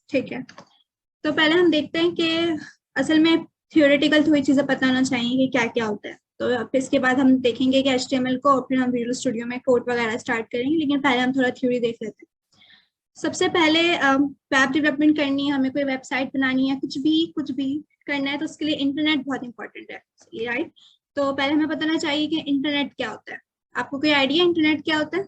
ठीक है, तो पहले हम देखते हैं कि असल में थियोरेटिकल थोड़ी चीजें पता होना चाहिए कि क्या क्या होता है। तो फिर इसके बाद हम देखेंगे कि HTML को, और फिर हम विजुअल स्टूडियो में कोड वगैरह स्टार्ट करेंगे, लेकिन पहले हम थोड़ा थ्योरी देख लेते हैं। सबसे पहले वेब डेवलपमेंट करनी है, हमें कोई वेबसाइट बनानी है, कुछ भी करना है, तो उसके लिए इंटरनेट बहुत इंपॉर्टेंट है, राइट। तो पहले हमें बताना चाहिए कि इंटरनेट क्या होता है। आपको कोई आइडिया इंटरनेट क्या होता है?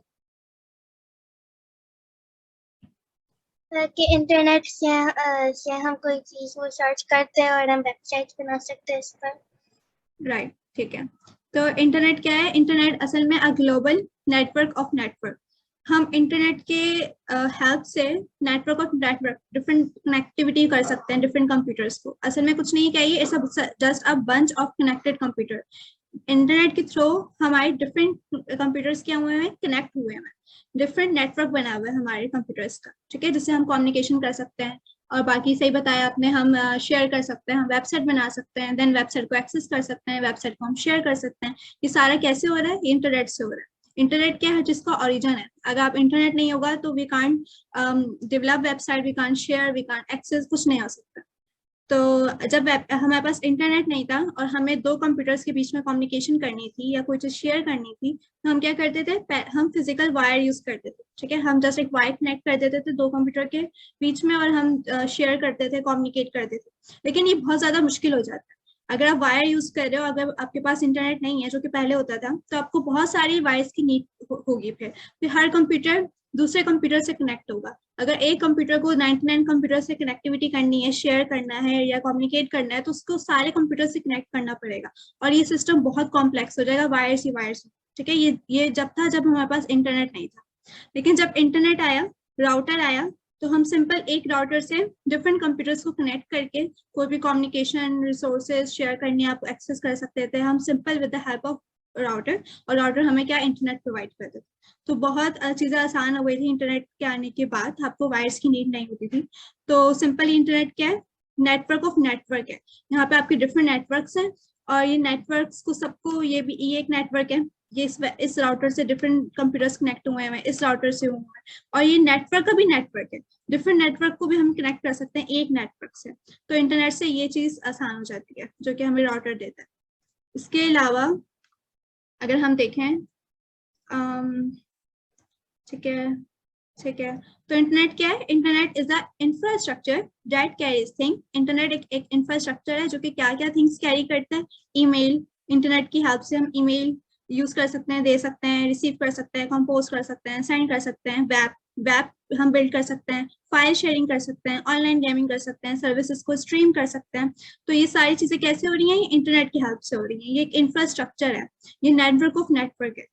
कि इंटरनेट से हम कोई चीज को सर्च करते हैं और हम वेबसाइट बना सकते हैं इस पर। राइट, ठीक है। तो इंटरनेट क्या है? इंटरनेट असल में a global network of network. हम इंटरनेट के हेल्प से network of network different connectivity कर सकते हैं डिफरेंट कंप्यूटर्स को। असल में कुछ नहीं चाहिए, it's just a bunch of connected computer. Internet के थ्रू हमारे डिफरेंट कंप्यूटर्स क्या हुए हैं, कनेक्ट हुए हैं, डिफरेंट नेटवर्क बना हुआ है हमारे कंप्यूटर्स का, ठीक है, जिससे हम कम्युनिकेशन कर सकते हैं। और बाकी सही बताया आपने, हम शेयर कर सकते हैं, हम वेबसाइट बना सकते हैं, देन वेबसाइट को एक्सेस कर सकते हैं, वेबसाइट को हम शेयर कर सकते हैं। ये सारा कैसे हो रहा है? इंटरनेट से हो रहा है। इंटरनेट क्या है? जिसका ओरिजिन है। अगर आप इंटरनेट नहीं होगा तो we can't develop website, we can't share, we can't access, कुछ नहीं हो सकता। तो जब हमारे पास इंटरनेट नहीं था और हमें दो कंप्यूटर्स के बीच में कम्युनिकेशन करनी थी या कोई चीज शेयर करनी थी, तो हम क्या करते थे? हम फिजिकल वायर यूज करते थे, ठीक है। हम जस्ट एक वायर कनेक्ट कर देते थे दो कंप्यूटर के बीच में, और हम शेयर करते थे, कम्युनिकेट करते थे। लेकिन ये बहुत ज्यादा मुश्किल हो जाता है अगर आप वायर यूज कर रहे हो। अगर आपके पास इंटरनेट नहीं है, जो कि पहले होता था, तो आपको बहुत सारी वायर्स की नीड होगी। फिर हर कंप्यूटर दूसरे कंप्यूटर से कनेक्ट होगा। अगर एक कंप्यूटर को 99 कंप्यूटर से कनेक्टिविटी करनी है, शेयर करना है या कम्युनिकेट करना है, तो उसको सारे कंप्यूटर से कनेक्ट करना पड़ेगा, और ये सिस्टम बहुत कॉम्प्लेक्स हो जाएगा, वायर्स ही वायर्स, ठीक है। ये जब था जब हमारे पास इंटरनेट नहीं था। लेकिन जब इंटरनेट आया, राउटर आया, तो हम सिंपल एक राउटर से डिफरेंट कंप्यूटर्स को कनेक्ट करके कोई भी कम्युनिकेशन रिसोर्सेज शेयर करनी है, आप एक्सेस कर सकते थे हम simple with the help of router. और राउटर हमें क्या, इंटरनेट प्रोवाइड करते थे। तो बहुत चीजें आसान हो गई थी इंटरनेट के आने के बाद, आपको वायर्स की नीड नहीं होती थी। तो सिंपल इंटरनेट क्या है? नेटवर्क ऑफ नेटवर्क है। यहाँ पे आपके डिफरेंट नेटवर्क्स हैं, और ये नेटवर्क्स को सबको, ये एक नेटवर्क है, ये इस राउटर से डिफरेंट कंप्यूटर्स कनेक्ट हुए हैं, इस राउटर से हुए हैं। और ये नेटवर्क का भी नेटवर्क है, डिफरेंट नेटवर्क को भी हम कनेक्ट कर सकते हैं एक नेटवर्क से। तो इंटरनेट से ये चीज आसान हो जाती है, जो कि हमें राउटर देता है। इसके अलावा अगर हम देखें, ठीक है, ठीक है। तो इंटरनेट क्या है? Internet is the infrastructure that carries thing. Internet एक इंफ्रास्ट्रक्चर है जो कि क्या क्या थिंग्स कैरी करता है। ईमेल, इंटरनेट की हेल्प से हम ईमेल यूज कर सकते हैं, दे सकते हैं, रिसीव कर सकते हैं, कंपोज कर सकते हैं, सेंड कर सकते हैं। वेब वेब हम बिल्ड कर सकते हैं, फाइल शेयरिंग कर सकते हैं, ऑनलाइन गेमिंग कर सकते हैं, सर्विसेज को स्ट्रीम कर सकते हैं। तो ये सारी चीजें कैसे हो रही हैं? इंटरनेट की हेल्प से हो रही हैं। ये एक इंफ्रास्ट्रक्चर है, ये नेटवर्क ऑफ नेटवर्क है,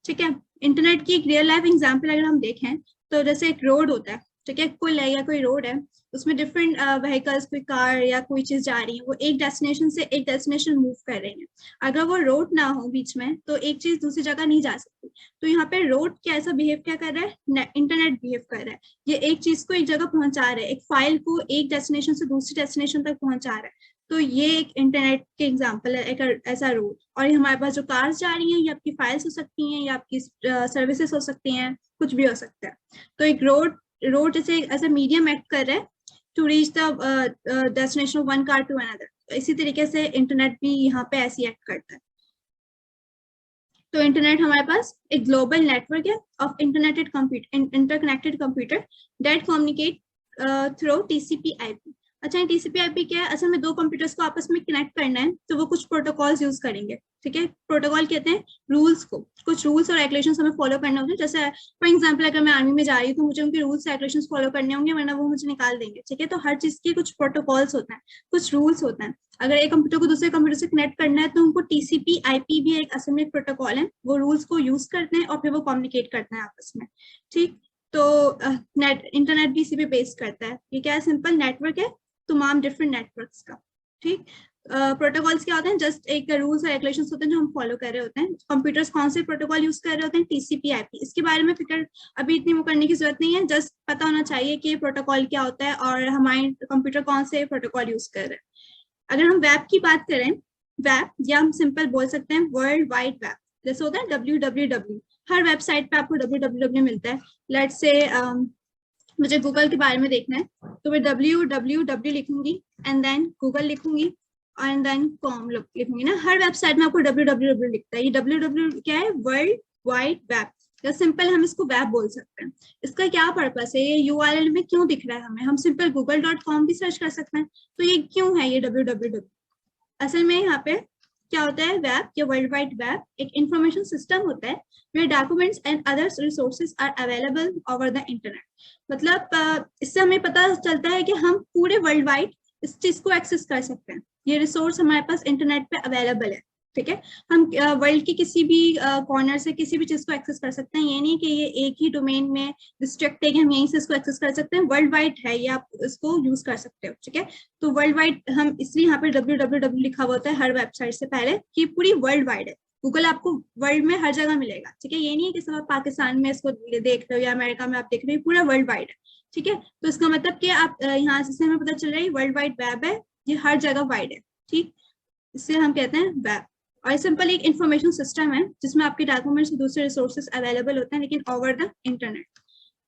ठीक है। इंटरनेट की एक रियल लाइफ एग्जांपल अगर हम देखें, तो जैसे एक रोड होता है, ठीक है, पुल है या कोई रोड है, उसमें डिफरेंट व्हीकल्स, कोई कार या कोई चीज जा रही है, वो एक डेस्टिनेशन से एक डेस्टिनेशन मूव कर रही है। अगर वो रोड ना हो बीच में, तो एक चीज दूसरी जगह नहीं जा सकती। तो यहाँ पे रोड कैसा बिहेव क्या कर रहा है? इंटरनेट बिहेव कर रहा है। ये एक चीज को एक जगह पहुंचा रहा है, एक फाइल को एक डेस्टिनेशन से दूसरी डेस्टिनेशन तक पहुंचा रहा है। तो ये एक इंटरनेट के एग्जाम्पल है, एक ऐसा रोड। और हमारे पास जो कार्स जा रही हैं, ये आपकी फाइल्स हो सकती हैं, या आपकी सर्विसेज हो सकती हैं, कुछ भी हो सकता है। तो एक रोड रोड जैसे एज अ मीडियम एक्ट कर रहा है to reach the destination of one car to another. इसी तरीके से इंटरनेट भी यहाँ पे ऐसी एक्ट करता है। तो इंटरनेट हमारे पास एक ग्लोबल नेटवर्क है of interneted computer, interconnected computer that communicate through TCP/IP। अच्छा, TCP/IP क्या है? असल में दो कंप्यूटर्स को आपस में कनेक्ट करना है, तो वो कुछ प्रोटोकॉल्स यूज करेंगे, ठीक है। प्रोटोकॉल कहते हैं रूल्स को, कुछ रूल्स और रेगुलेशंस हमें फॉलो करने होते हैं। जैसे फॉर एग्जांपल, अगर मैं आर्मी में जा रही हूँ, तो मुझे उनके रूल्स रेगुलेशंस फॉलो करने होंगे, वरना वो मुझे निकाल देंगे, ठीक है। तो हर चीज के कुछ प्रोटोकॉल्स होते हैं, कुछ रूल्स होते हैं। अगर एक कंप्यूटर को दूसरे कंप्यूटर से कनेक्ट करना है, तो उनको TCP/IP भी एक असल में प्रोटोकॉल है, वो रूल्स को यूज करते हैं और फिर वो कम्युनिकेट करते हैं आपस में, ठीक। तो नेट इंटरनेट भी इसी पे बेस करता है। ये क्या है? सिंपल नेटवर्क है तमाम डिफरेंट नेटवर्क्स का, ठीक। प्रोटोकॉल्स क्या होते हैं? जस्ट एक रूल्स और रेगुलेशंस होते हैं जो हम फॉलो कर रहे होते हैं। कंप्यूटर्स कौन से प्रोटोकॉल यूज कर रहे होते हैं? TCP/IP। इसके बारे में फिक्र अभी इतनी वो करने की जरूरत नहीं है, जस्ट पता होना चाहिए कि प्रोटोकॉल क्या होता है और हमारे कंप्यूटर कौन से प्रोटोकॉल यूज कर रहे हैं। अगर हम वेब की बात करें, वेब या हम सिंपल बोल सकते हैं वर्ल्ड वाइड वेब, जैसे होता है WWW। हर वेबसाइट पे आपको WWW मिलता है। लेट्स से मुझे गूगल के बारे में देखना है तो मैं www लिखूंगी एंड देन गूगल लिखूंगी एंड देन कॉम लिखूंगी ना। हर वेबसाइट में आपको www लिखता है। ये www क्या है? वर्ल्ड वाइड वेब, या सिंपल हम इसको वेब बोल सकते हैं। इसका क्या पर्पस है? ये URL में क्यों दिख रहा है हमें? हम सिंपल google.com भी सर्च कर सकते हैं, तो ये क्यों है ये www? असल में यहाँ पे क्या होता है? वेब या वर्ल्ड वाइड वेब एक इंफॉर्मेशन सिस्टम होता है where documents and other resources are available over the internet। मतलब इससे हमें पता चलता है कि हम पूरे वर्ल्ड वाइड इस चीज को एक्सेस कर सकते हैं। ये रिसोर्स हमारे पास इंटरनेट पे अवेलेबल है, ठीक है। हम वर्ल्ड के किसी भी कॉर्नर से किसी भी चीज को एक्सेस कर सकते हैं। ये नहीं कि ये एक ही डोमेन में रिस्ट्रिक्ट है कि हम यहीं से इसको एक्सेस कर सकते हैं। वर्ल्ड वाइड है ये, आप इसको यूज कर सकते हो, ठीक है। तो वर्ल्ड वाइड हम इसलिए यहाँ पे www लिखा हुआ होता है हर वेबसाइट से पहले कि पूरी वर्ल्ड वाइड है। गूगल आपको वर्ल्ड में हर जगह मिलेगा, ठीक है। ये नहीं है कि सिर्फ आप पाकिस्तान में इसको देख रहे हो या अमेरिका में आप देख रहे हो, पूरा वर्ल्ड वाइड है, ठीक है। तो इसका मतलब कि आप यहाँ से हमें पता चल रहा है वर्ल्ड वाइड वेब है, ये हर जगह वाइड है, ठीक। इससे हम कहते हैं वेब। और सिंपल एक इंफॉर्मेशन सिस्टम है जिसमें आपके डॉक्यूमेंट्स दूसरे रिसोर्सेज अवेलेबल होते हैं, लेकिन ओवर द इंटरनेट।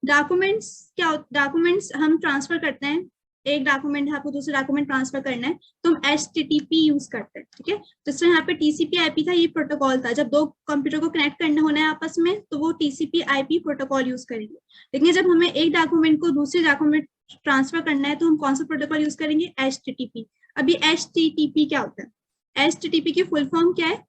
डॉक्यूमेंट्स क्या? डॉक्यूमेंट्स हम ट्रांसफर करते हैं, एक डॉक्यूमेंट आपको दूसरे डॉक्यूमेंट ट्रांसफर करना है तो हम HTTP यूज करते हैं, ठीक है। तो यहाँ पे TCP/IP था, ये प्रोटोकॉल था। जब दो कंप्यूटर को कनेक्ट करना होना है आपस में तो वो TCP/IP प्रोटोकॉल यूज करेंगे। लेकिन जब हमें एक डॉक्यूमेंट को दूसरे डॉक्यूमेंट ट्रांसफर करना है तो हम कौन सा प्रोटोकॉल यूज करेंगे? HTTP। अभी HTTP क्या होता है? HTTP की फुल फॉर्म क्या है?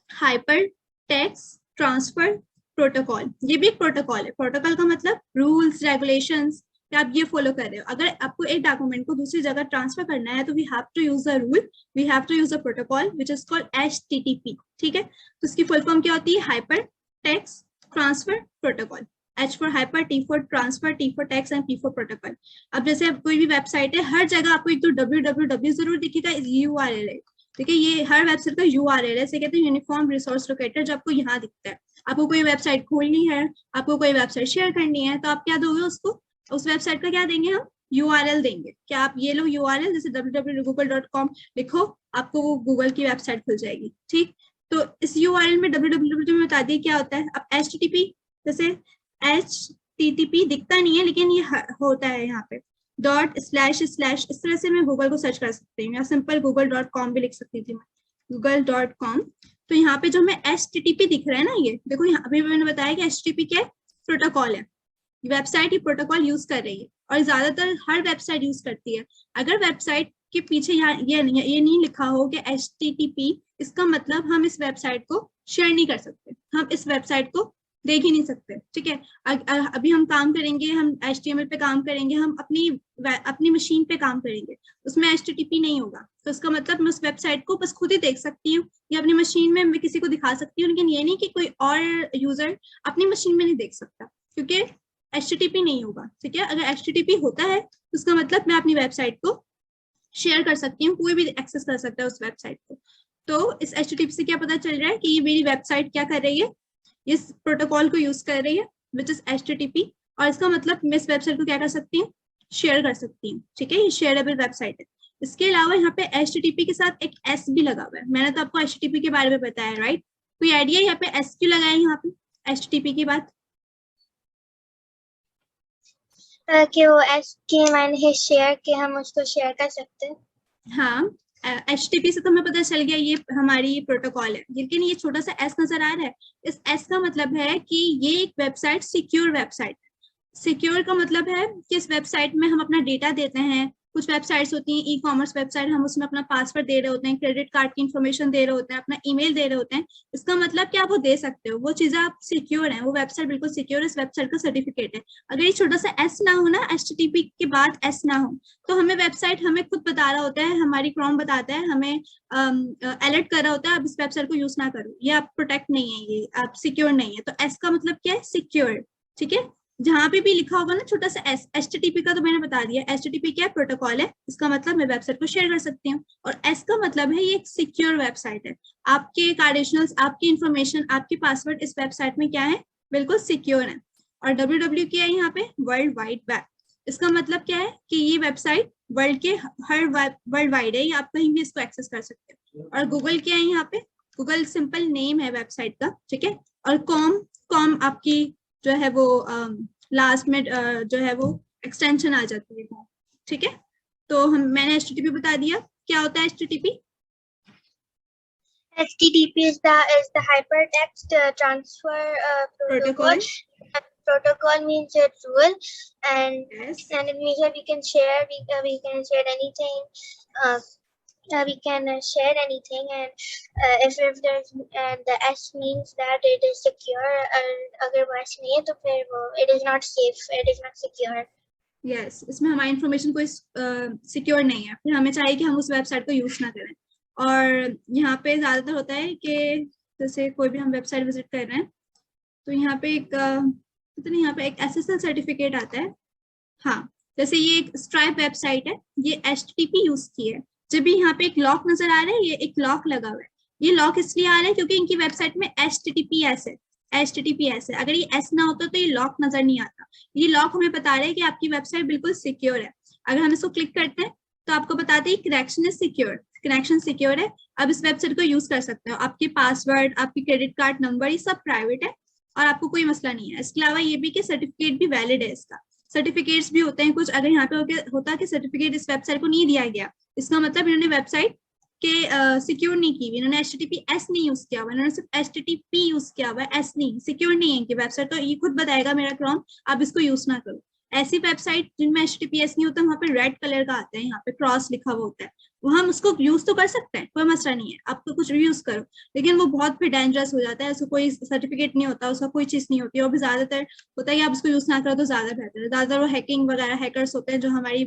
Hyper text transfer protocol. ये भी एक प्रोटोकॉल है। प्रोटोकॉल का मतलब रूल्स रेगुलेशंस, कि आप ये फॉलो कर रहे हो। अगर आपको एक डॉक्यूमेंट को दूसरी जगह ट्रांसफर करना है तो we have to use the rule, we have to use the protocol which is called HTTP, ठीक है। तो इसकी फुल फॉर्म क्या होती है? Hyper text transfer protocol. H for hyper, T for transfer, T for text and P for protocol। अब जैसे कोई भी वेबसाइट है, हर जगह आपको एक तो www जरूर दिखेगा, URL है, ठीक है। ये हर वेबसाइट का URL है, इसे कहते हैं यूनिफॉर्म रिसोर्स लोकेटर, जो आपको यहाँ दिखता है। आपको कोई वेबसाइट खोलनी है, आपको कोई वेबसाइट शेयर करनी है, तो आप क्या दोगे उसको? उस वेबसाइट का क्या देंगे हम? URL देंगे। क्या आप ये लो URL, जैसे www.google.com लिखो, आपको वो गूगल की वेबसाइट खुल जाएगी, ठीक। तो इस URL में www में बता दिए क्या होता है। अब HTTP, जैसे HTTP दिखता नहीं है लेकिन ये होता है यहाँ पे .// इस तरह से मैं गूगल को सर्च कर सकती हूँ, या सिंपल google.com भी लिख सकती थी मैं, google.com। तो यहाँ पे जो हमें HTTP दिख रहा है ना, ये देखो यहाँ अभी मैंने बताया कि HTTP क्या है? प्रोटोकॉल है। वेबसाइट ये प्रोटोकॉल यूज कर रही है और ज्यादातर हर वेबसाइट यूज करती है। अगर वेबसाइट के पीछे यहाँ ये नहीं लिखा हो कि HTTP, इसका मतलब हम इस वेबसाइट को शेयर नहीं कर सकते, हम इस वेबसाइट को देख ही नहीं सकते, ठीक है। अभी हम काम करेंगे, हम HTML पे काम करेंगे, हम अपनी मशीन पे काम करेंगे, उसमें HTTP नहीं होगा, तो इसका मतलब मैं उस वेबसाइट को बस खुद ही देख सकती हूँ या अपनी मशीन में मैं किसी को दिखा सकती हूँ, लेकिन ये नहीं कि कोई और यूजर अपनी मशीन में नहीं देख सकता, क्योंकि HTTP नहीं होगा, ठीक है। अगर HTTP होता है तो उसका मतलब मैं अपनी वेबसाइट को शेयर कर सकती हूँ, कोई भी एक्सेस कर सकता है उस वेबसाइट को। तो इस HTTP से क्या पता चल रहा है कि ये मेरी वेबसाइट क्या कर रही है? इस प्रोटोकॉल को यूज कर रही है, विच इज HTTP। और इसका मतलब मैं इस वेबसाइट को क्या कर सकती हूँ? शेयर कर सकती हूँ, ठीक है। ये शेयरेबल वेबसाइट है। इसके अलावा यहाँ पे HTTP के साथ एक S भी लगा हुआ है। मैंने तो आपको HTTP के बारे में बताया, राइट? कोई आइडिया यहाँ पे S क्यों लगाया यहाँ पे HTTP की बात? कि वो S के मायने है शेयर, के हम उसको शेयर कर सकते हैं। हाँ, HTTP से तो हमें पता चल गया ये हमारी प्रोटोकॉल है, लेकिन ये छोटा सा S नजर आ रहा है। इस S का मतलब है कि ये एक वेबसाइट सिक्योर वेबसाइट है। सिक्योर का मतलब है कि इस वेबसाइट में हम अपना डेटा देते हैं। कुछ वेबसाइट्स होती हैं ई-कॉमर्स वेबसाइट, हम उसमें अपना पासवर्ड दे रहे होते हैं, क्रेडिट कार्ड की इन्फॉर्मेशन दे रहे होते हैं, अपना ईमेल दे रहे होते हैं। इसका मतलब कि आप वो दे सकते हो, वो चीजें आप सिक्योर हैं, वो वेबसाइट बिल्कुल सिक्योर, इस वेबसाइट का सर्टिफिकेट है। अगर ये छोटा सा S ना हो ना, HTTP के बाद S ना हो, तो हमें वेबसाइट हमें खुद बता रहा होता है, हमारी क्रोम बताता है, हमें अलर्ट कर रहा होता है, आप इस वेबसाइट को यूज ना करो, ये आप प्रोटेक्ट नहीं है, ये आप सिक्योर नहीं है। तो S का मतलब क्या है? सिक्योर, ठीक है। जहां पे भी लिखा होगा ना छोटा सा S, HTTP का तो मैंने बता दिया। HTTP क्या है? प्रोटोकॉल है, इसका मतलब मैं वेबसाइट को शेयर कर सकती हूँ। और S का मतलब है ये एक सिक्योर वेबसाइट है, आपके कार्डिशनल्स, आपकी इंफॉर्मेशन, आपकी पासवर्ड इस वेबसाइट में क्या है? बिल्कुल सिक्योर है। और www क्या है यहाँ पे? World wide web. इसका मतलब क्या है कि ये वेबसाइट वर्ल्ड के हर वर्ल्ड वाइड है, आप कहीं भी इसको एक्सेस कर सकते हो। और गूगल क्या है यहाँ पे? गूगल सिंपल नेम है वेबसाइट का, ठीक है। और कॉम आपकी जो है वो लास्ट में जो है वो एक्सटेंशन आ जाती है। ठीक है, तो मैंने HTTP बता दिया। क्या होता है HTTP? HTTP is the hypertext transfer protocol. Protocol means a rule, and Yes. and it means that we can share anything. We can share anything, and if there's the S means that it is secure. अगर वो S नहीं है तो फिर वो it is not safe, it is not secure. Yes, इसमें हमारी information कोई सिक्योर नहीं है, फिर हमें चाहिए कि हम उस वेबसाइट को यूज ना करें। और यहाँ पे ज्यादातर होता है कि जैसे कोई भी हम वेबसाइट विजिट कर रहे हैं तो यहाँ पे एक SSL सर्टिफिकेट आता है। हाँ, जैसे ये एक स्ट्राइप वेबसाइट है, ये HTTP यूज की है। जब भी यहाँ पे एक लॉक नजर आ रहा है, ये एक लॉक लगा हुआ है। ये लॉक इसलिए आ रहा है क्योंकि इनकी वेबसाइट में HTTPS है, HTTPS है। अगर ये S ना होता तो ये लॉक नजर नहीं आता। ये लॉक हमें बता रहा है कि आपकी वेबसाइट बिल्कुल सिक्योर है। अगर हम इसको क्लिक करते हैं तो आपको बताते हैं connection is secure, connection secure है, अब इस वेबसाइट को यूज कर सकते हो। आपके पासवर्ड, आपकी क्रेडिट कार्ड नंबर, ये सब प्राइवेट है और आपको कोई मसला नहीं है। इसके अलावा ये भी कि सर्टिफिकेट भी वैलिड है इसका। सर्टिफिकेट्स भी होते हैं कुछ। अगर यहाँ पे होता कि सर्टिफिकेट इस वेबसाइट को नहीं दिया गया, इसका मतलब इन्होंने वेबसाइट के सिक्योर नहीं की, इन्होंने HTTPS नहीं यूज किया हुआ, इन्होंने सिर्फ HTTP यूज किया हुआ है, S नहीं, सिक्योर नहीं है इनकी वेबसाइट। तो ये खुद बताएगा मेरा क्रोम आप इसको यूज ना करो। ऐसी वेबसाइट जिनमें HTTPS नहीं होता, वहाँ पे रेड कलर का आता है, यहाँ पे क्रॉस लिखा हुआ होता है, वो हम उसको यूज तो कर सकते हैं, कोई मसला नहीं है, आप तो कुछ भी यूज करो, लेकिन वो बहुत फिर डेंजरस हो जाता है। उसको कोई सर्टिफिकेट नहीं होता, उसका कोई चीज नहीं होती है, और भी ज्यादातर होता है कि आप उसको यूज ना करो तो ज्यादा बेहतर है। ज्यादातर वो हैकिंग वगैरह हैकर्स होते हैं जो हमारी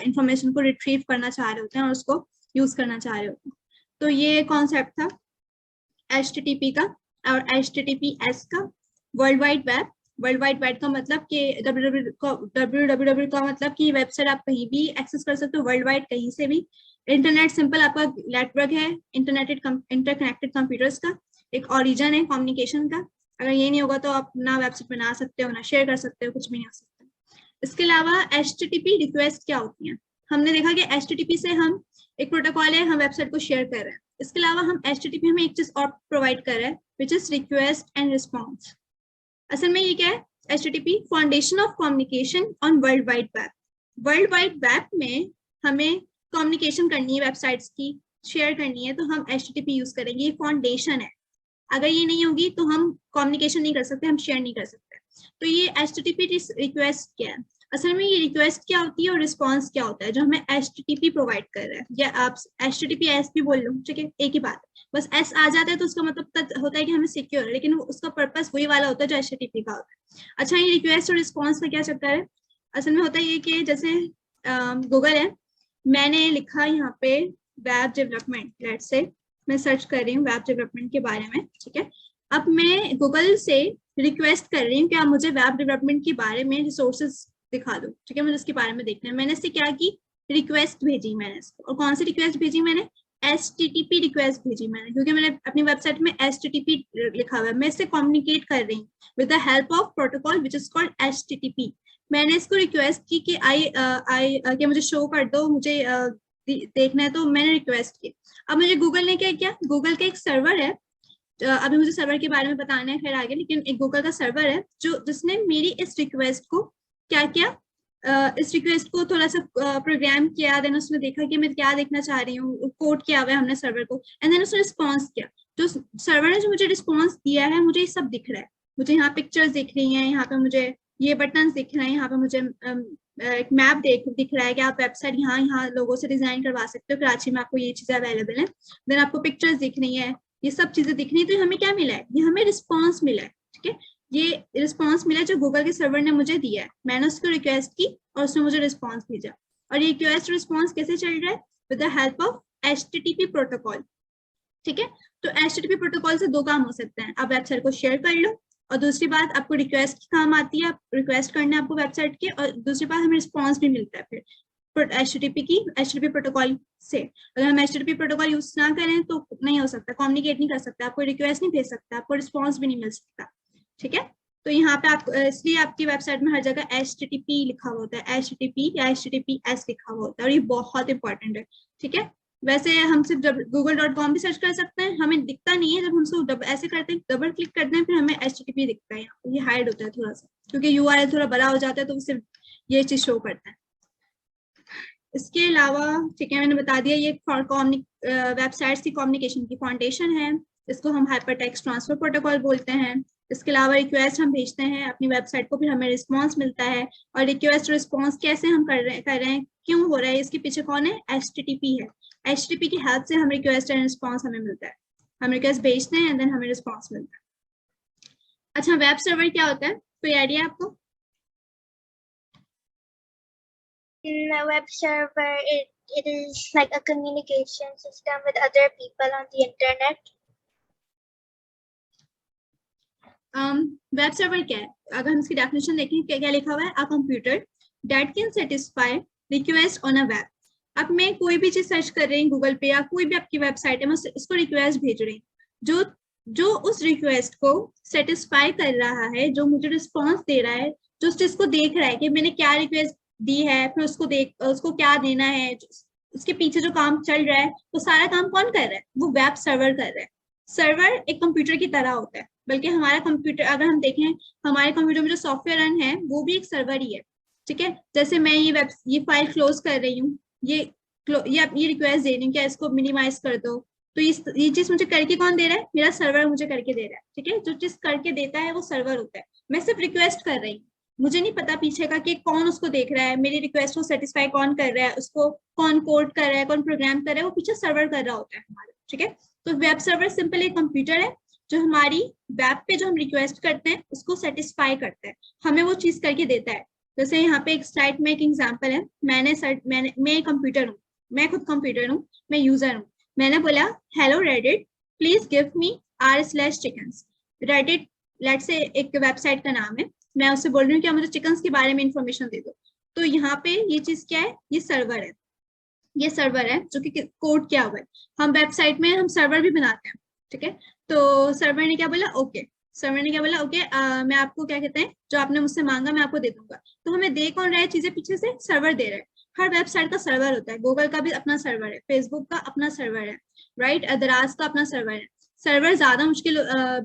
इंफॉर्मेशन को रिट्रीव करना चाह रहे होते हैं और उसको यूज करना चाह रहे होते हैं। तो ये कॉन्सेप्ट था HTTP का और HTTPS का। World wide web, world wide web का मतलब कि www का मतलब कि वेबसाइट आप कहीं भी एक्सेस कर सकते हो, वर्ल्ड वाइड कहीं से भी। इंटरनेट सिंपल आपका नेटवर्क है, इंटरकनेक्टेड कंप्यूटर्स का एक ओरिजिन है कम्युनिकेशन का। अगर ये नहीं होगा तो आप ना वेबसाइट बना सकते हो, ना शेयर कर सकते हो, कुछ भी नहीं हो सकता। इसके अलावा HTTP रिक्वेस्ट क्या होती है? हमने देखा कि HTTP से हम एक प्रोटोकॉल है, हम वेबसाइट को शेयर कर रहे हैं। इसके अलावा हम HTTP हमें एक चीज और प्रोवाइड कर रहे हैं, which is request and response. असल में ये क्या है? HTTP foundation of communication on world wide web. World wide web में हमें कम्युनिकेशन करनी है, वेबसाइट्स की शेयर करनी है, तो हम HTTP यूज करेंगे। ये फाउंडेशन है, अगर ये नहीं होगी तो हम कम्युनिकेशन नहीं कर सकते, हम शेयर नहीं कर सकते। तो ये HTTP रिक्वेस्ट क्या है? असल में ये रिक्वेस्ट क्या होती है और रिस्पॉन्स क्या होता है जो हमें HTTP प्रोवाइड कर रहा है, या आप HTTPS भी बोल लो, ठीक है, एक ही बात है। बस S आ जाता है तो उसका मतलब होता है कि हमें सिक्योर है, लेकिन उसका पर्पस वही वाला होता है जो HTTP का होता है। अच्छा, ये रिक्वेस्ट और रिस्पॉन्स का क्या चक्कर है? असल में होता है ये कि जैसे गूगल है, मैंने लिखा यहाँ पे वेब डेवलपमेंट, लेट्स से मैं सर्च कर रही हूँ वेब डेवलपमेंट के बारे में, ठीक है। अब मैं गूगल से रिक्वेस्ट कर रही हूँ कि आप मुझे वेब डेवलपमेंट के बारे में रिसोर्सेज दिखा दो, ठीक है, मुझे इसके बारे में देखना है। मैंने इससे क्या की, रिक्वेस्ट भेजी मैंने इसको। और कौन सी रिक्वेस्ट भेजी मैंने? HTTP रिक्वेस्ट भेजी मैंने, क्योंकि मैंने अपनी वेबसाइट में HTTP लिखा हुआ है। मैं इससे कम्युनिकेट कर रही हूँ with the help of protocol which is called HTTP। मैंने इसको रिक्वेस्ट की कि कि मुझे शो कर दो, मुझे देखना है, तो मैंने रिक्वेस्ट की। अब मुझे गूगल ने क्या किया, गूगल का एक सर्वर है, अभी मुझे सर्वर के बारे में बताना है खैर आगे, लेकिन एक गूगल का सर्वर है जिसने मेरी इस रिक्वेस्ट को क्या किया, इस रिक्वेस्ट को थोड़ा सा प्रोग्राम किया, देन उसने देखा कि मैं क्या देखना चाह रही हूँ, कोड किया हुआ है हमने सर्वर को, एंड देन उसने रिस्पॉन्स किया। जो सर्वर ने जो मुझे रिस्पॉन्स दिया है, मुझे ये सब दिख रहा है, मुझे यहाँ पिक्चर्स दिख रही हैं, यहाँ पे मुझे ये बटन दिख रहे हैं, यहाँ पे मुझे एक मैप दिख रहा है कि आप वेबसाइट यहाँ लोगों से डिजाइन करवा सकते हो, कराची में आपको ये चीजें अवेलेबल है। देन आपको पिक्चर्स दिख रही है, ये सब चीजें दिख रही है। तो हमें क्या मिला है? ये हमें रिस्पॉन्स मिला है, ठीक है, ये रिस्पॉन्स मिला जो गूगल के सर्वर ने मुझे दिया है। मैंने उसको रिक्वेस्ट की और उसने मुझे रिस्पॉन्स भेजा। और ये रिक्वेस्ट रिस्पॉन्स कैसे चल रहा है? With the help of HTTP protocol, ठीक है। तो HTTP प्रोटोकॉल से दो काम हो सकते हैं, आप वेबसाइट को शेयर कर लो, और दूसरी बात आपको रिक्वेस्ट की काम आती है, आप रिक्वेस्ट करना है आपको वेबसाइट के, और दूसरी बात हमें रिस्पॉन्स भी मिलता है फिर HTTP प्रोटोकॉल से। अगर हम HTTP प्रोटोकॉल यूज ना करें तो नहीं हो सकता, कम्युनिकेट नहीं कर सकता, आपको रिक्वेस्ट नहीं भेज सकता, आपको रिस्पॉन्स भी नहीं मिल सकता, ठीक है। तो यहाँ पे आप इसलिए आपकी वेबसाइट में हर जगह HTTP लिखा हुआ होता है, HTTP या HTTPS लिखा हुआ होता है, और ये बहुत इंपॉर्टेंट है, ठीक है। वैसे हम सिर्फ google.com भी सर्च कर सकते हैं, हमें दिखता नहीं है, जब हम उसको ऐसे करते हैं, डबल क्लिक करते हैं, फिर हमें HTTP दिखता है, यहाँ ये हाइड होता है थोड़ा सा, क्योंकि URL थोड़ा बड़ा हो जाता है, तो सिर्फ ये चीज शो करता है। इसके अलावा ठीक है, मैंने बता दिया, ये वेबसाइट्स की कम्युनिकेशन की फाउंडेशन है, इसको हम हाइपरटेक्स्ट ट्रांसफर प्रोटोकॉल बोलते हैं। इसके अलावा रिक्वेस्ट हम भेजते हैं अपनी वेबसाइट को, फिर हमें रिस्पांस मिलता है, और रिक्वेस्ट रिस्पांस कैसे हम कर रहे हैं, क्यों हो रहा है, इसके पीछे कौन है, HTTP है। HTTP की हेल्प से हम रिक्वेस्ट एंड रिस्पांस हमें मिलता है, हम रिक्वेस्ट भेजते हैं एंड देन हमें रिस्पांस मिलता है। अच्छा, वेब सर्वर क्या होता है, कोई आइडिया आपको? In a web server, it is like a communication system with other people on the internet. Web server क्या है, अगर हम इसकी डेफिनेशन देखें, क्या क्या लिखा हुआ है, a computer that can satisfy request on a web. अब मैं कोई भी चीज सर्च कर रही हूँ गूगल पे, या कोई भी आपकी वेबसाइट है, मैं उसको रिक्वेस्ट भेज रही हूँ, जो जो उस रिक्वेस्ट को सेटिस्फाई कर रहा है, जो मुझे रिस्पॉन्स दे रहा है, जो उस चीज को देख रहा है कि मैंने क्या रिक्वेस्ट दी है, फिर उसको क्या देना है, उसके पीछे जो काम चल रहा है, वो सारा काम कौन कर रहा है, वो वेब सर्वर कर रहा है। सर्वर एक कंप्यूटर की तरह होता है, बल्कि हमारा कंप्यूटर, अगर हम देखें, हमारे कंप्यूटर में जो सॉफ्टवेयर रन है, वो भी एक सर्वर ही है। ठीक है, जैसे मैं ये फाइल क्लोज कर रही हूँ, ये रिक्वेस्ट दे रही हूँ, क्या इसको मिनिमाइज कर दो, तो ये चीज मुझे करके कौन दे रहा है, मेरा सर्वर मुझे करके दे रहा है। ठीक है, जो चीज करके देता है वो सर्वर होता है, मैं सिर्फ रिक्वेस्ट कर रही हूँ, मुझे नहीं पता पीछे का कि कौन उसको देख रहा है, मेरी रिक्वेस्ट को सेटिस्फाई कौन कर रहा है, उसको कौन कोड कर रहा है, कौन प्रोग्राम कर रहा है, वो पीछे सर्वर कर रहा होता है हमारा। ठीक है, तो वेब सर्वर सिंपल एक कंप्यूटर है, जो हमारी वेब पे जो हम रिक्वेस्ट करते हैं उसको सेटिस्फाई करता है, हमें वो चीज करके देता है। जैसे यहाँ पे एक स्लाइड में एक एग्जांपल है, मैं कंप्यूटर हूँ, मैं खुद कंप्यूटर हूँ, मैं यूजर हूँ, मैंने बोला hello Reddit please give me r/chickens। Reddit let's say एक वेबसाइट का नाम है, मैं उससे बोल रही हूँ कि मुझे चिकन्स के बारे में इंफॉर्मेशन दे दो। तो यहाँ पे ये चीज क्या है, ये सर्वर है, ये सर्वर है जो कि कोड क्या हुआ है। हम वेबसाइट में हम सर्वर भी बनाते हैं। ठीक है, तो सर्वर ने क्या बोला, ओके, सर्वर ने क्या बोला, ओके, मैं आपको क्या कहते हैं, जो आपने मुझसे मांगा मैं आपको दे दूंगा। तो हमें दे कौन रहा है चीजें, पीछे से सर्वर दे रहा है। हर वेबसाइट का सर्वर होता है, गूगल का भी अपना सर्वर है, फेसबुक का अपना सर्वर है, राइट, दराज का अपना सर्वर है। सर्वर ज्यादा मुश्किल,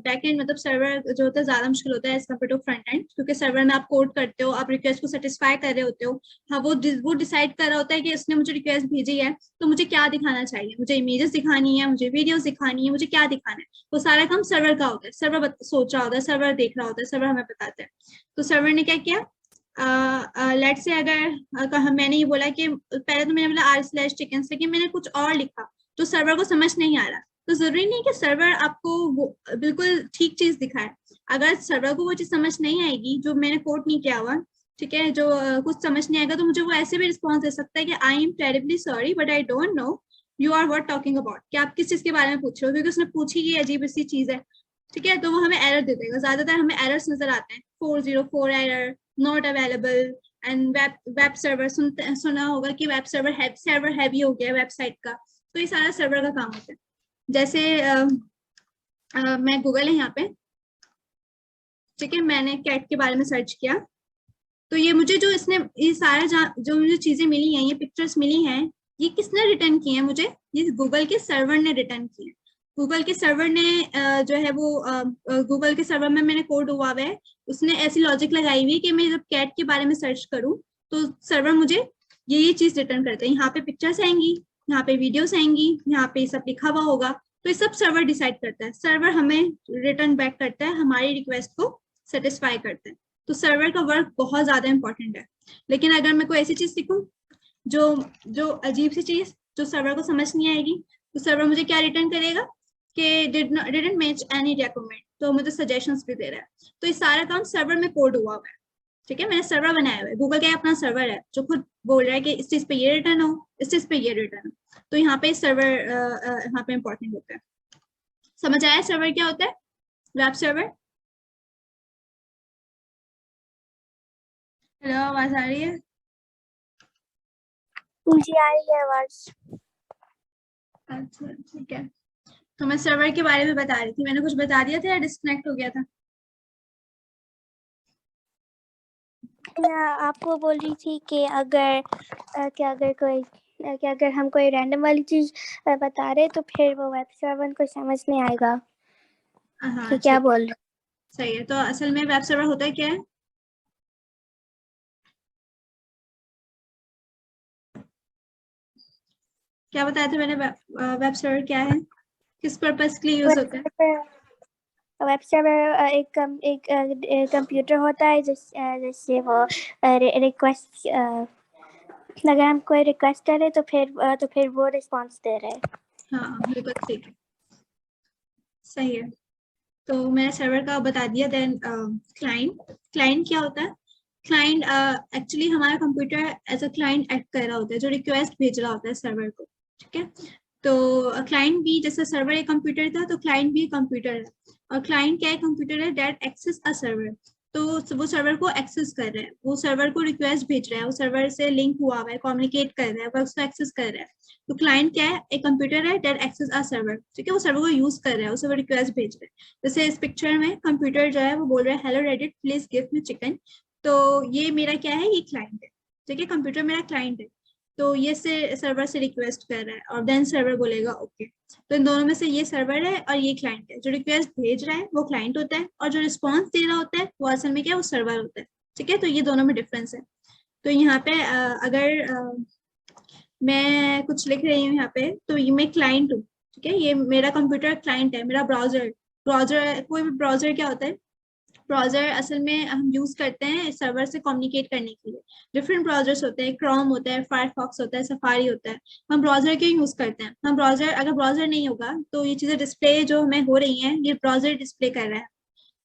बैक एंड मतलब सर्वर जो होता है ज्यादा मुश्किल होता है as compare to front end, क्योंकि सर्वर में आप कोड करते हो, आप रिक्वेस्ट को सेटिस्फाई कर रहे होते हो। हाँ, वो डिसाइड कर रहा होता है कि इसने मुझे रिक्वेस्ट भेजी है, तो मुझे क्या दिखाना चाहिए, मुझे इमेजेस दिखानी है, मुझे वीडियोस दिखानी है, मुझे क्या दिखाना है, वो सारा काम सर्वर का होता है। सर्वर सोच रहा होता है, सर्वर देख रहा होता है, सर्वर हमें बताता है। तो सर्वर ने क्या किया, लेट से अगर मैंने ये बोला कि पहले तो मैंने बोला r/chickens, लेकिन मैंने कुछ और लिखा तो सर्वर को समझ नहीं आ रहा, तो जरूरी नहीं कि सर्वर आपको वो बिल्कुल ठीक चीज दिखाए। अगर सर्वर को वो चीज समझ नहीं आएगी जो मैंने कोड नहीं किया हुआ, ठीक है, जो कुछ समझ नहीं आएगा, तो मुझे वो ऐसे भी रिस्पॉन्स दे सकता है कि I am terribly sorry but I don't know you are what talking about, कि आप किस चीज के बारे में पूछ रहे हो, क्योंकि उसने पूछी ये अजीब सी चीज है। ठीक है, तो वो हमें एरर दे देगा, ज्यादातर हमें एरर्स नजर आते हैं, 404 error, not available, and web server सुना होगा कि वेब सर्वर हैवी हो गया वेबसाइट का, तो ये सारा सर्वर का काम होता है। जैसे मैं गूगल है यहाँ पे, ठीक है, मैंने कैट के बारे में सर्च किया, तो ये मुझे जो इसने ये सारा जो मुझे चीजें मिली हैं, ये पिक्चर्स मिली हैं, ये किसने रिटर्न की है मुझे, ये गूगल के सर्वर ने रिटर्न की है। गूगल के सर्वर ने जो है वो गूगल के सर्वर में मैंने कोड हुआ है, उसने ऐसी लॉजिक लगाई हुई है कि मैं जब कैट के बारे में सर्च करूँ तो सर्वर मुझे ये चीज रिटर्न करते हैं, यहाँ पे पिक्चर्स आएंगी, यहाँ पे वीडियोस आएंगी, यहाँ पे सब लिखा हुआ होगा, तो ये सब सर्वर डिसाइड करता है, सर्वर हमें रिटर्न बैक करता है, हमारी रिक्वेस्ट को सेटिस्फाई करता है। तो सर्वर का वर्क बहुत ज्यादा इंपॉर्टेंट है। लेकिन अगर मैं कोई ऐसी चीज सीखूं जो जो अजीब सी चीज जो सर्वर को समझ नहीं आएगी, तो सर्वर मुझे क्या रिटर्न करेगा कि डिडंट मैच एनी रिक्वायरमेंट, तो मुझे सजेशंस भी दे रहा है। तो ये सारा काम सर्वर में कोड हुआ है। ठीक है, मैंने सर्वर बनाया हुआ है, गूगल का अपना सर्वर है जो खुद बोल रहा है कि इस चीज पे ये रिटर्न हो, इस चीज पे ये रिटर्न हो। तो यहाँ पे सर्वर यहाँ पे इंपॉर्टेंट होता है। समझ आया सर्वर क्या होता है, वेब सर्वर? हेलो, आवाज आ रही है? मुझे आ रही है आवाज। अच्छा, ठीक है, तो मैं सर्वर के बारे में बता रही थी, मैंने कुछ बता दिया था या डिस्कनेक्ट हो गया था? मैं आपको बोल रही थी कि अगर कोई कि अगर हम कोई रैंडम वाली चीज बता रहे तो फिर वो वेब सर्वर को समझ नहीं आएगा हाँ कि क्या ठीक है, बोल रहे। सही है। तो असल में वेब सर्वर होता है क्या है? क्या बताया था मैंने? वेब सर्वर क्या है, किस पर्पस के लिए यूज होता है? वेब सर्वर एक कंप्यूटर होता है जिससे वो रिक्वेस्ट, अगर हम कोई रिक्वेस्ट करें तो फिर वो रिस्पॉन्स दे रहे हैं। हाँ बिल्कुल ठीक है, सही है। तो मैंने सर्वर का बता दिया। देन क्लाइंट, क्लाइंट क्या होता है? क्लाइंट एक्चुअली हमारा computer as a client act कर रहा होता है, जो रिक्वेस्ट भेज रहा होता है सर्वर को, ठीक है। तो क्लाइंट भी, जैसे सर्वर एक कंप्यूटर था तो क्लाइंट भी कंप्यूटर है। और क्लाइंट क्या है? कंप्यूटर है दैट एक्सेस अ सर्वर। तो वो सर्वर को एक्सेस कर रहा है, वो सर्वर को रिक्वेस्ट भेज रहा है, वो सर्वर से लिंक हुआ हुआ है, कम्युनिकेट कर रहा है, वो उसको एक्सेस कर रहा है। तो क्लाइंट क्या है? एक कंप्यूटर है दैट एक्सेस अ सर्वर, ठीक है। वो सर्वर को यूज कर रहा है, उसे वो रिक्वेस्ट भेज रहा है। जैसे इस पिक्चर में कंप्यूटर जो है वो बोल रहा है hello Reddit please give me chicken. तो ये मेरा क्या है? ये क्लाइंट है, ठीक है। कंप्यूटर मेरा क्लाइंट है। तो ये से सर्वर से रिक्वेस्ट कर रहा है और देन सर्वर बोलेगा ओके। तो इन दोनों में से ये सर्वर है और ये क्लाइंट है। जो रिक्वेस्ट भेज रहा है वो क्लाइंट होता है और जो रिस्पॉन्स दे रहा होता है वो असल में क्या है? वो सर्वर होता है, ठीक है। तो ये दोनों में डिफरेंस है। तो यहाँ पे अगर मैं कुछ लिख रही हूँ यहाँ पे, तो ये मैं क्लाइंट हूँ, ठीक है। ये मेरा कंप्यूटर क्लाइंट है, मेरा ब्राउजर, ब्राउजर कोई भी ब्राउजर क्या होता है? ब्राउजर असल में हम यूज करते हैं सर्वर से कम्युनिकेट करने के लिए। डिफरेंट ब्राउजर्स होते हैं, क्रोम होता है, फायरफॉक्स होता है, सफारी होता है। हम ब्राउजर क्यों यूज करते हैं? हम ब्राउजर, अगर ब्राउजर नहीं होगा तो ये चीजें डिस्प्ले जो हमें हो रही हैं ये ब्राउजर डिस्प्ले कर रहा है,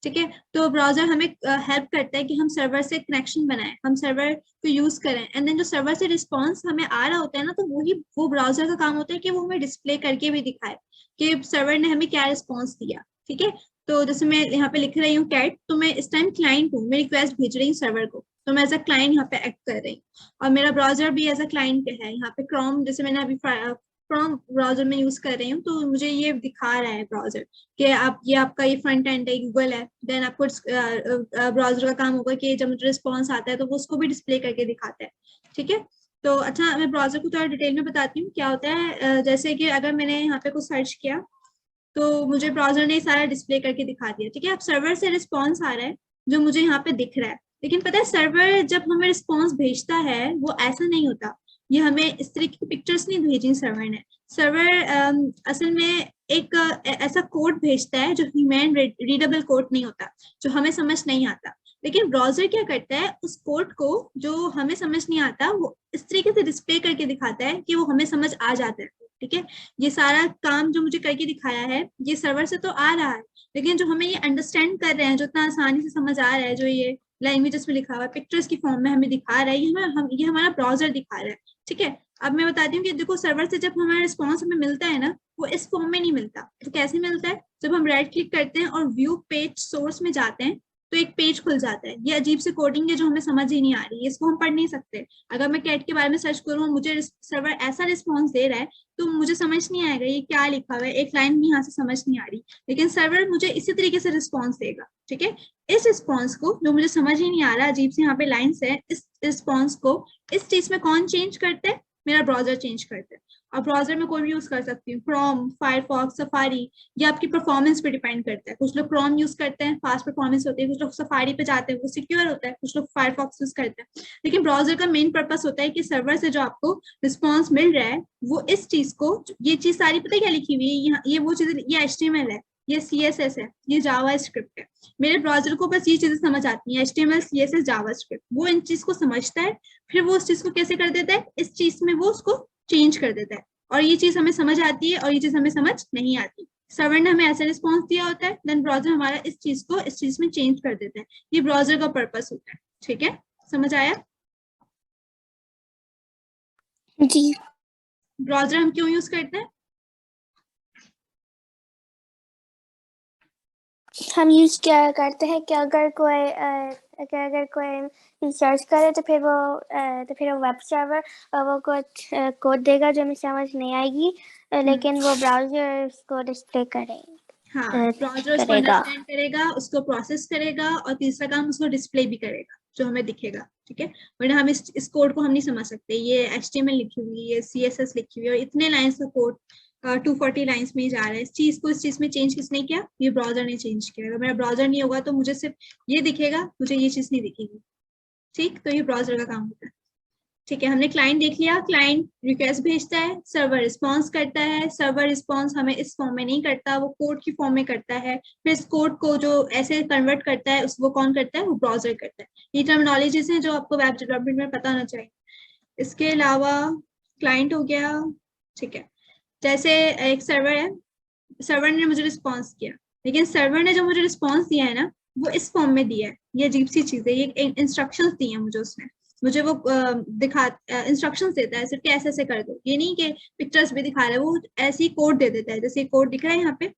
ठीक है। तो ब्राउजर हमें हेल्प करता है कि हम सर्वर से कनेक्शन बनाएं, हम सर्वर को यूज करें, एंड देन जो सर्वर से रिस्पांस हमें आ रहा होता है ना, तो वही वो ब्राउजर का काम होता है कि वो हमें डिस्प्ले करके भी दिखाए कि सर्वर ने हमें क्या रिस्पांस दिया, ठीक है। तो जैसे मैं यहाँ पे लिख रही हूँ कैट, तो मैं इस टाइम क्लाइंट हूँ, मैं रिक्वेस्ट भेज रही हूँ सर्वर को, तो मैं एज अ क्लाइंट यहाँ पे एक्ट कर रही हूँ। और मेरा ब्राउजर भी एज अ क्लाइंट है। यहाँ पे क्रोम, जैसे मैंने अभी क्रोम ब्राउजर में यूज कर रही हूँ, तो मुझे ये दिखा रहा है ब्राउजर कि आप, ये आपका ये फ्रंट एंड है, गूगल है। देन आपको ब्राउजर का काम होगा कि जब मुझे रिस्पॉन्स आता है तो वो उसको भी डिस्प्ले करके दिखाता है, ठीक है। तो अच्छा, मैं ब्राउजर को थोड़ा डिटेल में बताती हूँ क्या होता है। जैसे कि अगर मैंने यहाँ पे कुछ सर्च किया तो मुझे ब्राउजर ने सारा डिस्प्ले करके दिखा दिया, ठीक है। अब सर्वर से रिस्पॉन्स आ रहा है जो मुझे यहाँ पे दिख रहा है, लेकिन पता है सर्वर जब हमें रिस्पॉन्स भेजता है वो ऐसा नहीं होता। ये हमें इस तरह की पिक्चर्स नहीं भेजी सर्वर ने। सर्वर असल में एक ऐसा कोड भेजता है जो ह्यूमन रीडेबल कोड नहीं होता, जो हमें समझ नहीं आता। लेकिन ब्राउजर क्या करता है? उस कोड को जो हमें समझ नहीं आता वो इस तरीके से डिस्प्ले करके दिखाता है कि वो हमें समझ आ जाता है, ठीक है। ये सारा काम जो मुझे करके दिखाया है ये सर्वर से तो आ रहा है, लेकिन जो हमें ये अंडरस्टैंड कर रहे हैं, जो इतना आसानी से समझ आ रहा है, जो ये लैंग्वेजेस में लिखा हुआ है, पिक्चर्स की फॉर्म में हमें दिखा रहा है, ये हमारा ब्राउजर दिखा रहा है, ठीक है। अब मैं बताती हूँ कि देखो सर्वर से जब हमारा रिस्पॉन्स हमें मिलता है ना, वो इस फॉर्म में नहीं मिलता। तो कैसे मिलता है? जब हम राइट क्लिक करते हैं और व्यू पेज सोर्स में जाते हैं तो एक पेज खुल जाता है। ये अजीब से कोडिंग है जो हमें समझ ही नहीं आ रही है, इसको हम पढ़ नहीं सकते। अगर मैं कैट के बारे में सर्च करूँ, मुझे सर्वर ऐसा रिस्पॉन्स दे रहा है तो मुझे समझ नहीं आएगा ये क्या लिखा हुआ है, एक लाइन भी यहाँ से समझ नहीं आ रही, लेकिन सर्वर मुझे इसी तरीके से रिस्पॉन्स देगा, ठीक है। इस रिस्पॉन्स को, जो मुझे समझ ही नहीं आ रहा, अजीब से यहाँ पे लाइन्स है, इस रिस्पॉन्स को इस चीज में कौन चेंज करता है? मेरा ब्राउजर चेंज करता है। और ब्राउजर में कोई भी यूज कर सकती हूँ, क्रोम, फायरफॉक्स, सफारी। ये आपकी परफॉर्मेंस पे डिपेंड करता है। कुछ लोग क्रोम यूज करते हैं, फास्ट परफॉर्मेंस होती है, कुछ लोग सफारी पे जाते हैं, वो सिक्योर होता है, कुछ लोग फायरफॉक्स यूज करते हैं। लेकिन ब्राउजर का मेन पर्पस होता है कि सर्वर से जो आपको रिस्पॉन्स मिल रहा है वो इस चीज को, ये चीज सारी पता है क्या लिखी हुई है यहाँ, ये वो चीज, ये HTML है, ये CSS है, ये जावा स्क्रिप्ट है। मेरे ब्राउजर को बस ये चीजें समझ आती हैं, HTML, CSS, जावा स्क्रिप्ट। वो इन चीज को समझता है, फिर वो उस चीज को कैसे कर देता है? इस चीज में वो उसको चेंज कर देता है, और ये चीज हमें समझ आती है और ये चीज हमें समझ नहीं आती। सर्वर ने हमें ऐसा रिस्पॉन्स दिया होता है, देन ब्राउजर हमारा इस चीज को इस चीज में चेंज कर देता है। ये ब्राउजर का पर्पस होता है, ठीक है। समझ आया? जी। ब्राउजर हम क्यों यूज करते हैं? हम यूज क्या करते हैं कि अगर कोई सर्च करे तो फिर वो वेब सर्वर वो कोड देगा जो हमें समझ नहीं आएगी, लेकिन वो ब्राउजर उसको डिस्प्ले हाँ, ब्राउजर उसको करेगा। अंडरस्टैंड करेगा, उसको प्रोसेस करेगा, और तीसरा काम उसको डिस्प्ले भी करेगा जो हमें दिखेगा, ठीक है, वरना हम इस कोड को हम नहीं समझ सकते। ये HTML लिखी हुई है, CSS लिखी हुई है, और इतने लाइंस का कोड 240 लाइंस में ही जा रहा है। इस चीज में चेंज किसने किया? ये ब्राउजर ने चेंज किया। अगर मेरा ब्राउजर नहीं होगा तो मुझे सिर्फ ये दिखेगा, मुझे ये चीज नहीं दिखेगी। ठीक, तो ये ब्राउजर का काम होता है। ठीक है, हमने क्लाइंट देख लिया। क्लाइंट रिक्वेस्ट भेजता है, सर्वर रिस्पॉन्स करता है। सर्वर रिस्पॉन्स हमें इस फॉर्म में नहीं करता, वो कोड की फॉर्म में करता है। फिर इस कोड को जो ऐसे कन्वर्ट करता है वो कौन करता है? वो ब्राउजर करता है। ये टर्मिनोलॉजीज हैं जो आपको वेब डेवलपमेंट में पता होना चाहिए। इसके अलावा क्लाइंट हो गया। ठीक है, जैसे एक सर्वर है, सर्वर ने मुझे रिस्पॉन्स किया, लेकिन सर्वर ने जो मुझे रिस्पॉन्स दिया है ना, वो इस फॉर्म में दिया है। ये अजीब सी चीज है, ये इंस्ट्रक्शंस दी है मुझे उसने। मुझे वो इंस्ट्रक्शंस देता है सिर्फ कि ऐसे ऐसे कर दो। ये नहीं कि पिक्चर्स भी दिखा रहा है, वो ऐसी कोड दे देता है। जैसे कोड दिख रहा है यहाँ पे,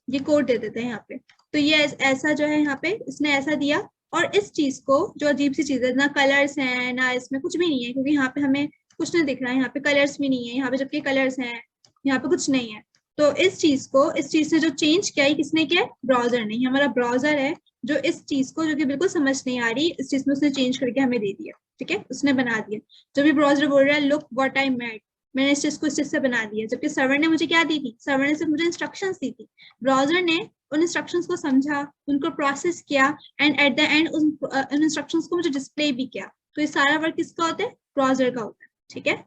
ये कोड दे देते हैं यहाँ पे। तो ये ऐसा जो है यहाँ पे इसने ऐसा दिया। और इस चीज को, जो अजीब सी चीज है, ना कलर्स हैं ना इसमें कुछ भी नहीं है, क्योंकि यहाँ पे हमें कुछ नहीं दिख रहा है। यहाँ पे कलर्स भी नहीं है, यहाँ पे जबकि कलर्स हैं, यहाँ पे कुछ नहीं है। तो इस चीज से जो चेंज किया है किसने किया? ब्राउजर ने। हमारा ब्राउजर है जो इस चीज को, जो कि बिल्कुल समझ नहीं आ रही, इस चीज में उसने चेंज करके हमें दे दिया। ठीक है, उसने बना दिया। जो भी ब्राउजर बोल रहा है लुक व्हाट आई मेड, मैंने इस चीज को इस चीज से बना दिया। जबकि सर्वर ने मुझे क्या दी थी? सर्वर ने सिर्फ मुझे इंस्ट्रक्शंस दी थी। ब्राउजर ने उन इंस्ट्रक्शंस को समझा, उनको प्रोसेस किया, एंड एट द एंड उन इंस्ट्रक्शंस को मुझे डिस्प्ले भी किया। तो ये सारा वर्क किसका होता है? ब्राउजर का होता है। ठीक है,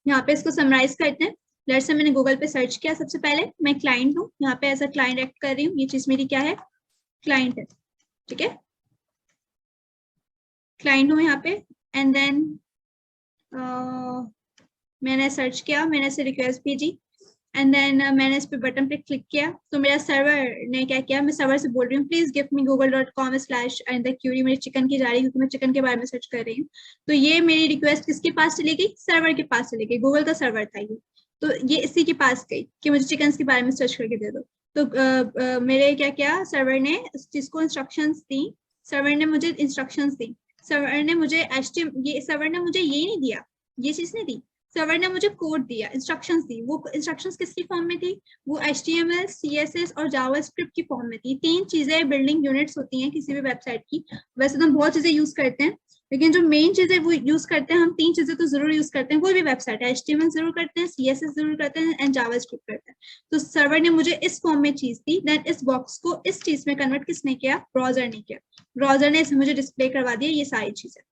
यहाँ पे इसको समराइज करते हैं। लेट्स से मैंने गूगल पे सर्च किया। सबसे पहले मैं क्लाइंट हूँ, यहाँ पे एज अ क्लाइंट एक्ट कर रही हूँ। ये चीज मेरी क्या है? क्लाइंट है। ठीक है, क्लाइंट हूँ यहाँ पे। एंड देन मैंने सर्च किया, मैंने इसे रिक्वेस्ट भेजी, एंड देन मैंने इस पे बटन पे क्लिक किया। तो मेरा सर्वर ने क्या किया? मैं सर्वर से बोल रही हूँ please give me google.com/ and the query मेरी चिकन की जा रही है, क्योंकि मैं चिकन के बारे में सर्च कर रही हूँ। तो ये मेरी रिक्वेस्ट किसके पास चली गई? सर्वर के पास चली गई। गूगल का सर्वर था ये, तो ये इसी के पास गई कि मुझे चिकन के बारे में सर्च करके दे दो। तो मेरे क्या किया? सर्वर ने इस चीज को इंस्ट्रक्शंस दी। सर्वर ने मुझे इंस्ट्रक्शंस दी। सर्वर ने मुझे सर्वर ने मुझे ये नहीं दिया, ये चीज नहीं दी। सर्वर ने मुझे कोड दिया, इंस्ट्रक्शंस दी। वो इंस्ट्रक्शंस किसकी फॉर्म में थी? वो HTML, CSS और जावास्क्रिप्ट की फॉर्म में थी। 3 चीजें बिल्डिंग यूनिट्स होती हैं किसी भी वेबसाइट की। वैसे तो हम बहुत चीजें यूज करते हैं, लेकिन जो मेन चीजें वो यूज करते हैं, हम 3 चीजें तो जरूर यूज करते हैं। कोई भी वेबसाइट है, HTML जरूर करते हैं, CSS जरूर करते हैं, एंड जावास्क्रिप्ट करते हैं। तो सर्वर ने मुझे इस फॉर्म में चीज दी, देन इस बॉक्स को इस चीज में कन्वर्ट किसने किया? ब्राउजर ने किया। ब्राउजर ने मुझे डिस्प्ले करवा दिया ये सारी चीजें।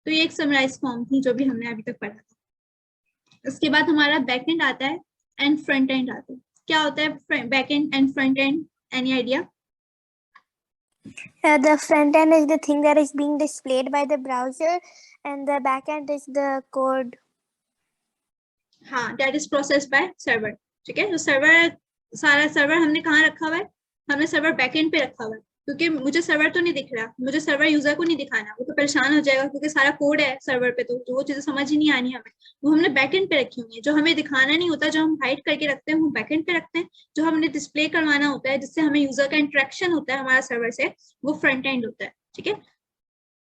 तो ये एक समराइज फॉर्म थी जो भी हमने अभी तक पढ़ा था। उसके बाद हमारा बैकएंड आता है एंड फ्रंट एंड आता है। क्या होता है backend and front end? Any idea? The front end is the thing that is being displayed by the browser, and the back end is the code. हाँ, that is processed by server. ठीक है, तो server, सारा server हमने कहाँ रखा हुआ है? हमने सर्वर बैकएंड पे रखा हुआ है, क्योंकि मुझे सर्वर तो नहीं दिख रहा, मुझे सर्वर यूजर को नहीं दिखाना, वो तो परेशान हो जाएगा, क्योंकि सारा कोड है सर्वर पे, तो वो चीजें समझ ही नहीं आनी हमें। वो हमने बैकएंड पे रखी हुई है। जो हमें दिखाना नहीं होता, जो हम हाइड करके रखते हैं, वो बैकएंड पे रखते हैं। जो हमने डिस्प्ले करवाना होता है, जिससे हमें यूजर का इंटरेक्शन होता है हमारा सर्वर से, वो फ्रंट एंड होता है। ठीक है,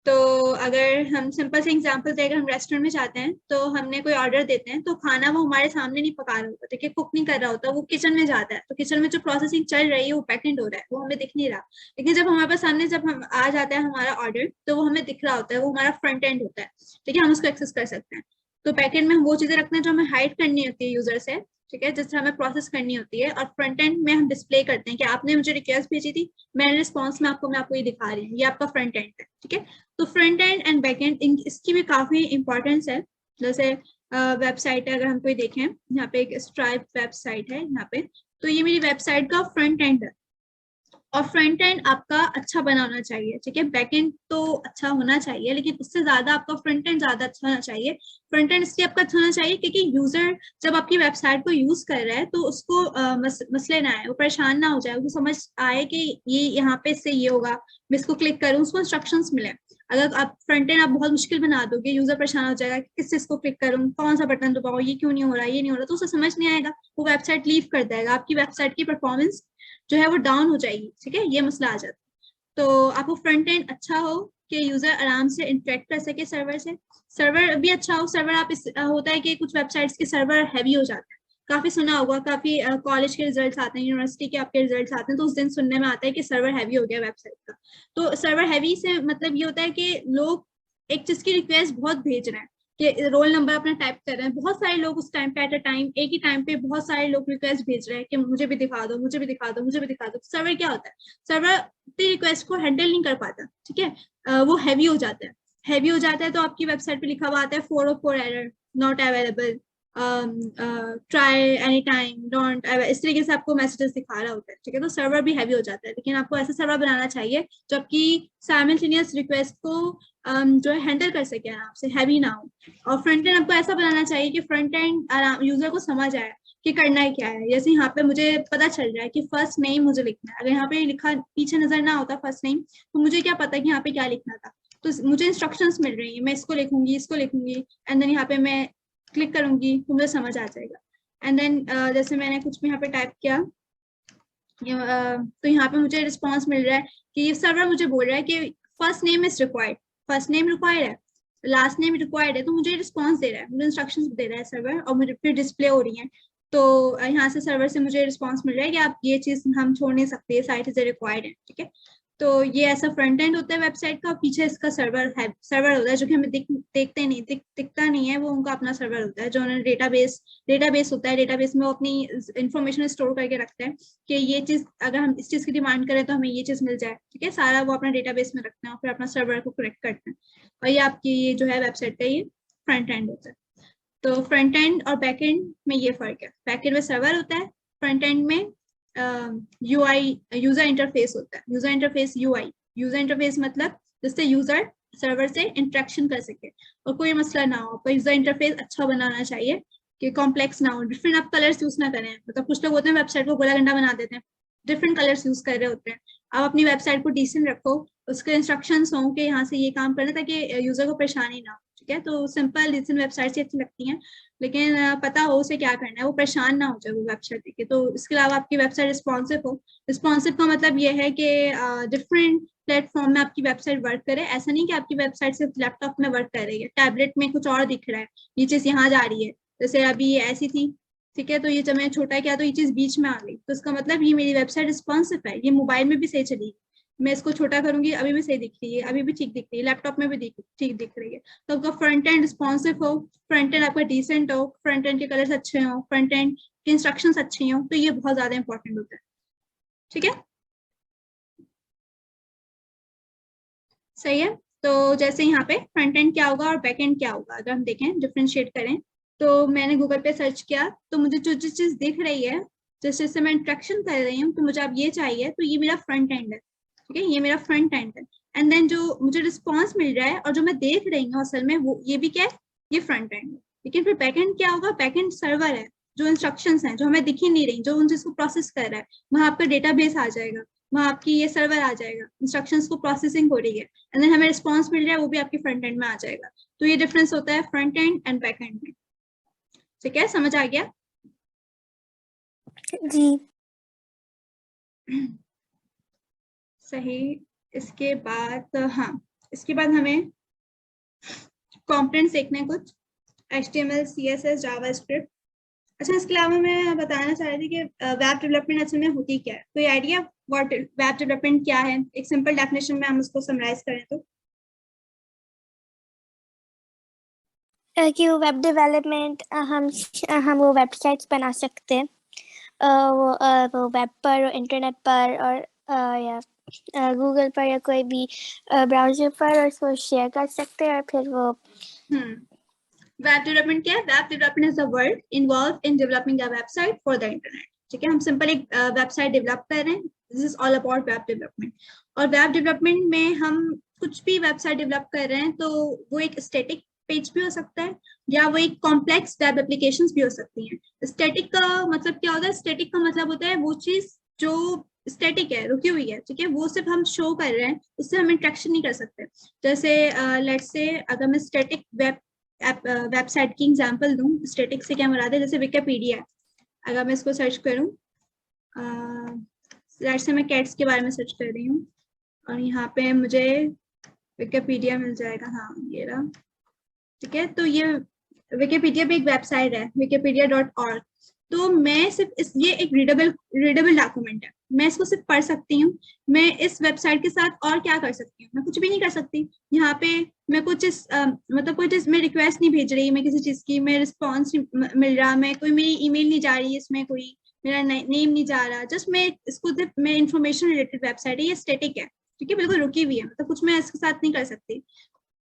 तो अगर हम सिंपल से एग्जांपल दें, अगर हम रेस्टोरेंट में जाते हैं तो हमने कोई ऑर्डर देते हैं, तो खाना वो हमारे सामने नहीं पका रहा होता, ठीक है, कुक नहीं कर रहा होता, वो किचन में जाता है। तो किचन में जो प्रोसेसिंग चल रही है वो बैकएंड हो रहा है, वो हमें दिख नहीं रहा। लेकिन जब हमारे पास सामने जब हम आ जाता है हमारा ऑर्डर, तो वो हमें दिख रहा होता है, वो हमारा फ्रंट एंड होता है। ठीक है, हम उसको एक्सेस कर सकते हैं। तो बैकएंड में हम वो चीजें रखते हैं जो हमें हाइड करनी होती है यूजर से, ठीक है, जिससे हमें प्रोसेस करनी होती है। और फ्रंट एंड में हम डिस्प्ले करते हैं कि आपने मुझे रिक्वेस्ट भेजी थी, मैंने रिस्पॉन्स में मैं आपको ये दिखा रही हूँ, ये आपका फ्रंट एंड है। ठीक है, तो front end and back and इसकी भी काफी इंपॉर्टेंस है। जैसे वेबसाइट है, अगर हम कोई देखें, यहाँ पे एक स्ट्राइप वेबसाइट है यहाँ पे, तो ये मेरी वेबसाइट का फ्रंट एंड है। और फ्रंट एंड आपका अच्छा बना होना चाहिए, ठीक है, बैक एंड तो अच्छा होना चाहिए, लेकिन उससे ज्यादा आपका फ्रंट एंड ज्यादा अच्छा होना चाहिए। फ्रंट एंड इसलिए आपका अच्छा होना चाहिए क्योंकि यूजर जब आपकी वेबसाइट को यूज कर रहा है, तो उसको मसले ना आए, वो परेशान ना हो जाए, उसको समझ आए कि ये यहाँ पे इससे ये होगा, मैं इसको क्लिक करूँ, उसको इंस्ट्रक्शंस मिले। अगर आप फ्रंट एंड आप बहुत मुश्किल बना दोगे, यूजर परेशान हो जाएगा कि किस चीज को क्लिक करूँ, कौन सा बटन दबाओ, ये क्यों नहीं हो रहा, ये नहीं हो रहा, तो उसे समझ नहीं आएगा, वो वेबसाइट लीव कर देगा, आपकी वेबसाइट की परफॉर्मेंस जो है वो डाउन हो जाएगी। ठीक है, ये मसला आ जाता है। तो आपको फ्रंट एंड अच्छा हो कि यूजर आराम से इंटरेक्ट कर सके सर्वर से, सर्वर भी अच्छा हो। सर्वर आप होता है कि कुछ वेबसाइट्स के सर्वर हैवी हो जाते हैं, काफी सुना होगा, काफी कॉलेज के रिजल्ट्स आते हैं, यूनिवर्सिटी के आपके रिजल्ट्स आते हैं, तो उस दिन सुनने में आता है कि सर्वर हैवी हो गया वेबसाइट का। तो सर्वर हैवी से मतलब ये होता है कि लोग एक चीज की रिक्वेस्ट बहुत भेज रहे हैं, कि रोल नंबर अपना टाइप कर रहे हैं, बहुत सारे लोग उस टाइम पे एट अ टाइम एक ही टाइम पे बहुत सारे लोग रिक्वेस्ट भेज रहे हैं कि मुझे भी दिखा दो, मुझे भी दिखा दो, मुझे भी दिखा दो। सर्वर क्या होता है, सर्वर इतनी रिक्वेस्ट को हैंडल नहीं कर पाता, ठीक है, वो हैवी हो जाता है। हैवी हो जाता है तो आपकी वेबसाइट पे लिखा हुआ आता है 404 error, not available, try any time, don't, इस तरीके से आपको मैसेजेस दिखा रहा होता है, ठीक है। तो सर्वर भी हैवी हो जाता है, लेकिन आपको ऐसा सर्वर बनाना चाहिए जबकि साइमल्टेनियस रिक्वेस्ट को जो है हैंडल कर सके आराम से, हैवी ना हो। और फ्रंट एंड आपको ऐसा बनाना चाहिए कि फ्रंट एंड यूजर को समझ आए कि करना है क्या है। जैसे यहाँ पे मुझे पता चल रहा है कि फर्स्ट नेम मुझे लिखना है, अगर यहाँ पे लिखा पीछे नजर ना होता फर्स्ट नेम, तो मुझे क्या पता कि यहाँ पे क्या लिखना था। तो मुझे इंस्ट्रक्शंस मिल रही है, मैं इसको लिखूंगी, इसको लिखूंगी, एंड देन यहाँ पे मैं क्लिक करूंगी तो मुझे समझ आ जाएगा। एंड देन जैसे मैंने कुछ भी यहाँ पे टाइप किया, तो यहाँ पे मुझे रिस्पॉन्स मिल रहा है कि ये सर्वर मुझे बोल रहा है कि first name is required, first name required है, लास्ट नेम रिक्वायर्ड है, तो मुझे रिस्पॉन्स दे रहा है, मुझे इंस्ट्रक्शंस दे रहा है सर्वर, और मुझे फिर डिस्प्ले हो रही है। तो यहाँ से सर्वर से मुझे रिस्पॉन्स मिल रहा है कि आप ये चीज हम छोड़ नहीं सकते, साइट इज रिक्वायर्ड है, ठीक है। तो ये ऐसा फ्रंट एंड होता है वेबसाइट का, पीछे इसका सर्वर है, सर्वर होता है जो कि हमें देखते नहीं, दिखता नहीं है, वो उनका अपना सर्वर होता है, जो उन्होंने डेटाबेस होता है, डेटाबेस में वो अपनी इंफॉर्मेशन स्टोर करके रखते हैं कि ये चीज अगर हम इस चीज की डिमांड करें तो हमें ये चीज मिल जाए, ठीक है। सारा वो अपना डेटाबेस में रखते हैं और फिर अपना सर्वर को कनेक्ट करते हैं, और ये आपकी ये जो है वेबसाइट का ये फ्रंट एंड होता है। तो फ्रंट एंड और बैक एंड में ये फर्क है, बैक एंड में सर्वर होता है, फ्रंट एंड में यूआई यूजर इंटरफेस होता है। User interface UI, user interface मतलब जिससे यूजर सर्वर से इंटरेक्शन कर सके और कोई मसला ना हो। आपका यूजर इंटरफेस अच्छा बनाना चाहिए कि कॉम्प्लेक्स ना हो, डिफरेंट आप कलर्स यूज ना करें, मतलब कुछ लोग होते हैं वेबसाइट को गोला गंडा बना देते हैं, डिफरेंट कलर्स यूज कर रहे होते हैं। आप अपनी वेबसाइट को डिसेंट रखो, उसके इंस्ट्रक्शंस हों कि यहाँ से ये काम करना ताकि यूजर को परेशानी ना हो, ठीक है। तो सिंपल डिसेंट वेबसाइट से अच्छी लगती हैं, लेकिन पता हो उसे क्या करना है, वो परेशान ना हो जाए वो वेबसाइट देखे। तो इसके अलावा आपकी वेबसाइट रिस्पॉन्सिव हो, रिस्पॉन्सिव का मतलब ये है कि डिफरेंट प्लेटफॉर्म में आपकी वेबसाइट वर्क करे। ऐसा नहीं कि आपकी वेबसाइट सिर्फ लैपटॉप में वर्क कर रही है, टैबलेट में कुछ और दिख रहा है, ये चीज यहाँ जा रही है, जैसे अभी ये ऐसी थी, ठीक है, तो ये जब मैंने छोटा किया तो ये चीज बीच में आ गई, तो इसका मतलब ये मेरी वेबसाइट रिस्पॉन्सिव है, ये मोबाइल में भी सही चलेगी, मैं इसको छोटा करूंगी अभी भी सही दिख रही है, अभी भी ठीक दिख रही है, लैपटॉप में भी ठीक दिख रही है। तो आपका फ्रंट एंड रिस्पॉन्सिव हो, फ्रंट एंड आपका डिसेंट हो, फ्रंट एंड के कलर्स अच्छे हो, फ्रंट एंड के इंस्ट्रक्शंस अच्छे हो, तो ये बहुत ज्यादा इंपॉर्टेंट होता है, ठीक है, सही है। तो जैसे यहाँ पे फ्रंट एंड क्या होगा और बैक एंड क्या होगा, अगर हम देखें डिफ्रेंशिएट करें, तो मैंने गूगल पे सर्च किया तो मुझे जो जो चीज दिख रही है, जैसे जैसे मैं इंट्रैक्शन कर रही हूँ, तो मुझे अब ये चाहिए, तो ये मेरा फ्रंट एंड है, ठीक है, ये मेरा फ्रंट एंड है। एंड देन जो मुझे रिस्पॉन्स मिल रहा है और जो मैं देख रही हूँ असल में, वो ये भी क्या है, ये फ्रंट एंड है। लेकिन फिर बैक एंड क्या होगा, बैक एंड सर्वर है, जो इंस्ट्रक्शंस हैं जो हमें दिख ही नहीं रही, जो उन चीज को प्रोसेस कर रहा है, वहां आपका डेटाबेस आ जाएगा, वहां आपकी ये सर्वर आ जाएगा, इंस्ट्रक्शंस को प्रोसेसिंग हो रही है, एंड देन हमें रिस्पॉन्स मिल रहा है, वो भी आपके फ्रंट एंड में आ जाएगा। तो ये डिफरेंस होता है front end and back and में, ठीक है, समझ आ गया जी। सही। इसके बाद हाँ, इसके बाद हमें कंपोनेंट्स देखने कुछ, HTML, CSS, जावास्क्रिप्ट। अच्छा, इसके अलावा मैं बताना चाह रही थी कि वेब डेवलपमेंट असल में होती क्या है, कोई आइडिया व्हाट वेब डेवलपमेंट क्या है, एक सिंपल डेफिनेशन में हम उसको समराइज करें तो? कि वो वेब डेवलपमेंट हम वो वेबसाइट्स बना सकते हैं, वो वेब पर, इंटरनेट पर, और या गूगल पर या कोई भी ब्राउजर पर, और उसको शेयर कर सकते हैं, और फिर वो वेब डेवलपमेंट क्या है? Web development is a word involve in developing a website for the internet, ठीक है। हम सिंपल एक वेबसाइट डेवलप कर रहे हैं, this is all about web development. और वेब डेवलपमेंट में हम कुछ भी वेबसाइट डेवलप कर रहे हैं, तो वो एक स्टैटिक पेज भी हो सकता है, या वो एक कॉम्प्लेक्स वेब एप्लीकेशंस भी हो सकती हैं। स्टैटिक का मतलब क्या होता है? स्टैटिक का मतलब होता है वो चीज जो स्टैटिक है, रुकी हुई है, ठीक है, वो सिर्फ हम शो कर रहे हैं, उससे हम इंटरेक्शन नहीं कर सकते। जैसे लेट्स से अगर मैं स्टैटिक वेबसाइट की एग्जांपल दूं, स्टैटिक से क्या मुराद है, जैसे विकिपीडिया, अगर मैं इसको सर्च करूं, लेट्स से मैं कैट्स के बारे में सर्च कर रही हूँ और यहाँ पे मुझे विकिपीडिया मिल जाएगा, हाँ ये रहा, ठीक है। तो ये विकिपीडिया भी एक वेबसाइट है, wikipedia.org। तो मैं सिर्फ ये एक रीडेबल डॉक्यूमेंट है, मैं इसको सिर्फ पढ़ सकती हूँ। मैं इस वेबसाइट के साथ और क्या कर सकती हूँ, मैं कुछ भी नहीं कर सकती। यहाँ पे मैं कुछ मतलब कोई चीज मैं रिक्वेस्ट नहीं भेज रही, मैं किसी चीज की मैं रिस्पॉन्स मिल रहा, मैं कोई मेरी ईमेल नहीं जा रही, इसमें कोई मेरा नेम नहीं जा रहा, जस्ट मैं इसको मैं इंफॉर्मेशन रिलेटेड वेबसाइट है, ये स्टेटिक है, ठीक है, बिल्कुल रुकी हुई है, मतलब कुछ मैं इसके साथ नहीं कर सकती।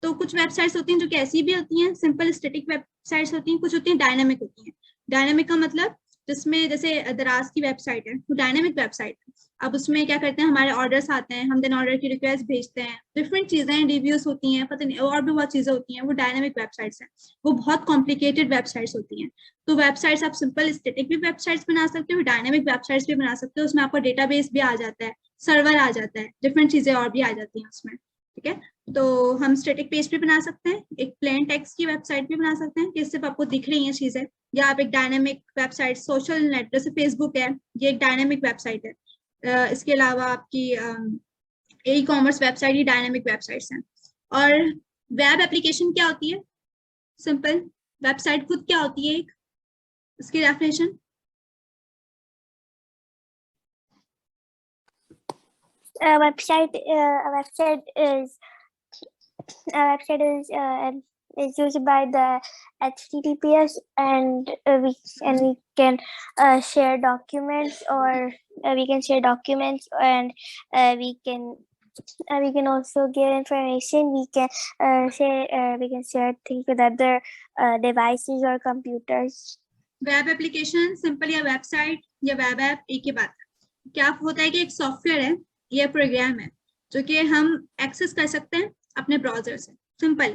तो कुछ वेबसाइट्स होती हैं जो कि ऐसी भी होती हैं, सिंपल स्टैटिक वेबसाइट्स होती हैं, कुछ होती हैं डायनामिक होती हैं। डायनामिक का मतलब जिसमें जैसे दराज की वेबसाइट है वो डायनामिक वेबसाइट है। अब उसमें क्या करते हैं, हमारे ऑर्डर्स आते हैं, हम देन ऑर्डर की रिक्वेस्ट भेजते हैं, डिफरेंट चीजें रिव्यूज होती हैं, पता नहीं और भी बहुत चीजें होती हैं, वो डायनामिक वेबसाइट्स हैं। वो बहुत कॉम्प्लिकेटेड वेबसाइट्स होती हैं। तो वेबसाइट्स आप सिंपल स्टैटिक भी वेबसाइट्स बना सकते हो, डायनामिक वेबसाइट्स भी बना सकते हो, उसमें आपका डेटाबेस भी आ जाता है, सर्वर आ जाता है, डिफरेंट चीजें और भी आ जाती हैं उसमें, ठीक है। तो हम स्टैटिक पेज भी बना सकते हैं, एक प्लेन टेक्स्ट की वेबसाइट भी बना सकते हैं कि सिर्फ आपको दिख रही है चीजें, या आप एक डायनेमिक वेबसाइट, सोशल नेट जैसे फेसबुक है, ये एक डायनेमिक वेबसाइट है। इसके अलावा आपकी ई कॉमर्स वेबसाइट ही डायनेमिक वेबसाइट्स हैं। और वेब एप्लीकेशन क्या होती है, सिंपल वेबसाइट खुद क्या होती है, एक इसकी definition. A website is used by the HTTPS, and we can share documents, or we can share documents, and we can also give information. We can share things with other devices or computers. Web application simple या website या web app एक ही बात है। क्या होता है कि एक सॉफ्टवेयर है या प्रोग्राम है जो कि हम एक्सेस कर सकते हैं अपने ब्राउजर से। सिंपल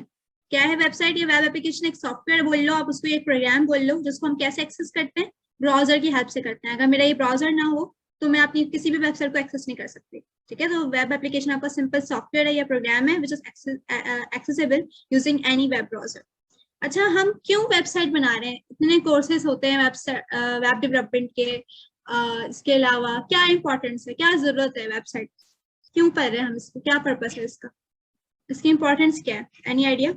क्या है, वेबसाइट या वेब एप्लीकेशन एक सॉफ्टवेयर बोल लो, आप उसको एक प्रोग्राम बोल लो, जिसको हम कैसे एक्सेस करते हैं, ब्राउजर की हेल्प से करते हैं। अगर मेरा ये ब्राउजर ना हो तो मैं अपनी किसी भी वेबसाइट को एक्सेस नहीं कर सकती, ठीक है। तो वेब एप्लीकेशन आपका सिंपल सॉफ्टवेयर है या प्रोग्राम है which is accessible using any web browser. अच्छा, हम क्यों वेबसाइट बना रहे हैं, इतने कोर्सेज होते हैं वेब डेवलपमेंट के, इसके अलावा क्या इंपॉर्टेंस है, क्या जरूरत है वेबसाइट, क्यों पढ़ रहे हैं हम इसको, क्या पर्पस है इसका, इसकी इंपॉर्टेंस क्या है, any idea?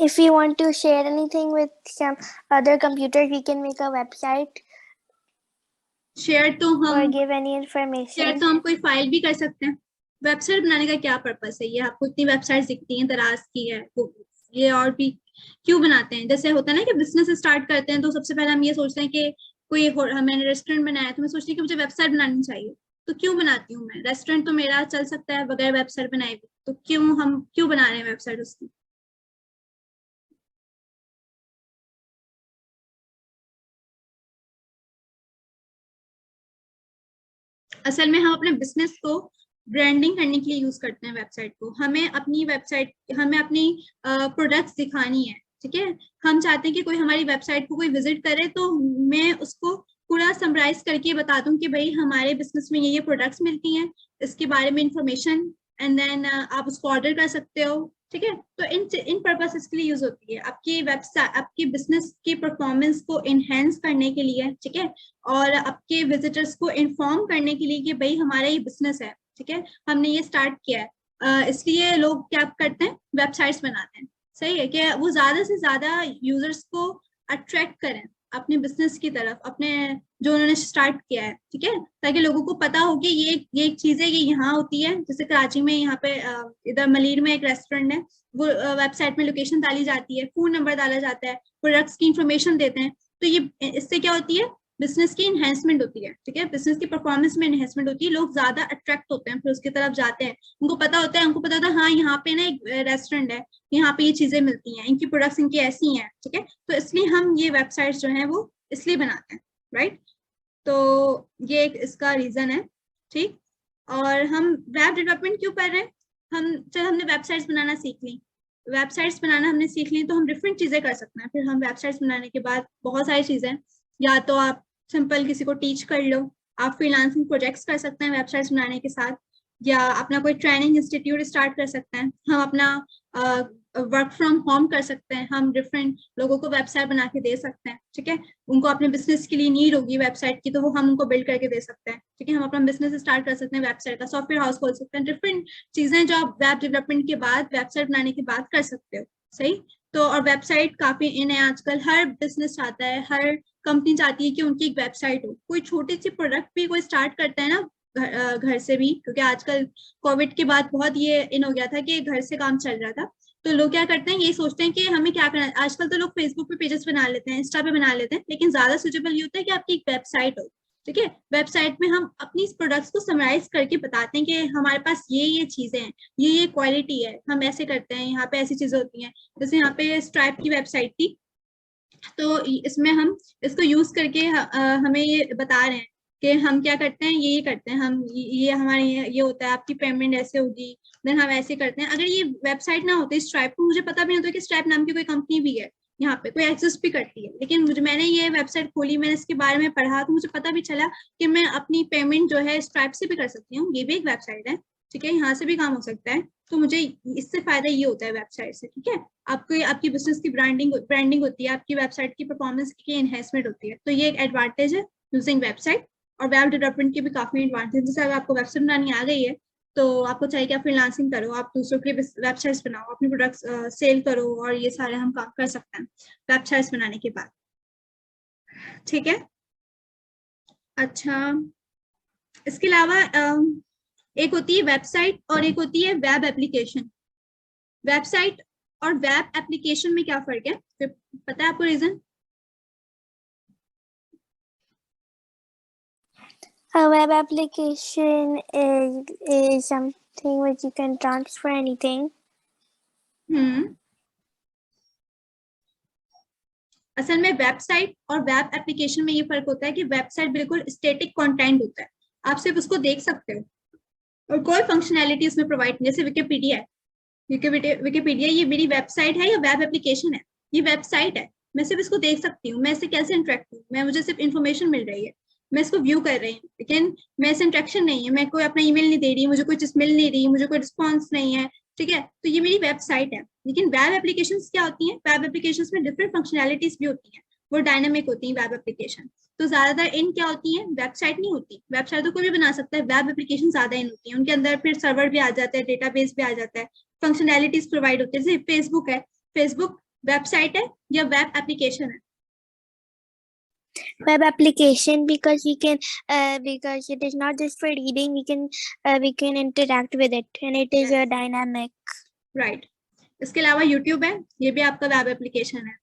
If we want to share anything with some other computers, we can make a website. Share तो हम or give any information. Share तो हम कोई फाइल भी कर सकते हैं। वेबसाइट बनाने का क्या पर्पस है, ये आपको इतनी वेबसाइट दिखती हैं, दराज की है ये, और भी क्यों बनाते हैं? जैसे होता है ना कि बिजनेस स्टार्ट करते हैं तो सबसे पहले हम ये सोचते हैं कि कोई मैंने रेस्टोरेंट बनाया तो मैं सोचती हूँ कि मुझे वेबसाइट बनानी चाहिए। तो क्यों बनाती हूँ मैं? रेस्टोरेंट तो मेरा चल सकता है बगैर वेबसाइट बनाए भी, तो हम क्यों बना रहे हैं वेबसाइट उसकी? असल में हम अपने बिजनेस को ब्रांडिंग करने के लिए यूज करते हैं वेबसाइट को। हमें अपनी प्रोडक्ट्स दिखानी है, ठीक है। हम चाहते हैं कि कोई हमारी वेबसाइट को कोई विजिट करे तो मैं उसको पूरा समराइज करके बता दूं कि भाई हमारे बिजनेस में ये प्रोडक्ट्स मिलती हैं, इसके बारे में इंफॉर्मेशन, एंड देन आप उसको ऑर्डर कर सकते हो, ठीक है। तो इन पर्पसेस के लिए यूज होती है, आपकी वेबसाइट आपकी बिजनेस की परफॉर्मेंस को इनहेंस करने के लिए, ठीक है, और आपके विजिटर्स को इन्फॉर्म करने के लिए कि भाई हमारा ये बिजनेस है, ठीक है, हमने ये स्टार्ट किया है। इसलिए लोग क्या करते हैं, वेबसाइट्स बनाते हैं, सही है कि वो ज्यादा से ज्यादा यूजर्स को अट्रैक्ट करें अपने बिजनेस की तरफ, अपने जो उन्होंने स्टार्ट किया है, ठीक है, ताकि लोगों को पता हो कि ये एक चीज है, ये यहाँ होती है। जैसे कराची में यहाँ पे इधर मलीर में एक रेस्टोरेंट है, वो वेबसाइट में लोकेशन डाली जाती है, फोन नंबर डाला जाता है, प्रोडक्ट्स की इंफॉर्मेशन देते हैं। तो ये इससे क्या होती है, बिजनेस की इन्हेंसमेंट होती है, ठीक है, बिजनेस की परफॉर्मेंस में इन्हेंसमेंट होती है, लोग ज्यादा अट्रैक्ट होते हैं, फिर उसकी तरफ जाते हैं, उनको पता होता है हाँ यहाँ पे ना एक रेस्टोरेंट है, यहाँ पे ये चीजें मिलती हैं, इनकी प्रोडक्ट्स इनकी ऐसी हैं, ठीक है। तो इसलिए हम ये वेबसाइट्स जो है वो इसलिए बनाते हैं, राइट। तो ये एक इसका रीजन है, ठीक। और हम वेब डेवलपमेंट क्यों कर रहे हैं, हमने वेबसाइट्स बनाना सीख ली, वेबसाइट्स बनाना हमने सीख ली तो हम डिफरेंट चीजें कर सकते हैं। फिर हम वेबसाइट्स बनाने के बाद बहुत सारी चीजें, या तो आप सिंपल किसी को टीच कर लो, आप फ्रीलांसिंग प्रोजेक्ट्स कर सकते हैं वेबसाइट्स बनाने के साथ, या अपना कोई ट्रेनिंग इंस्टीट्यूट स्टार्ट कर सकते हैं, हम अपना वर्क फ्रॉम होम कर सकते हैं, हम डिफरेंट लोगों को वेबसाइट बना के दे सकते हैं, ठीक है। उनको अपने बिजनेस के लिए नीड होगी वेबसाइट की तो वो हम उनको बिल्ड करके दे सकते हैं, ठीक है। हम अपना बिजनेस स्टार्ट कर सकते हैं, वेबसाइट का सॉफ्टवेयर हाउस खोल सकते हैं, डिफरेंट चीजें जो आप वेब डेवलपमेंट के बाद वेबसाइट बनाने के बाद कर सकते हो, सही। तो और वेबसाइट काफी इन है आजकल, हर बिजनेस चाहता है, हर कंपनी चाहती है कि उनकी एक वेबसाइट हो। कोई छोटी सी प्रोडक्ट भी कोई स्टार्ट करता है ना घर से भी, क्योंकि आजकल कोविड के बाद बहुत ये इन हो गया था कि घर से काम चल रहा था, तो लोग क्या करते हैं, ये सोचते हैं कि हमें क्या करना है। आजकल तो लोग फेसबुक पे पेजेस बना लेते हैं, इंस्टा पे बना लेते हैं, लेकिन ज्यादा सुटेबल ये होता है कि आपकी एक वेबसाइट हो। ठीक है, वेबसाइट में हम अपनी प्रोडक्ट्स को समराइज करके बताते हैं कि हमारे पास ये चीजें हैं, ये क्वालिटी है, हम ऐसे करते हैं, यहाँ पे ऐसी चीजें होती हैं। जैसे यहाँ पे स्ट्राइप की वेबसाइट थी, तो इसमें हम इसको यूज करके हमें ये बता रहे हैं कि हम क्या करते हैं, ये करते हैं हम, ये हमारे ये होता है, आपकी पेमेंट ऐसे होगी, देन हम ऐसे करते हैं। अगर ये वेबसाइट ना होती स्ट्राइप को, मुझे पता भी नहीं होता कि स्ट्राइप नाम की कोई कंपनी भी है, यहाँ पे कोई एग्जिस्ट भी करती है, लेकिन मैंने ये वेबसाइट खोली, मैंने इसके बारे में पढ़ा, तो मुझे पता भी चला कि मैं अपनी पेमेंट जो है स्ट्राइप से भी कर सकती हूँ, ये भी एक वेबसाइट है। ठीक है, यहाँ से भी काम हो सकता है, तो मुझे इससे फायदा ये होता है वेबसाइट से। ठीक है, आपको आपकी बिजनेस की ब्रांडिंग होती है, आपकी वेबसाइट की परफॉर्मेंस की एनहेंसमेंट होती है, तो ये एक एडवांटेज है यूजिंग वेबसाइट। और वेब डेवलपमेंट के भी काफी एडवांटेज, जैसे अगर आपको वेबसाइट बनानी आ गई है, तो आपको चाहिए कि आप फ्रीलांसिंग करो, आप दूसरों के वेबसाइट्स बनाओ, अपनी प्रोडक्ट्स सेल करो, और ये सारे हम काम कर सकते हैं वेबसाइट्स बनाने के बाद। ठीक है, अच्छा, इसके अलावा एक होती है वेबसाइट और एक होती है वेब एप्लीकेशन। वेबसाइट और वेब एप्लीकेशन में क्या फर्क है, फिर पता है आपको reason? A web application is something which you can transfer anything. असल में वेबसाइट और वेब एप्लीकेशन में ये फर्क होता है कि वेबसाइट बिल्कुल स्टैटिक कंटेंट होता है, आप सिर्फ उसको देख सकते हो और कोई फंक्शनैलिटी उसमें प्रोवाइड, जैसे विकिपीडिया है, विकिपीडिया ये मेरी वेबसाइट है या वेब एप्लीकेशन है? ये वेबसाइट है, मैं सिर्फ इसको देख सकती हूँ, मैं इससे कैसे इंटरेक्ट हूँ, मैं मुझे सिर्फ इन्फॉर्मेशन मिल रही है, मैं इसको व्यू कर रही हूँ, लेकिन मैं इससे इंटरेक्शन नहीं है, मैं कोई अपना ईमेल नहीं दे रही, मुझे कोई चीज मिल नहीं रही, मुझे कोई रिस्पॉन्स नहीं है। ठीक है, तो ये मेरी वेबसाइट है। लेकिन वेब एप्लीकेशंस क्या होती हैं, वेब एप्लीकेशंस में डिफरेंट फंक्शनैलिटीज भी होती हैं, वो डायनामिक होती हैं वेब एप्लीकेशन। तो ज्यादातर इन क्या होती है, वेबसाइट नहीं होती, वेबसाइट तो कोई भी बना सकता है, वेब एप्लीकेशन ज्यादा इन होती है, उनके अंदर फिर सर्वर भी आ जाता है, डेटाबेस भी आ जाता है, फंक्शनैलिटीज प्रोवाइड होती है। जैसे फेसबुक है, फेसबुक वेबसाइट है या वेब एप्लीकेशन है? Web application, because because it is not just for reading, we can interact with it, and it is a dynamic. Right, इसके अलावा यूट्यूब है, ये भी आपका वेब एप्लीकेशन है,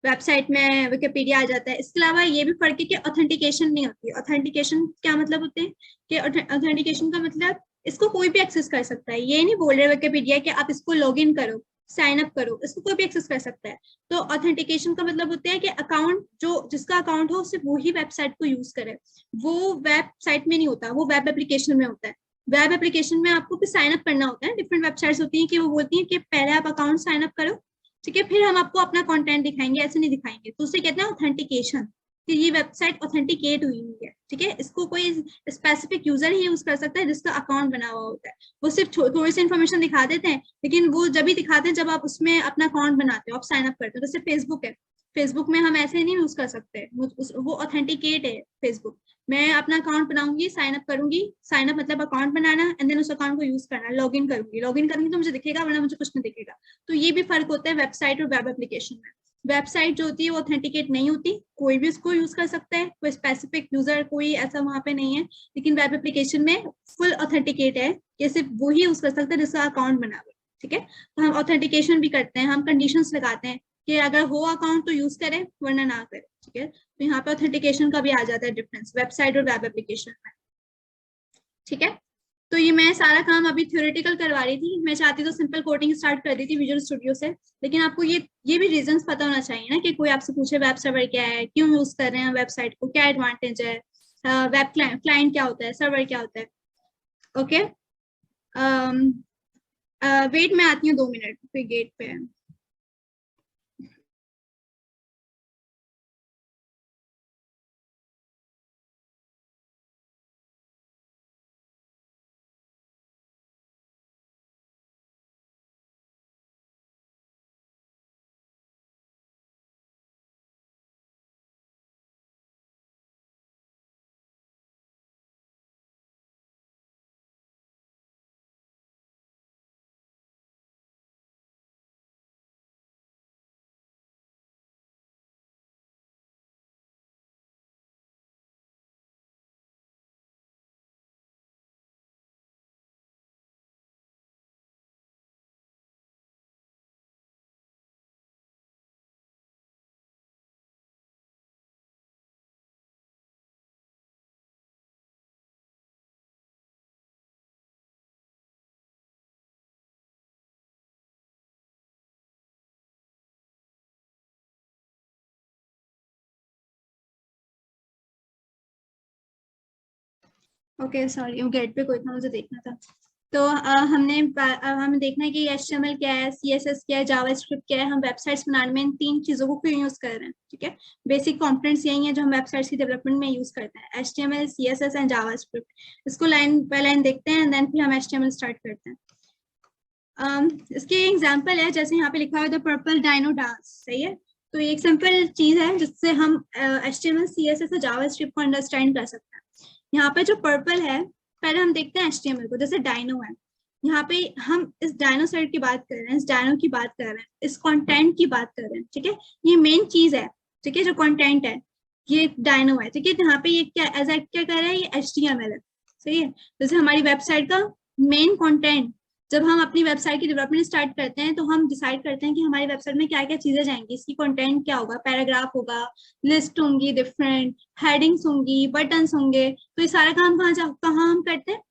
वेबसाइट में विकिपीडिया आ जाता है। इसके अलावा ये भी फर्क है कि ऑथेंटिकेशन नहीं होती। ऑथेंटिकेशन क्या मतलब होते हैं कि ऑथेंटिकेशन का मतलब इसको कोई भी एक्सेस कर सकता है, ये नहीं बोल रहे विकिपीडिया कि आप इसको लॉग इन करो, साइन अप करो, इसको कोई भी एक्सेस कर सकता है। तो ऑथेंटिकेशन का मतलब होता है कि अकाउंट, जो जिसका अकाउंट हो सिर्फ वही वेबसाइट को यूज करे, वो वेबसाइट में नहीं होता, वो वेब एप्लीकेशन में होता है। वेब एप्लीकेशन में आपको भी साइन अप करना होता है, डिफरेंट वेबसाइट्स होती हैं कि वो बोलती हैं कि पहले आप अकाउंट साइन अप करो, ठीक है, फिर हम आपको अपना कंटेंट दिखाएंगे, ऐसे नहीं दिखाएंगे, तो उसे कहते हैं ऑथेंटिकेशन, कि ये वेबसाइट ऑथेंटिकेट हुई हुई है। ठीक है, इसको कोई स्पेसिफिक यूजर ही यूज कर सकता है जिसका अकाउंट बना हुआ होता है। वो सिर्फ थोड़ी सी इन्फॉर्मेशन दिखा देते हैं, लेकिन वो जब भी दिखाते हैं जब आप उसमें अपना अकाउंट बनाते हो, आप साइन अप करते हो। जैसे फेसबुक है, फेसबुक में हम ऐसे नहीं यूज कर सकते, वो ऑथेंटिकेट है फेसबुक। मैं अपना अकाउंट बनाऊंगी, साइन अप करूंगी, साइन अप मतलब अकाउंट बनाना, एंड देन उस अकाउंट को यूज करना, लॉग इन करूंगी, लॉग इन करूंगी तो मुझे दिखेगा, वरना मुझे कुछ नहीं दिखेगा। तो ये भी फर्क होता है वेबसाइट और वेब एप्लीकेशन में। वेबसाइट जो होती है वो ऑथेंटिकेट नहीं होती, कोई भी उसको यूज कर सकता है, कोई स्पेसिफिक यूजर कोई ऐसा वहां पे नहीं है। लेकिन वेब एप्लीकेशन में फुल ऑथेंटिकेट है, कि सिर्फ वो ही यूज कर सकता है जिसका अकाउंट बना हुआ है। ठीक है, तो हम ऑथेंटिकेशन भी करते हैं, हम कंडीशंस लगाते हैं कि अगर हो अकाउंट तो यूज करें, वरना ना करें। ठीक है, तो यहाँ पे ऑथेंटिकेशन का भी आ जाता है डिफरेंस वेबसाइट और वेब एप्लीकेशन में। ठीक है, तो ये मैं सारा काम अभी थ्योरेटिकल करवा रही थी, मैं चाहती तो सिंपल कोडिंग स्टार्ट कर दी थी विजुअल स्टूडियो से, लेकिन आपको ये भी रीजंस पता होना चाहिए ना, कि कोई आपसे पूछे वेब सर्वर क्या है, क्यों यूज कर रहे हैं वेबसाइट को, क्या एडवांटेज है, वेब क्लाइंट क्या होता है, सर्वर क्या होता है। ओके, वेट मैं आती हूँ 2 मिनट, फिर गेट पे है। ओके सॉरी, गेट पे कोई था, मुझे देखना था। तो हमें देखना है कि HTML क्या है, CSS क्या है, जावास्क्रिप्ट क्या है। हम वेबसाइट्स बनाने में इन 3 चीजों को क्यों यूज कर रहे हैं, ठीक है। बेसिक कंपोनेंट्स यही है जो हम वेबसाइट्स की डेवलपमेंट में यूज करते हैं, HTML, CSS एंड जावास्क्रिप्ट। इसको लाइन बाय लाइन देखते हैं, देन फिर हम HTML स्टार्ट करते हैं। इसके एग्जाम्पल है, जैसे यहाँ पे लिखा हुआ है द पर्पल डायनो डांस, सही है। तो ये एक सिंपल चीज है जिससे हम HTML, CSS और जावास्क्रिप्ट को अंडरस्टैंड कर सकते हैं। यहाँ पे जो पर्पल है, पहले हम देखते हैं HTML को। जैसे डायनो है, यहाँ पे हम इस डायनोसॉर की बात कर रहे हैं, इस डायनो की बात कर रहे हैं, इस कंटेंट की बात कर रहे हैं, ठीक है। ये मेन चीज है, ठीक है, जो कंटेंट है ये डायनो है, ठीक है। यहाँ पे ये क्या एज क्या कर रहा है, ये HTML है, सही है। जैसे हमारी वेबसाइट का मेन कंटेंट, जब हम अपनी वेबसाइट की डेवलपमेंट स्टार्ट करते हैं तो हम डिसाइड करते हैं कि हमारी वेबसाइट में क्या क्या चीजें जाएंगी, इसकी कंटेंट क्या होगा, पैराग्राफ होगा, लिस्ट होंगी, डिफरेंट हेडिंग्स होंगी, बटन्स होंगे। तो ये सारा काम कहाँ हम करते हैं,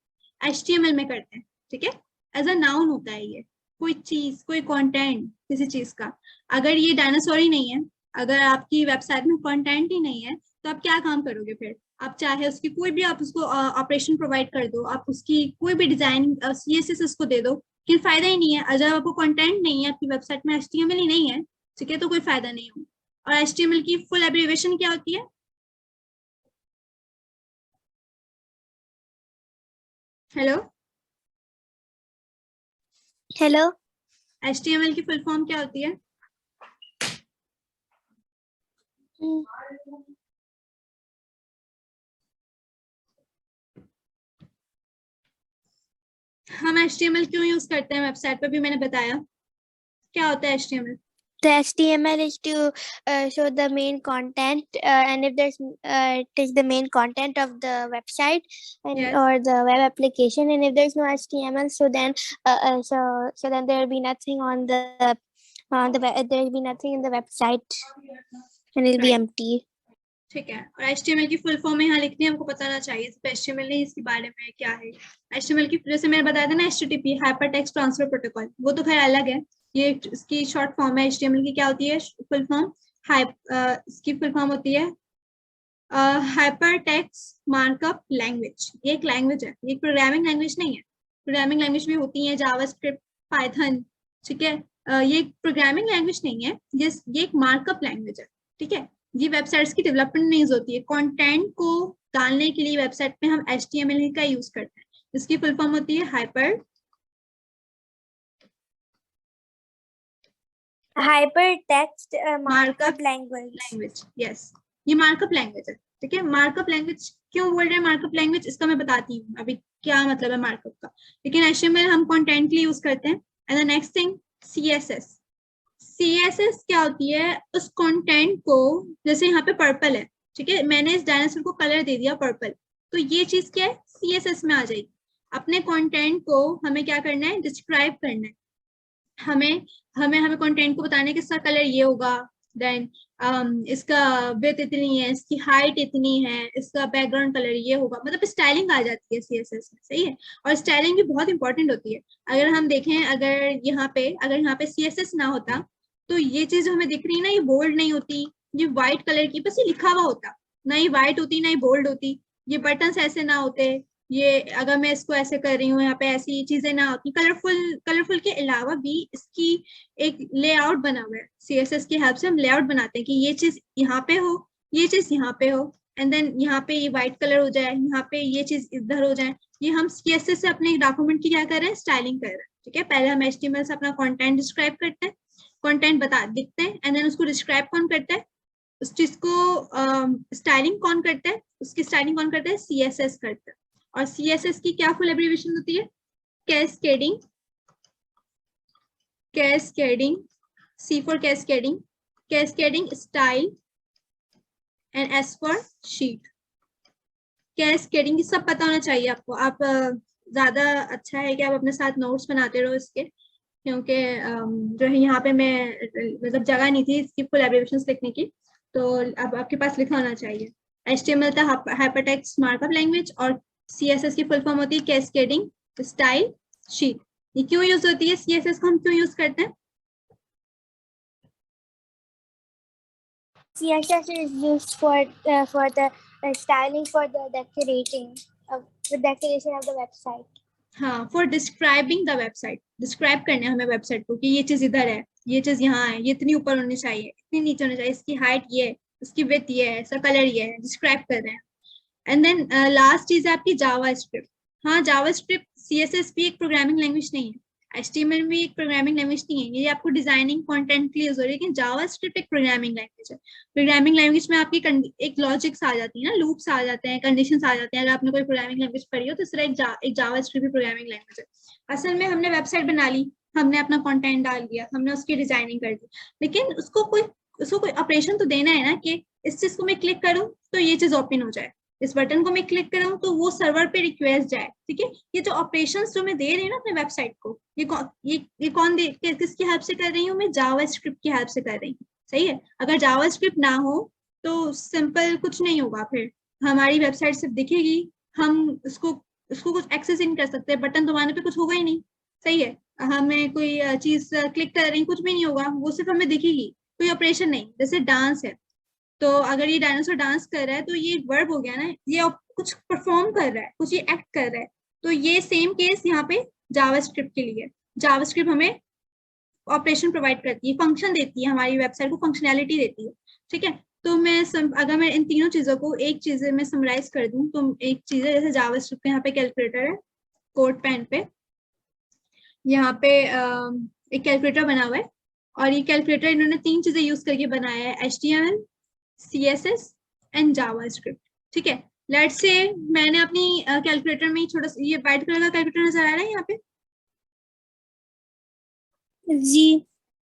HTML में करते हैं, ठीक है। एज अ नाउन होता है ये, कोई चीज, कोई कंटेंट किसी चीज का। अगर ये डायनासोर ही नहीं है, अगर आपकी वेबसाइट में कंटेंट ही नहीं है, तो आप क्या काम करोगे फिर। आप चाहे उसकी कोई भी, आप उसको ऑपरेशन प्रोवाइड कर दो, आप उसकी कोई भी डिजाइन CSS उसको दे दो, लेकिन फायदा ही नहीं है। अगर आपको कंटेंट नहीं है, आपकी वेबसाइट में HTML ही नहीं है, ठीक है, तो कोई फायदा नहीं हो। और HTML की फुल एब्रिविएशन क्या होती है, हेलो, हेलो। HTML की फुल फॉर्म क्या होती है। हम HTML क्यों यूज करते हैं वेबसाइट पे भी मैंने बताया। क्या होता है HTML। The HTML is to show the main content, and if there's it is the main content of the website and Yes. or the web application, and if there's no HTML, so then so then there will be nothing on there will be nothing in the website, and it'll be Right. empty. ठीक है, और HTML की full form यहाँ लिखनी है, हमको बताना चाहिए सिर्फ HTML नहीं, इसके बारे में क्या है। HTML की, जैसे मैंने बताया था ना, HTTP hyper text transfer protocol, वो तो खैर अलग है। ये इसकी शॉर्ट फॉर्म है। HTML की क्या होती है फुल फॉर्म, इसकी फुल फॉर्म होती है हाइपर टेक्स्ट मार्कअप लैंग्वेज। ये एक लैंग्वेज है, ये प्रोग्रामिंग लैंग्वेज नहीं है। प्रोग्रामिंग लैंग्वेज भी होती है, जावास्क्रिप्ट, पाइथन, ठीक है। ये प्रोग्रामिंग लैंग्वेज नहीं है, ये एक मार्कअप लैंग्वेज है, ठीक है। ये वेबसाइट्स की डेवलपमेंट में यूज होती है। कंटेंट को डालने के लिए वेबसाइट पे हम HTML का यूज करते हैं। इसकी फुल फॉर्म होती है Hypertext markup markup language. Language. Yes, ये मार्कअप लैंग्वेज है, ठीक है। मार्कअप लैंग्वेज क्यों बोल रहे हैं मार्कअप लैंग्वेज, इसका मैं बताती हूँ अभी क्या मतलब है मार्कअप का। लेकिन HTML हम कंटेंट के लिए यूज करते हैं। And the next thing, CSS। CSS क्या होती है, उस कंटेंट को, जैसे यहाँ पे पर्पल है, ठीक है, मैंने इस डायनासोर को कलर दे दिया पर्पल, तो ये चीज क्या है, CSS में आ जाएगी। अपने कंटेंट को हमें क्या करना है, डिस्क्राइब करना है। हमें हमें हमें कंटेंट को बताने कि इसका कलर ये होगा, देन इसका विड्थ इतनी है, इसकी हाइट इतनी है, इसका बैकग्राउंड कलर ये होगा, मतलब स्टाइलिंग आ जाती है CSS में, सही है। और स्टाइलिंग भी बहुत इंपॉर्टेंट होती है। अगर हम देखें, अगर यहाँ पे CSS ना होता, तो ये चीज हमें दिख रही है ना, ये बोल्ड नहीं होती, ये व्हाइट कलर की, बस ये लिखा हुआ होता, ना ये व्हाइट होती ना ये बोल्ड होती, ये बटन्स ऐसे ना होते, ये अगर मैं इसको ऐसे कर रही हूँ, यहाँ पे ऐसी चीजें ना होती। कलरफुल कलरफुल के अलावा भी इसकी एक लेआउट बना हुआ है। CSS की हेल्प से हम लेआउट बनाते हैं कि ये चीज यहाँ पे हो, ये चीज यहाँ पे हो, एंड देन यहाँ पे ये व्हाइट कलर हो जाए, यहाँ पे ये चीज इधर हो जाए। ये हम CSS से अपने डॉक्यूमेंट की क्या कर रहे हैं, स्टाइलिंग कर रहे हैं, ठीक है। पहले हम HTML से अपना कंटेंट डिस्क्राइब करते हैं, कंटेंट दिखते हैं, एंड देन उसको डिस्क्राइब कौन करता है, उस चीज को स्टाइलिंग कौन करता है, उसकी स्टाइलिंग कौन करता है, CSS करता है। और CSS की क्या फुल एब्रीविएशन होती है, cascading, cascading, C for cascading, cascading style, and S for sheet. Cascading सब पता होना चाहिए आपको। आप ज्यादा अच्छा है कि आप अपने साथ नोट्स बनाते रहो इसके, क्योंकि जो है यहाँ पे मैं मतलब जगह नहीं थी इसकी फुल एब्रीविएशंस लिखने की, तो अब आपके पास लिखा होना चाहिए। HTML था हाइपरटेक्स्ट मार्कअप लैंग्वेज, और CSS की फुल फॉर्म होती है कैस्केडिंग स्टाइल शीट। ये क्यों यूज होती है, CSS को हम क्यों यूज करते हैं। CSS is used for the styling, for the decorating of The definition of the website. हाँ, for describing the website, describe करने हमें वेबसाइट को कि ये चीज इधर है, ये चीज यहाँ है, ये इतनी ऊपर होनी चाहिए, इतनी नीचे होनी चाहिए, इसकी हाइट ये है, इसकी विड्थ ये है, इसका कलर ये है, डिस्क्राइब कर रहे हैं। एंड देन लास्ट चीज है आपकी जावा स्क्रिप्ट। हाँ, जावा स्क्रिप्ट सीएसएस भी एक प्रोग्रामिंग लैंग्वेज नहीं है, एचटीएमएल भी एक प्रोग्रामिंग लैंग्वेज नहीं है, ये आपको डिजाइनिंग कंटेंट के लिए यूज हो रही है, लेकिन जावा स्क्रिप्ट एक प्रोग्रामिंग लैंग्वेज है। प्रोग्रामिंग लैंग्वेज में आपकी एक लॉजिक्स आ जाती है ना, लूप्स आ जाते हैं, कंडीशंस आ जाते हैं। अगर आपने कोई प्रोग्रामिंग लैंग्वेज पढ़ी हो तो सिर्फ एक जावा स्क्रिप्ट भी प्रोग्रामिंग लैंग्वेज है। असल में हमने वेबसाइट बना ली, हमने अपना कंटेंट डाल दिया, हमने उसकी डिजाइनिंग कर दी, लेकिन उसको कोई ऑपरेशन तो देना है ना कि इस चीज को मैं क्लिक करूं तो ये चीज ओपन हो जाए, इस बटन को मैं क्लिक करूं तो वो सर्वर पे रिक्वेस्ट जाए। ठीक है, ये जो ऑपरेशंस जो मैं दे रही हूँ ना अपने वेबसाइट को, ये कौन दे, किसकी हेल्प से कर रही हूँ मैं? जावा स्क्रिप्ट की हेल्प से कर रही हूँ। सही है, अगर जावा स्क्रिप्ट ना हो तो सिंपल कुछ नहीं होगा, फिर हमारी वेबसाइट सिर्फ दिखेगी, हम उसको उसको कुछ एक्सेस ही नहीं कर सकते, बटन दबाने पे कुछ होगा ही नहीं। सही है, हमें कोई चीज क्लिक कर रही कुछ भी नहीं होगा, वो सिर्फ हमें दिखेगी, कोई ऑपरेशन नहीं। जैसे डांस है, तो अगर ये डायनासोर डांस कर रहा है तो ये वर्ब हो गया ना, ये कुछ परफॉर्म कर रहा है, कुछ ये एक्ट कर रहा है। तो ये सेम केस यहाँ पे जावास्क्रिप्ट के लिए, जावास्क्रिप्ट हमें ऑपरेशन प्रोवाइड करती है, फंक्शन देती है, हमारी वेबसाइट को फंक्शनैलिटी देती है। ठीक है, तो अगर मैं इन तीनों चीजों को एक चीज में समराइज कर दूं तो एक चीज है, जैसे जावास्क्रिप्ट यहाँ पे कैलकुलेटर है, कोड पेन पे यहाँ पे एक कैलकुलेटर बना हुआ है, और ये कैलकुलेटर इन्होंने तीन चीजें यूज करके बनाया है, HTML, CSS एंड जावास्क्रिप्ट। ठीक है, लेट्स से मैंने अपनी कैलकुलेटर में छोटा सा ये व्हाइट कलर का कैलकुलेटर नजर आ रहा है यहाँ पे जी।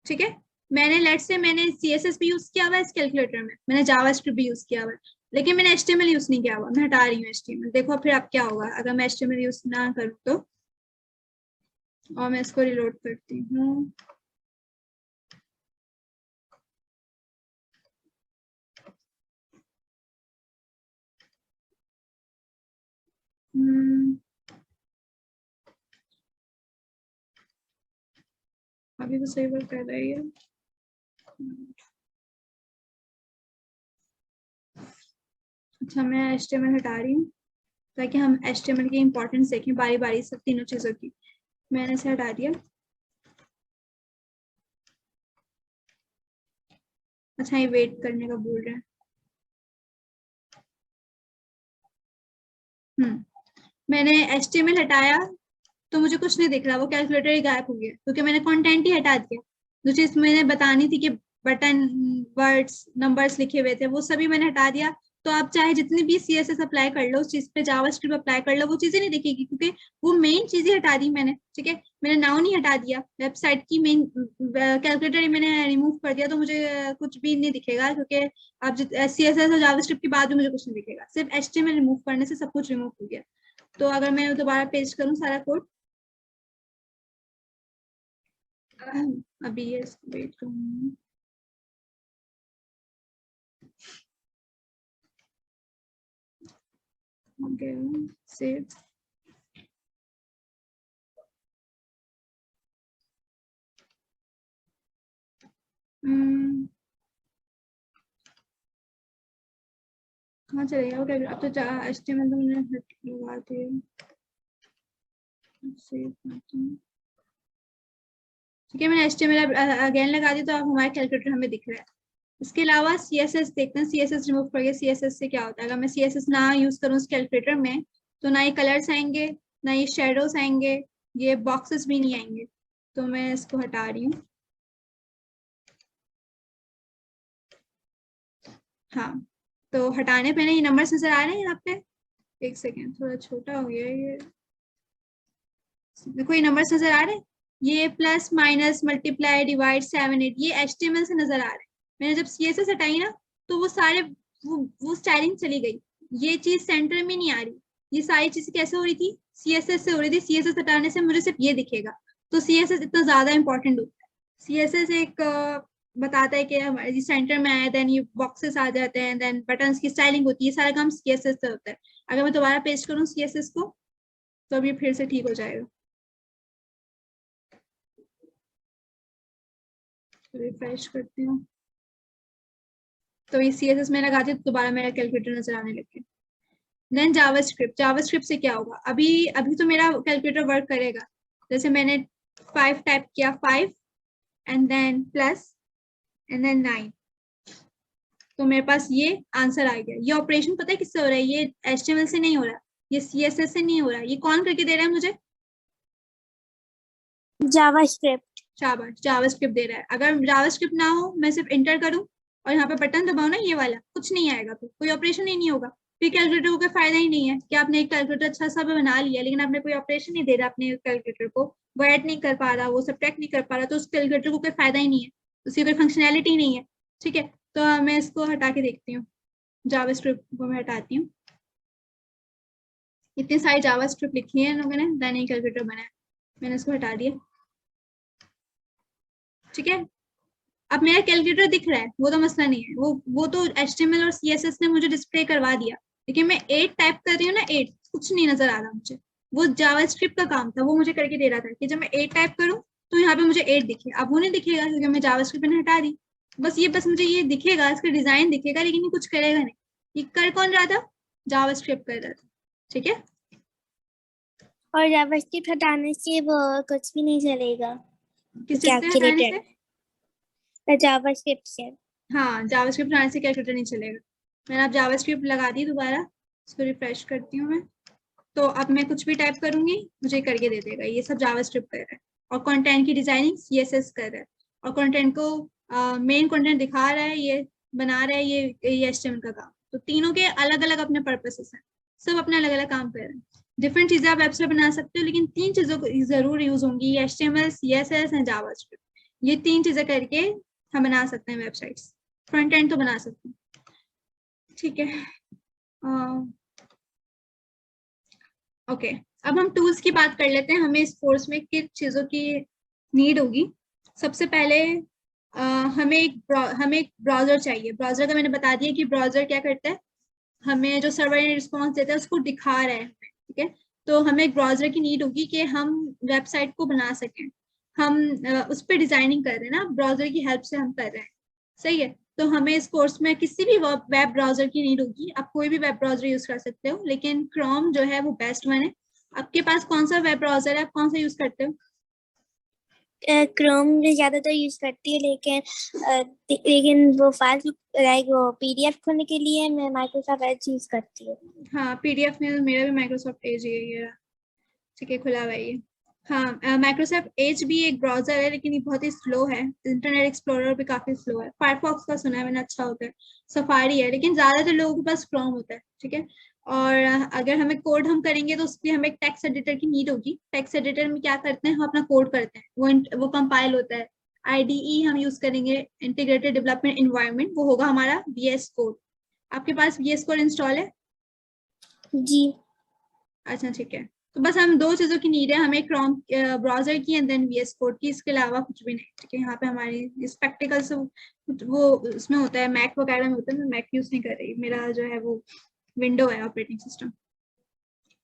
ठीक है, मैंने CSS भी यूज किया हुआ है इस कैलकुलेटर में, मैंने जावास्क्रिप्ट भी यूज किया हुआ है, लेकिन मैंने HTML यूज नहीं किया हुआ, मैं हटा रही हूँ HTML। देखो फिर अब क्या होगा अगर मैं HTML यूज ना करूँ तो, और मैं इसको रिलोड करती हूँ। अभी तो सही वर्क कर रही है। अच्छा, मैं HTML हटा रही हूँ ताकि हम HTML की इंपॉर्टेंस देखें बारी बारी से तीनों चीजों की। मैंने इसे हटा दिया। अच्छा, ये वेट करने का बोल रहे हैं। मैंने HTML हटाया तो मुझे कुछ नहीं दिख रहा, वो कैलकुलेटर ही गायब हो गया क्योंकि मैंने कंटेंट ही हटा दिया। जो चीज मैंने बतानी थी कि बटन, वर्ड्स, नंबर्स लिखे हुए थे वो सभी मैंने हटा दिया। तो आप चाहे जितनी भी CSS अप्लाई कर लो, उस चीज पे जावास्क्रिप्ट अप्लाई कर लो, वो चीजें नहीं दिखेगी क्योंकि वो मेन चीज ही हटा दी मैंने। ठीक है, मैंने नाउन ही हटा दिया, वेबसाइट की मेन कैलकुलेटर ही मैंने रिमूव कर दिया, तो मुझे कुछ भी नहीं दिखेगा क्योंकि अब CSS और जावास्क्रिप्ट के बाद भी मुझे कुछ नहीं दिखेगा, सिर्फ HTML रिमूव करने से सब कुछ रिमूव हो गया। तो अगर मैं दोबारा पेस्ट करूँ सारा कोड, अभी ये वेट करूँगी। सेव। कहाँ चले गया वो? अब तो HTML तो मैंने लगा दिया, सेव करती हूँ। ठीक है, मैंने HTML अगेन लगा दी, तो अब हमारा कैलकुलेटर हमें दिख रहा है। इसके अलावा CSS देखते हैं, CSS रिमूव करके CSS से क्या होता है। अगर मैं CSS ना यूज करूँ उस कैलकुलेटर में तो ना ये कलर्स आएंगे, ना ये शेडोज आएंगे, ये बॉक्सेस भी नहीं आएंगे। तो मैं इसको हटा रही हूँ। हाँ, तो हटाने पे ना ये नंबर्स नजर आ रहे हैं यहाँ पे। एक सेकेंड, थोड़ा छोटा हो गया ये। देखो ये नंबर्स नजर आ रहे हैं, ये प्लस माइनस मल्टीप्लाई डिवाइड 7 8, ये HTML से नजर आ रहे हैं। मैंने जब CSS हटाई ना तो वो सारे वो स्टाइलिंग चली गई, ये चीज सेंटर में नहीं आ रही। ये सारी चीजें कैसे हो रही थी? CSS से हो रही थी। CSS हटाने से मुझे सिर्फ ये दिखेगा। तो CSS इतना ज्यादा इंपॉर्टेंट होता है। CSS एक बताता है कि हमारे सेंटर में आया, देन ये बॉक्सेस आ जाते हैं, देन बटन्स की स्टाइलिंग होती है, सारा काम CSS से होता है। अगर मैं दोबारा पेस्ट करूँ CSS को तो अभी फिर से ठीक हो जाएगा। रिफ्रेश करती हूँ तो ये CSS में लगा दी तो दोबारा मेरा कैलकुलेटर नजर आने लग गया। देन जावास्क्रिप्ट से क्या होगा, अभी अभी तो मेरा कैलकुलेटर वर्क करेगा, जैसे मैंने 5 टाइप किया, 5 and then plus and then 9, तो मेरे पास ये आंसर आ गया। ये ऑपरेशन पता है किससे हो रहा है, ये HTML से नहीं हो रहा, ये CSS से नहीं हो रहा, ये कौन करके दे रहा है मुझे, जावास्क्रिप्ट। शाबाश, जावास्क्रिप्ट दे रहा है। अगर जावास्क्रिप्ट ना हो, मैं सिर्फ इंटर करूं और यहाँ पे बटन दबाऊं ना, ये वाला, कुछ नहीं आएगा, फिर कोई ऑपरेशन ही नहीं होगा, फिर कैलकुलेटर को कोई फायदा ही नहीं है कि आपने एक कैलकुलेटर अच्छा सा भी बना लिया लेकिन आपने कोई ऑपरेशन नहीं दे रहा अपने कैलकुलेटर को, वो ऐड नहीं कर पा रहा, वो सब्ट्रैक्ट नहीं कर पा रहा, तो उस कैलकुलेटर को कोई फायदा ही नहीं है, उसकी कोई फंक्शनैलिटी नहीं है। ठीक है, तो मैं इसको हटा के देखती हूँ, जावास्क्रिप्ट को मैं हटाती हूँ, इतनी सारी जावास्क्रिप्ट लिखी है इन लोगों ने, देन एक कैलकुलेटर बनाया, मैंने इसको हटा दिया। ठीक है, अब मेरा कैलकुलेटर दिख रहा है, वो तो मसला नहीं है, वो तो HTML और CSS ने मुझे डिस्प्ले करवा दिया, लेकिन मैं 8 टाइप कर रही हूँ ना, 8 कुछ नहीं नजर आ रहा मुझे, वो जावास्क्रिप्ट का काम था, वो मुझे करके दे रहा था कि जब मैं 8 टाइप करूँ तो यहाँ पे मुझे 8 दिखे, अब वो नहीं दिखेगा क्योंकि मैं जावास्क्रिप्ट मैंने हटा दी, बस मुझे ये दिखेगा, इसका डिजाइन दिखेगा, लेकिन ये कुछ करेगा नहीं। ये कर कौन रहा था, जावास्क्रिप्ट कर रहा था। ठीक है, और जावास्क्रिप्ट हटाने से वो कुछ भी नहीं चलेगा, किस चीज से हटाने से, जावास्क्रिप्ट से। हाँ, जावास्क्रिप्ट हटाने से कैलकुलेटर नहीं चलेगा। मैंने अब जावास्क्रिप्ट लगा दी दोबारा, इसको रिफ्रेश करती हूँ मैं, तो अब मैं कुछ भी टाइप करूंगी मुझे करके दे देगा, ये सब जावास्क्रिप्ट कर रहा है, और कंटेंट की डिजाइनिंग CSS कर रहा है, और कंटेंट को मेन कंटेंट दिखा रहा है, ये बना रहा है, ये HTML का काम, तो तीनों के अलग अलग अपने पर्पसेस हैं, सब अपने अलग अलग काम कर रहे हैं। डिफरेंट चीजें आप वेबसाइट बना सकते हो, लेकिन 3 चीजों को जरूर यूज होंगी, HTML, CSS एंड जावास्क्रिप्ट, ये 3 चीजें करके हम बना सकते हैं वेबसाइट्स, फ्रंट एंड तो बना सकते हैं। ठीक है, ओके, अब हम टूल्स की बात कर लेते हैं, हमें इस कोर्स में किन चीजों की नीड होगी। सबसे पहले हमें एक ब्राउजर चाहिए। ब्राउजर का मैंने बता दिया कि ब्राउजर क्या करता है, हमें जो सर्वर रिस्पॉन्स देता है उसको दिखा रहा है। ठीक है, तो हमें एक ब्राउजर की नीड होगी कि हम वेबसाइट को बना सकें, हम उस पर डिजाइनिंग कर रहे हैं ना, ब्राउजर की हेल्प से हम कर रहे हैं। सही है, तो हमें इस कोर्स में किसी भी वेब ब्राउजर की नीड होगी, आप कोई भी वेब ब्राउजर यूज कर सकते हो, लेकिन क्रोम जो है वो बेस्ट वन है। आपके पास कौन सा वेब ब्राउजर है, आप कौन सा यूज करते हो? क्रोम ज्यादातर यूज करती है, लेकिन वो फाइल लाइक वो PDF खोलने के लिए मैं माइक्रोसॉफ्ट एज यूज करती हूँ। हाँ, PDF में मेरा भी माइक्रोसॉफ्ट एज ही है ये। ठीक है, खुला हुआ है ये। हाँ, माइक्रोसॉफ्ट एज भी एक ब्राउजर है, लेकिन ये बहुत ही स्लो है। इंटरनेट एक्सप्लोरर भी काफी स्लो है। फायरफॉक्स का सुना है मैंने, अच्छा होता है। सफारी है, लेकिन ज्यादातर लोगों के पास क्रोम होता है। ठीक है, और अगर हमें कोड हम करेंगे तो उसके हमें एक टेक्स्ट एडिटर की नीड होगी। टेक्स्ट एडिटर में क्या करते हैं, हम अपना कोड करते हैं, वो कंपाइल होता है। IDE हम यूज करेंगे, इंटीग्रेटेड डेवलपमेंट एनवायरनमेंट, वो होगा हमारा VS कोड। आपके पास VS कोड इंस्टॉल है? जी। अच्छा, ठीक है, तो बस हम 2 चीजों की नीड है, हमें क्रोम ब्राउजर की एंड देन VS कोड की, इसके अलावा कुछ भी नहीं। ठीक है, यहाँ पे हमारी स्पेक्टिकल से वो उसमें होता है, मैक वगैरह में होता है, मैं मैक यूज नहीं कर रही, मेरा जो है वो विंडो है ऑपरेटिंग सिस्टम।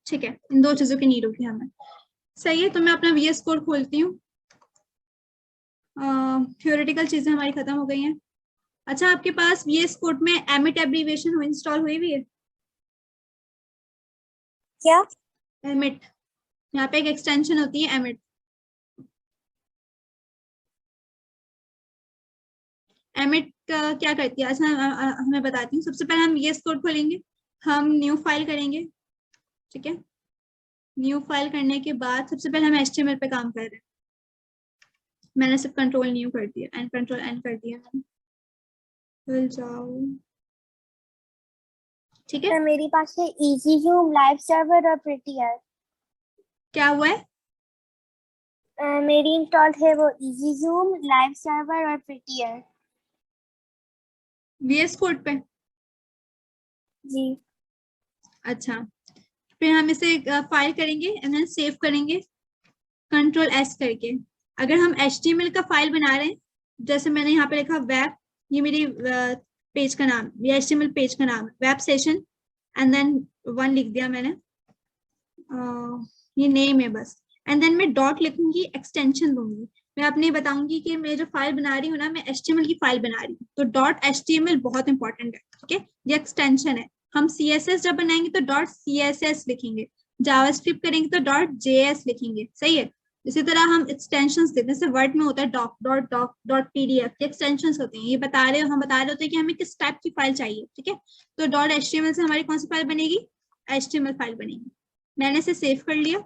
ठीक है, इन 2 चीजों की नीड होगी हमें। सही है, तो मैं अपना VS कोड खोलती हूँ। थ्योरेटिकल चीजें हमारी खत्म हो गई हैं। अच्छा, आपके पास VS कोड में एमिट एब्रीविएशन इंस्टॉल हुई भी है? क्या? एमिट, यहाँ पे एक एक्सटेंशन होती है एमिट। एमिट क्या करती है, अच्छा हमें बताती हूँ। सबसे पहले हम VS कोड खोलेंगे, हम न्यू फाइल करेंगे। ठीक है, न्यू फाइल करने के बाद सबसे पहले हम HTML पे काम कर रहे हैं। मैंने सिर्फ कंट्रोल न्यू कर दिया एंड कंट्रोल एन कर दिया मैंने। खुल जाओ। ठीक है, मेरे पास है इजी जूम, लाइव सर्वर और प्रिटियर। क्या हुआ है? मेरी इंस्टॉल है वो इजी जूम, लाइव सर्वर और प्रिटियर। VS कोड पे? जी। अच्छा, फिर हम इसे फाइल करेंगे एंड देन सेव करेंगे कंट्रोल S करके। अगर हम HTML का फाइल बना रहे हैं, जैसे मैंने यहाँ पे लिखा वेब, ये मेरी पेज का नाम, ये HTML पेज का नाम है, वेब सेशन एंड देन 1 लिख दिया मैंने, ये नेम है बस, एंड देन मैं डॉट लिखूंगी, एक्सटेंशन दूंगी। मैं अपने बताऊंगी कि मैं जो फाइल बना रही हूँ ना, मैं HTML की फाइल बना रही हूँ, तो डॉट HTML बहुत इंपॉर्टेंट है। ठीक है, ये एक्सटेंशन है, हम CSS जब बनाएंगे तो .css लिखेंगे, जावास्क्रिप्ट करेंगे तो .js लिखेंगे, सही है। इसी तरह हम एक्सटेंशंस देते हैं, जैसे वर्ड में होता है doc dot doc dot PDF, ये एक्सटेंशंस होते हैं, ये बता रहे हो, हम बता रहे होते हैं कि हमें किस टाइप की फाइल चाहिए, ठीक है। तो .html से हमारी कौन सी फाइल बनेगी, HTML फाइल बनेगी। मैंने इसे सेव कर लिया,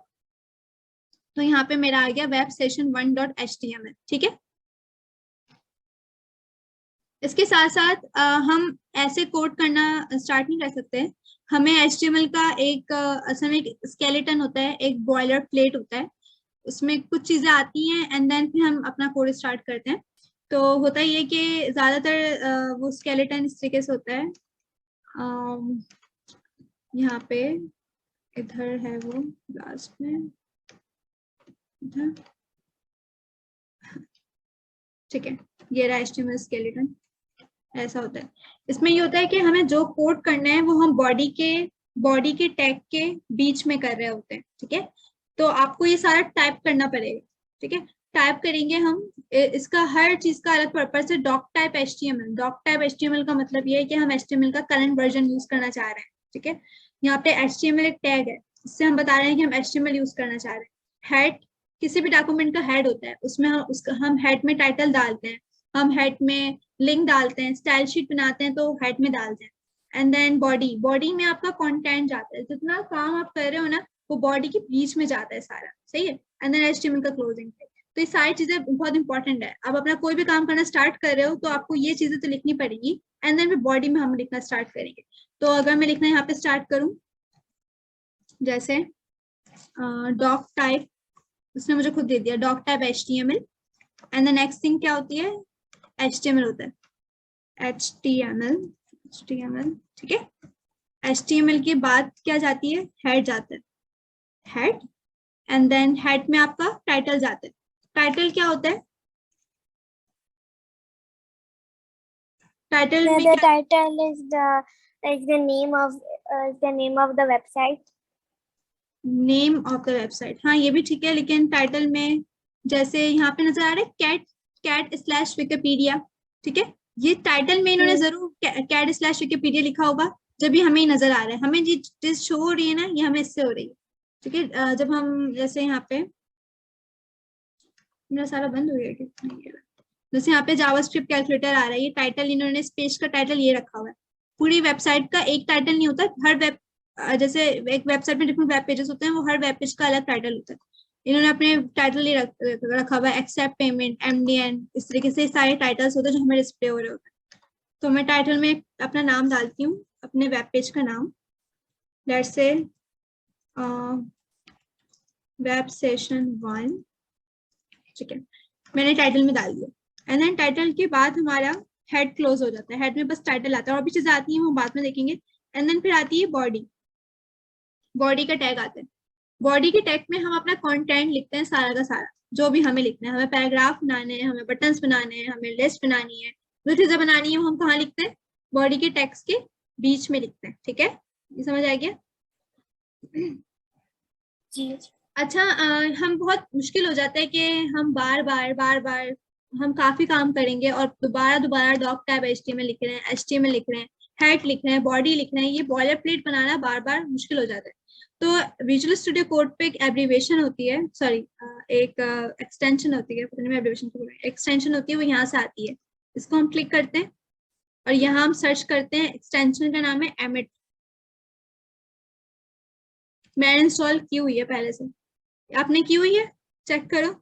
तो यहाँ पे मेरा आ गया वेब सेशन 1.html, ठीक है। इसके साथ साथ हम ऐसे कोड करना स्टार्ट नहीं कर सकते, हमें HTML का एक असल में एक स्केलेटन होता है, एक बॉयलर प्लेट होता है, उसमें कुछ चीजें आती हैं एंड देन फिर हम अपना कोड स्टार्ट करते हैं। तो होता ये कि ज्यादातर वो स्केलेटन इस तरीके से होता है, यहाँ पे इधर है वो लास्ट में, इधर, ठीक है, ये रहा HTML स्केलेटन, ऐसा होता है। इसमें ये होता है कि हमें जो कोड करना है वो हम बॉडी के टैग के बीच में कर रहे होते हैं, ठीक है। तो आपको ये सारा टाइप करना पड़ेगा, ठीक है। टाइप करेंगे हम, इसका हर चीज का अलग पर्पस है। डॉक टाइप HTML का मतलब ये है कि हम HTML का करंट वर्जन यूज करना चाह रहे हैं, ठीक है। यहाँ पे HTML एक टैग है, इससे हम बता रहे हैं कि हम HTML यूज करना चाह रहे हैं। हेड, किसी भी डॉक्यूमेंट का हेड होता है, उसमें हम हेड में टाइटल डालते हैं, हम हेड में लिंक डालते हैं, स्टाइल शीट बनाते हैं तो हेड में डालते हैं। एंड देन बॉडी में आपका कंटेंट जाता है, जितना काम आप कर रहे हो ना वो बॉडी के बीच में जाता है सारा, सही है। एंड देन HTML का क्लोजिंग। तो ये सारी चीजें बहुत इंपॉर्टेंट है। आप अपना कोई भी काम करना स्टार्ट कर रहे हो तो आपको ये चीजें तो लिखनी पड़ेगी, एंड देन बॉडी में हम लिखना स्टार्ट करेंगे। तो अगर मैं लिखना यहाँ पे स्टार्ट करूँ, जैसे डॉक टाइप, उसने मुझे खुद दे दिया doctype HTML, and the next thing क्या होती है, HTML होता है, HTML, ठीक है। HTML के बाद क्या जाती है, हेड जाता है, हेड, एंड देन हेड में आपका टाइटल जाता है। टाइटल क्या होता है, टाइटल में The क्या, title is the name of the website. Name of the website, हाँ ये भी ठीक है, लेकिन टाइटल में जैसे यहाँ पे नजर आ रहा है cat/wikipedia, ठीक है। ये टाइटल में इन्होंने जरूर cat/wikipedia लिखा होगा, जब ये हमें नजर आ रहा है, हमें जी चीज शो हो रही है ना, ये हमें इससे हो रही है, ठीक है। जब हम जैसे यहाँ पे, मेरा सारा बंद हो गया क्या, जैसे यहाँ पे जावास्क्रिप्ट कैलकुलेटर आ रहा है, ये टाइटल इन्होंने इस पेज का टाइटल ये रखा हुआ है। पूरी वेबसाइट का एक टाइटल नहीं होता, हर जैसे एक वेबसाइट में डिफरेंट वेब पेजेस होते हैं, वो हर वेब पेज का अलग टाइटल होता है। इन्होंने अपने टाइटल ये रखा हुआ है, एक्सेप्ट पेमेंट, MDN, इस तरीके से सारे टाइटल्स होते हैं जो हमें डिस्प्ले हो रहे होते हैं। तो मैं टाइटल में अपना नाम डालती हूँ, अपने वेब पेज का नाम, लेट्स से वेब सेशन 1, ठीक है, मैंने टाइटल में डाल दिया। एंड देन टाइटल के बाद हमारा हेड क्लोज हो जाता है, हेड में बस टाइटल आता है, और भी चीजें आती हैं वो बाद में देखेंगे। एंड देन फिर आती है बॉडी का टैग आता है। बॉडी के टैग में हम अपना कंटेंट लिखते हैं, सारा का सारा जो भी हमें लिखना है, हमें पैराग्राफ बनाने हैं, हमें बटन्स बनाने हैं, हमें लिस्ट बनानी है, जो चीजें बनानी है वो हम कहाँ लिखते हैं, बॉडी के टेक्स्ट के बीच में लिखते हैं, ठीक है। ये समझ आ गया जी। अच्छा, हम बहुत मुश्किल हो जाता है कि हम बार बार हम काफी काम करेंगे और दोबारा दोबारा डॉक टाइप HTML लिख रहे हैं, HTML लिख रहे हैं, हेड लिख रहे हैं, बॉडी लिख रहे हैं, ये बॉयलर प्लेट बनाना बार बार मुश्किल हो जाता है। तो विजुअल स्टूडियो कोड पे एक एब्रीवेशन होती है, सॉरी एक एक्सटेंशन होती है, एक्सटेंशन होती है, वो यहाँ से आती है, इसको हम क्लिक करते हैं और यहाँ हम सर्च करते हैं, एक्सटेंशन का नाम है एमिट। मैंने इंस्टॉल की हुई है पहले से, आपने की हुई है, चेक करो।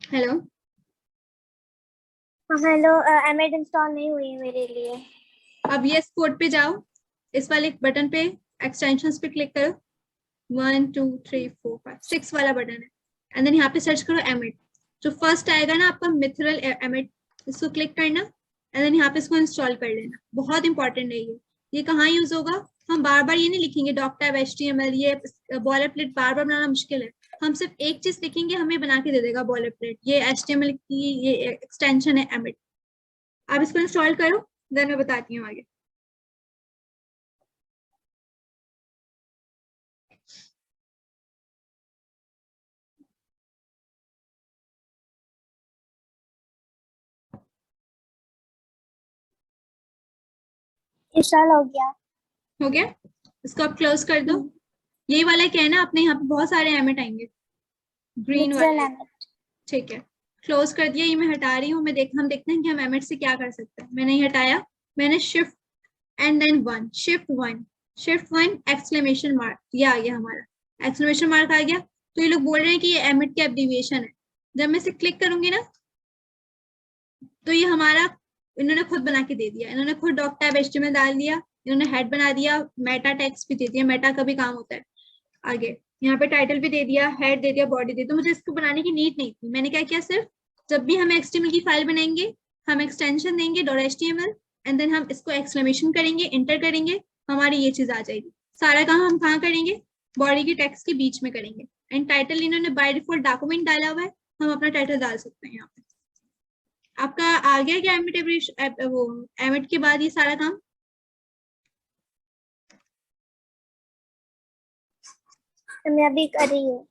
हेलो, हेलो, एमेड इंस्टॉल नहीं हुई है मेरे लिए। अब ये इस कोड पे जाओ, इस वाले बटन पे, एक्सटेंशंस पे क्लिक करो, 1 2 3 4 5 6 वाला बटन है, एंड देन यहाँ पे सर्च करो एमिट। जो फर्स्ट आएगा ना आपका मिथरल एमिट, इसको क्लिक करना, एंड देन यहाँ पे इसको इंस्टॉल कर लेना। बहुत इंपॉर्टेंट है ये कहाँ यूज होगा, हम बार बार ये नहीं लिखेंगे डॉक टाइप HTML, ये बॉयलर प्लेट बार बार बनाना मुश्किल है, हम सिर्फ एक चीज लिखेंगे, हमें बना के दे देगा बॉयलर प्लेट, ये HTML की ये एक्सटेंशन है एमिट। आप इसको इंस्टॉल करो, देन मैं बताती हूँ आगे। इंस्टॉल हो गया। हो गया, इसको आप क्लोज कर दो। यही वाला क्या है ना, अपने यहाँ पे बहुत सारे एमिट आएंगे, ग्रीन लिटरल वाले। एमिट। ठीक है, क्लोज कर दिया। ये मैं हटा रही हूँ। हम देखते हैं कि हम एमिट से क्या कर सकते हैं। मैंने ये हटाया, मैंने shift and then one, shift one exclamation mark, ये आ गया हमारा एक्सक्लेमेशन मार्क आ गया। तो ये लोग बोल रहे हैं कि ये एमिट की एब्रीविएशन है। जब मैं इसे क्लिक करूंगी ना, तो ये हमारा इन्होंने खुद बना के दे दिया। इन्होंने खुद डॉक टैब एचटीएमएल डाल दिया, इन्होंने हेड बना दिया, मेटा टेक्स्ट भी दे दिया। मेटा का भी काम होता है आगे। यहाँ पे टाइटल भी दे दिया, हेड दे दिया, बॉडी दे दिया। तो मुझे इसको बनाने की नीड नहीं थी। मैंने क्या किया, सिर्फ जब भी हम एचटीएमएल की फाइल बनाएंगे, हम एक्सटेंशन देंगे .html एंड देन हम इसको एक्सक्लेमेशन करेंगे, इंटर करेंगे, हमारी ये चीज आ जाएगी। सारा काम हम कहाँ करेंगे, बॉडी की टेक्स्ट के बीच में करेंगे। एंड टाइटल इन्होंने बाय डिफॉल्ट डॉक्यूमेंट डाला हुआ है, हम अपना टाइटल डाल सकते हैं यहाँ पे। आपका आ गया क्या एमिट, वो एमिट के बाद ये सारा काम? मैं अभी कर रही हूँ।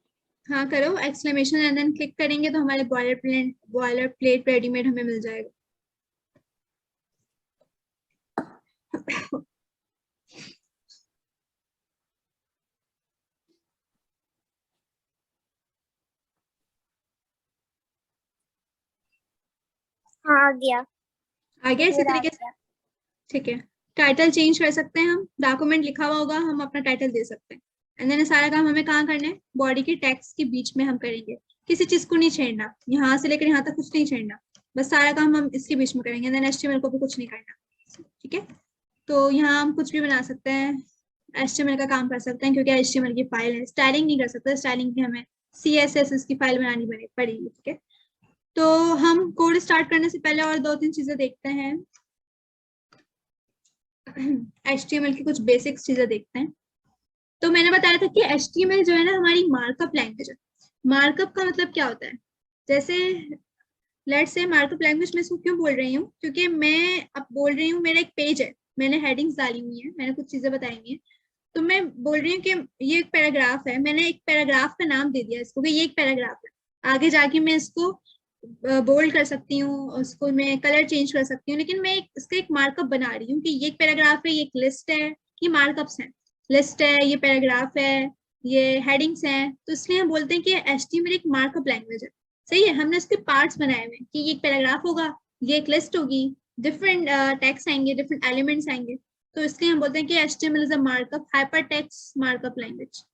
हाँ करो, एक्सक्लेमेशन एंड देन क्लिक करेंगे तो हमारे बॉयलर प्लेट रेडीमेड हमें मिल जाएगा। हाँ आ गया। आ गया इसी मेरा आ तरीके से। गया। ठीक है, टाइटल चेंज कर सकते हैं हम, डॉक्यूमेंट लिखा हुआ होगा, हम अपना टाइटल दे सकते हैं। एंड देन सारा काम हमें कहाँ करना है, बॉडी के टेक्स्ट के बीच में हम करेंगे। किसी चीज को नहीं छेड़ना, यहाँ से लेकर यहाँ तक कुछ नहीं छेड़ना, बस सारा काम हम इसके बीच में करेंगे। देन एचटीएमएल को भी कुछ नहीं करना। ठीक है, तो यहाँ हम कुछ भी बना सकते हैं, एचटीएमएल का काम कर सकते हैं, क्योंकि एचटीएमएल की फाइल है। स्टाइलिंग नहीं कर सकते, स्टाइलिंग की हमें CSS की फाइल बनानी पड़ेगी। ठीक है, तो हम कोड स्टार्ट करने से पहले और 2-3 चीजें देखते हैं। HTML की कुछ बेसिक्स चीजें देखते हैं। तो मैंने बताया था कि HTML जो है ना, हमारी मार्कअप लैंग्वेज है। मार्कअप का मतलब क्या होता है, जैसे लेट्स से मार्कअप लैंग्वेज में इसको क्यों बोल रही हूँ, क्योंकि मैं अब बोल रही हूँ, मेरा एक पेज है, मैंने हेडिंग्स डाली हुई है, मैंने कुछ चीजें बताई हुई है। तो मैं बोल रही हूँ कि ये एक पैराग्राफ है, मैंने एक पैराग्राफ का नाम दे दिया इसको कि ये एक पैराग्राफ है। आगे जाके मैं इसको बोल्ड कर सकती हूँ, उसको मैं कलर चेंज कर सकती हूँ, लेकिन मैं इसका एक मार्कअप बना रही हूँ कि ये एक पैराग्राफ है, ये एक लिस्ट है, ये मार्कअप्स हैं। लिस्ट है, ये पैराग्राफ है, ये हेडिंग्स हैं। तो इसलिए हम बोलते हैं कि HTML एक मार्कअप लैंग्वेज है। सही है, हमने इसके पार्ट्स बनाए हुए हैं कि ये एक पैराग्राफ होगा, ये एक लिस्ट होगी, डिफरेंट टेक्स्ट आएंगे, डिफरेंट एलिमेंट्स आएंगे। तो इसलिए हम बोलते हैं कि HTML is a markup, hypertext markup language,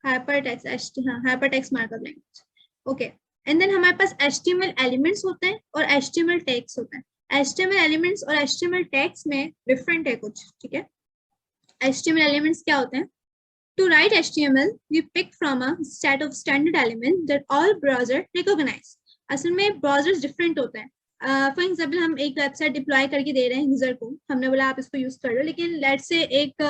hypertext markup language. Okay, and then हमारे पास HTML एलिमेंट्स होते हैं और HTML टैग्स होते हैं। HTML एलिमेंट्स और HTML टैग्स में डिफरेंट है कुछ। ठीक है, HTML एलिमेंट्स क्या होते हैं? To write HTML, we pick from a set of standard elements that all browser recognize. असल में ब्राउजर्स डिफरेंट होते हैं। फॉर एग्जाम्पल, हम एक वेबसाइट डिप्लॉय करके दे रहे हैं यूजर को, हमने बोला आप इसको यूज कर लो, लेकिन लेट्स से एक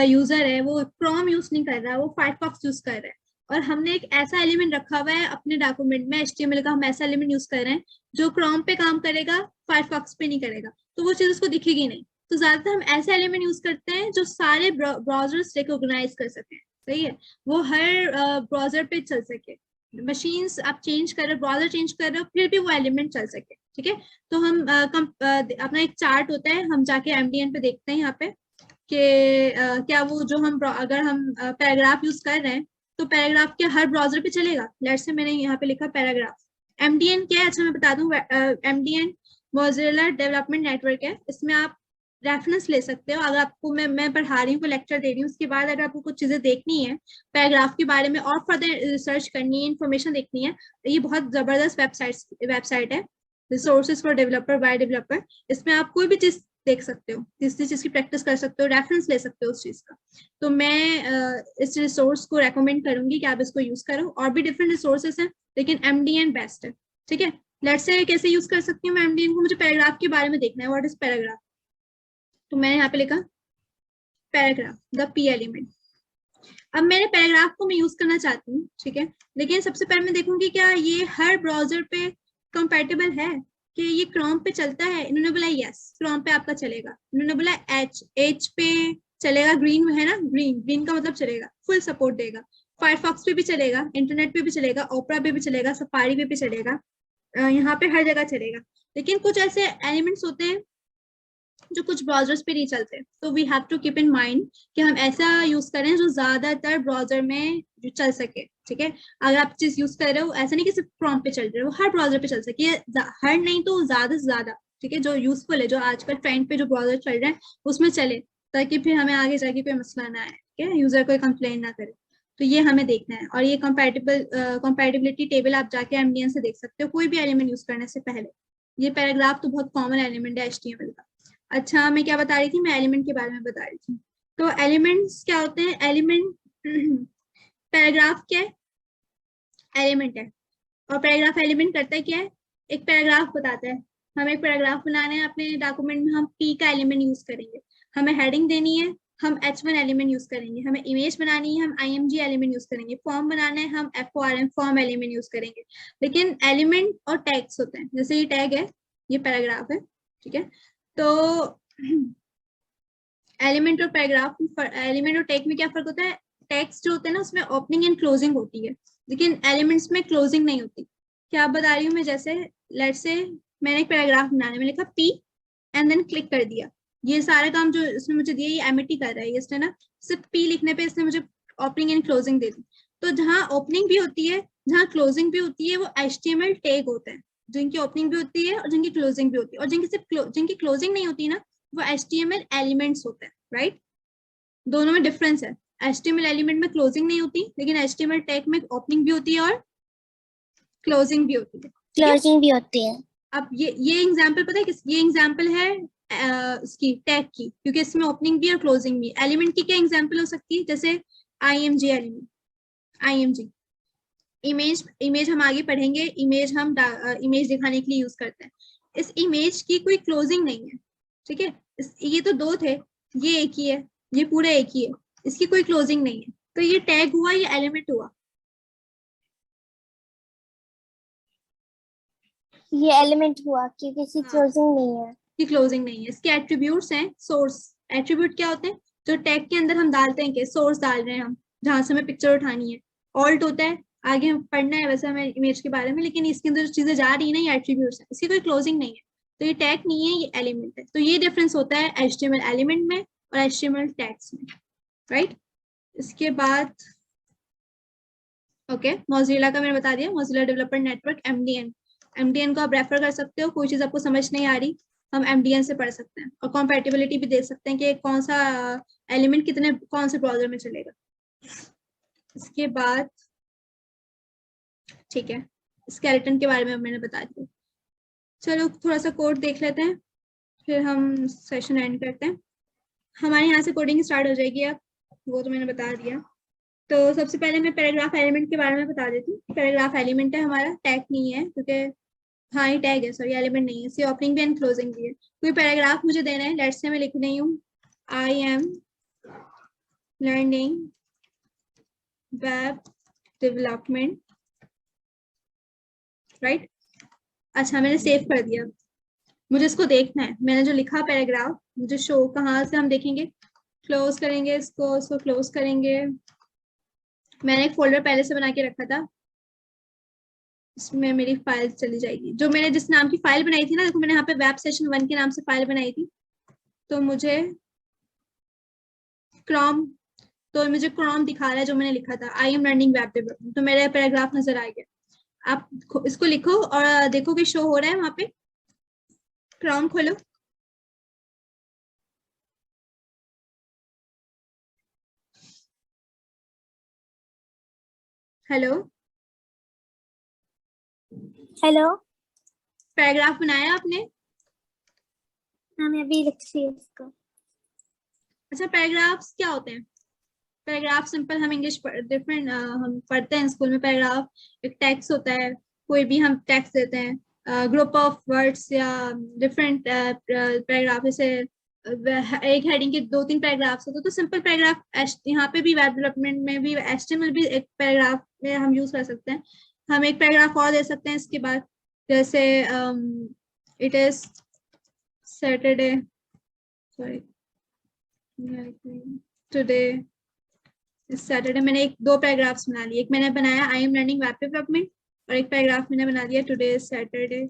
यूजर है, वो क्रोम यूज नहीं कर रहा है, वो फायरफॉक्स यूज कर रहा है, और हमने एक ऐसा एलिमेंट रखा हुआ है अपने डॉक्यूमेंट में HTML का, हम ऐसा एलिमेंट यूज कर रहे हैं जो क्रोम पे काम करेगा, फायरफॉक्स पे नहीं करेगा, तो वो चीज उसको दिखेगी नहीं। तो ज्यादातर हम ऐसे एलिमेंट यूज करते हैं जो सारे ब्राउजर्स रिकॉग्नाइज कर सकें। सही है, वो हर ब्राउजर पे चल सके। मशीन्स आप चेंज कर रहे हो, ब्राउजर चेंज कर रहे हो, फिर भी वो एलिमेंट चल सके। ठीक है, तो हम अपना एक चार्ट होता है, हम जाके MDN पे देखते हैं यहाँ पे कि क्या वो जो हम अगर हम पैराग्राफ यूज कर रहे हैं तो पैराग्राफ के हर ब्राउजर पे चलेगा। लेट्स से मैंने यहाँ पे लिखा पैराग्राफ। MDN क्या है, अच्छा मैं बता दूं, MDN मोज़िला डेवलपमेंट नेटवर्क है। इसमें आप रेफरेंस ले सकते हो। अगर आपको मैं पढ़ा रही हूँ, लेक्चर दे रही हूँ, उसके बाद अगर आपको कुछ चीजें देखनी है पैराग्राफ के बारे में और फर्दर रिसर्च करनी है, इन्फॉर्मेशन देखनी है, ये बहुत जबरदस्त वेबसाइट है, resources for developer by developer. इसमें आप कोई भी चीज देख सकते हो, किसी चीज की प्रैक्टिस कर सकते हो, रेफरेंस ले सकते हो उस चीज का। तो मैं इस रिसोर्स को रेकमेंड करूंगी कि आप इसको यूज करो। और भी डिफरेंट रिसोर्सेज हैं, लेकिन MDN बेस्ट है। ठीक है, लेट्स से कैसे यूज कर सकती हूँ मैं MDN को, मुझे पैराग्राफ के बारे में देखना है, व्हाट इज पैराग्राफ। तो मैंने यहाँ पे लिखा पैराग्राफ, द P एलिमेंट। अब मेरे पैराग्राफ को मैं यूज करना चाहती हूँ, ठीक है, लेकिन सबसे पहले मैं देखूंगी क्या ये हर ब्राउजर पे कंपैटिबल है, कि ये क्रोम पे चलता है। इन्होंने बोला यस, क्रोम पे आपका चलेगा। इन्होंने बोला एच पे चलेगा, ग्रीन है ना, ग्रीन का मतलब चलेगा, फुल सपोर्ट देगा। फायरफॉक्स पे भी चलेगा, इंटरनेट पे भी चलेगा, ओपरा पे भी चलेगा, सफारी पे भी चलेगा, यहाँ पे हर जगह चलेगा। लेकिन कुछ ऐसे एलिमेंट्स होते हैं जो कुछ ब्राउजर्स पे नहीं चलते। तो we have to keep in mind कि हम ऐसा यूज करें जो ज्यादातर ब्राउजर में चल सके, ठीक है। अगर आप चीज यूज कर रहे हो, ऐसा नहीं कि सिर्फ क्रोम पे चल रहे हो, वो हर ब्राउजर पे चल सके, हर नहीं तो ज्यादा से ज्यादा, ठीक है, जो यूजफुल है, जो आजकल ट्रेंड पे जो ब्राउजर चल रहे हैं उसमें चले, ताकि फिर हमें आगे जाके कोई मसला ना आए, ठीक है, यूजर कोई कंप्लेन ना करे। तो ये हमें देखना है। और ये कंपैटिबिलिटी टेबल आप जाके एमडीएन से देख सकते हो कोई भी एलिमेंट यूज करने से पहले। ये पैराग्राफ तो बहुत कॉमन एलिमेंट है एचटीएमएल का। अच्छा, मैं क्या बता रही थी, मैं एलिमेंट के बारे में बता रही थी। तो एलिमेंट्स क्या होते हैं, एलिमेंट पैराग्राफ क्या है, एलिमेंट है। और पैराग्राफ एलिमेंट करता है क्या है, एक पैराग्राफ बताता है। हम एक पैराग्राफ बनाने हैं अपने डॉक्यूमेंट में, हम पी का एलिमेंट यूज करेंगे। हमें हेडिंग देनी है, हम H1 एलिमेंट यूज करेंगे। हमें इमेज बनानी है, हम IMG एलिमेंट यूज करेंगे। फॉर्म बनाना है, हम FORM फॉर्म एलिमेंट यूज करेंगे। लेकिन एलिमेंट और टैग्स होते हैं, जैसे ये टैग है, ये पैराग्राफ है, ठीक है। तो एलिमेंट और पैराग्राफ, एलिमेंट और टैग में क्या फर्क होता है, टैग्स जो होते हैं ना उसमें ओपनिंग एंड क्लोजिंग होती है, लेकिन एलिमेंट्स में क्लोजिंग नहीं होती। क्या बता रही हूँ मैं, जैसे लेट्स से मैंने एक पैराग्राफ बनाने में लिखा P एंड देन क्लिक कर दिया। ये सारा काम जो इसने मुझे दिया ये एमिटी कर रहा है, इसने ना सिर्फ P लिखने पे इसने मुझे ओपनिंग एंड क्लोजिंग दे दी। तो जहाँ ओपनिंग भी होती है, जहाँ क्लोजिंग भी होती है, वो HTML टैग होते हैं, जिनकी ओपनिंग भी होती है और जिनकी क्लोजिंग भी होती है। और जिनकी क्लोजिंग नहीं होती ना, वो HTML एलिमेंट्स होते हैं, राइट। दोनों में डिफरेंस है, HTML एलिमेंट में क्लोजिंग नहीं होती, लेकिन HTML टैग में ओपनिंग भी होती है और क्लोजिंग भी होती है, क्लोजिंग भी होती है। अब ये एग्जांपल पता है किस, ये एग्जांपल है इसकी टैग की, क्योंकि इसमें ओपनिंग भी और क्लोजिंग भी। एलिमेंट की क्या एग्जांपल हो सकती है, जैसे IMG एलिमेंट, IMG इमेज हम आगे पढ़ेंगे। इमेज हम इमेज दिखाने के लिए यूज करते हैं। इस इमेज की कोई क्लोजिंग नहीं है, ठीक है। ये तो दो थे, ये एक ही है, ये पूरा एक ही है, इसकी कोई क्लोजिंग नहीं है। तो ये टैग हुआ, ये एलिमेंट हुआ। ये एलिमेंट हुआ क्योंकि इसकी क्लोजिंग नहीं है, की क्लोजिंग नहीं है। इसके एट्रीब्यूट्स हैं, सोर्स एट्रीब्यूट क्या होते हैं, जो टैग के अंदर हम डालते हैं, कि सोर्स डाल रहे हैं हम, जहां से हमें पिक्चर उठानी है। ऑल्ट होता है, आगे हम पढ़ना है वैसे हमें इमेज के बारे में, लेकिन इसके अंदर जो चीजें जा रही है ना, ये एट्रीब्यूट्स है, इसकी कोई क्लोजिंग नहीं है। तो ये टैग नहीं है, ये एलिमेंट है। तो ये डिफरेंस होता है HTML एलिमेंट में और HTML टैग्स में, राइट। इसके बाद ओके, मोज़िला का मैंने बता दिया, मोज़िला डेवलपर नेटवर्क, MDN को आप रेफर कर सकते हो। कोई चीज आपको समझ नहीं आ रही, हम MDN से पढ़ सकते हैं, और कॉम्पैटिबिलिटी भी देख सकते हैं कि कौन सा एलिमेंट कितने कौन से ब्राउजर में चलेगा। इसके बाद ठीक है, स्केलेटन के बारे में मैंने बता दिया। चलो थोड़ा सा कोड देख लेते हैं, फिर हम सेशन एंड करते हैं। हमारे यहाँ से कोडिंग स्टार्ट हो जाएगी अब, वो तो मैंने बता दिया। तो सबसे पहले मैं पैराग्राफ एलिमेंट के बारे में बता देती हूँ। पैराग्राफ एलिमेंट है हमारा, टैग नहीं है, क्योंकि हाँ ये टैग है, सॉरी एलिमेंट नहीं है। इसकी ओपनिंग भी एंड क्लोजिंग भी है। कोई पैराग्राफ मुझे देना है, लेट्स से मैं लिख रही हूँ I am learning web development, right. अच्छा, मैंने सेव कर दिया। मुझे इसको देखना है, मैंने जो लिखा पैराग्राफ मुझे शो, कहाँ से हम देखेंगे, क्लोज करेंगे इसको क्लोज करेंगे। मैंने एक फोल्डर पहले से बना के रखा था, इसमें मेरी फाइल चली जाएगी। जो मैंने जिस नाम की फाइल बनाई थी ना, देखो मैंने यहाँ पे वेब सेशन 1 के नाम से फाइल बनाई थी। तो मुझे क्रोम दिखा रहा है जो मैंने लिखा था, I am learning web development। तो मेरा पैराग्राफ नजर आ गया। आप इसको लिखो और देखो कि शो हो रहा है वहां पे। क्रोम खोलो, हेलो, हेलो। पैराग्राफ बनाया आपने? हाँ, मैं अभी लिख रही हूँ इसको। अच्छा, पैराग्राफ्स क्या होते हैं? पैराग्राफ सिंपल, हम इंग्लिश डिफरेंट हम पढ़ते हैं स्कूल में। पैराग्राफ एक टेक्स्ट होता है, कोई भी हम टेक्स्ट देते हैं, ग्रुप ऑफ वर्ड्स या डिफरेंट पैराग्राफ, जैसे एक हेडिंग के 2-3 पैराग्राफ्स होते हैं। तो सिंपल पैराग्राफ, यहाँ पे भी वेब डेवलपमेंट में भी HTML भी एक पैराग्राफ में हम यूज कर सकते हैं। हम एक पैराग्राफ और दे सकते हैं इसके बाद, जैसे it is Saturday, sorry today Saturday. मैंने 2 पैराग्राफ्स बना लिए। एक मैंने बनाया I am learning web development, और एक पैराग्राफ मैंने बना दिया टुडे सैटरडे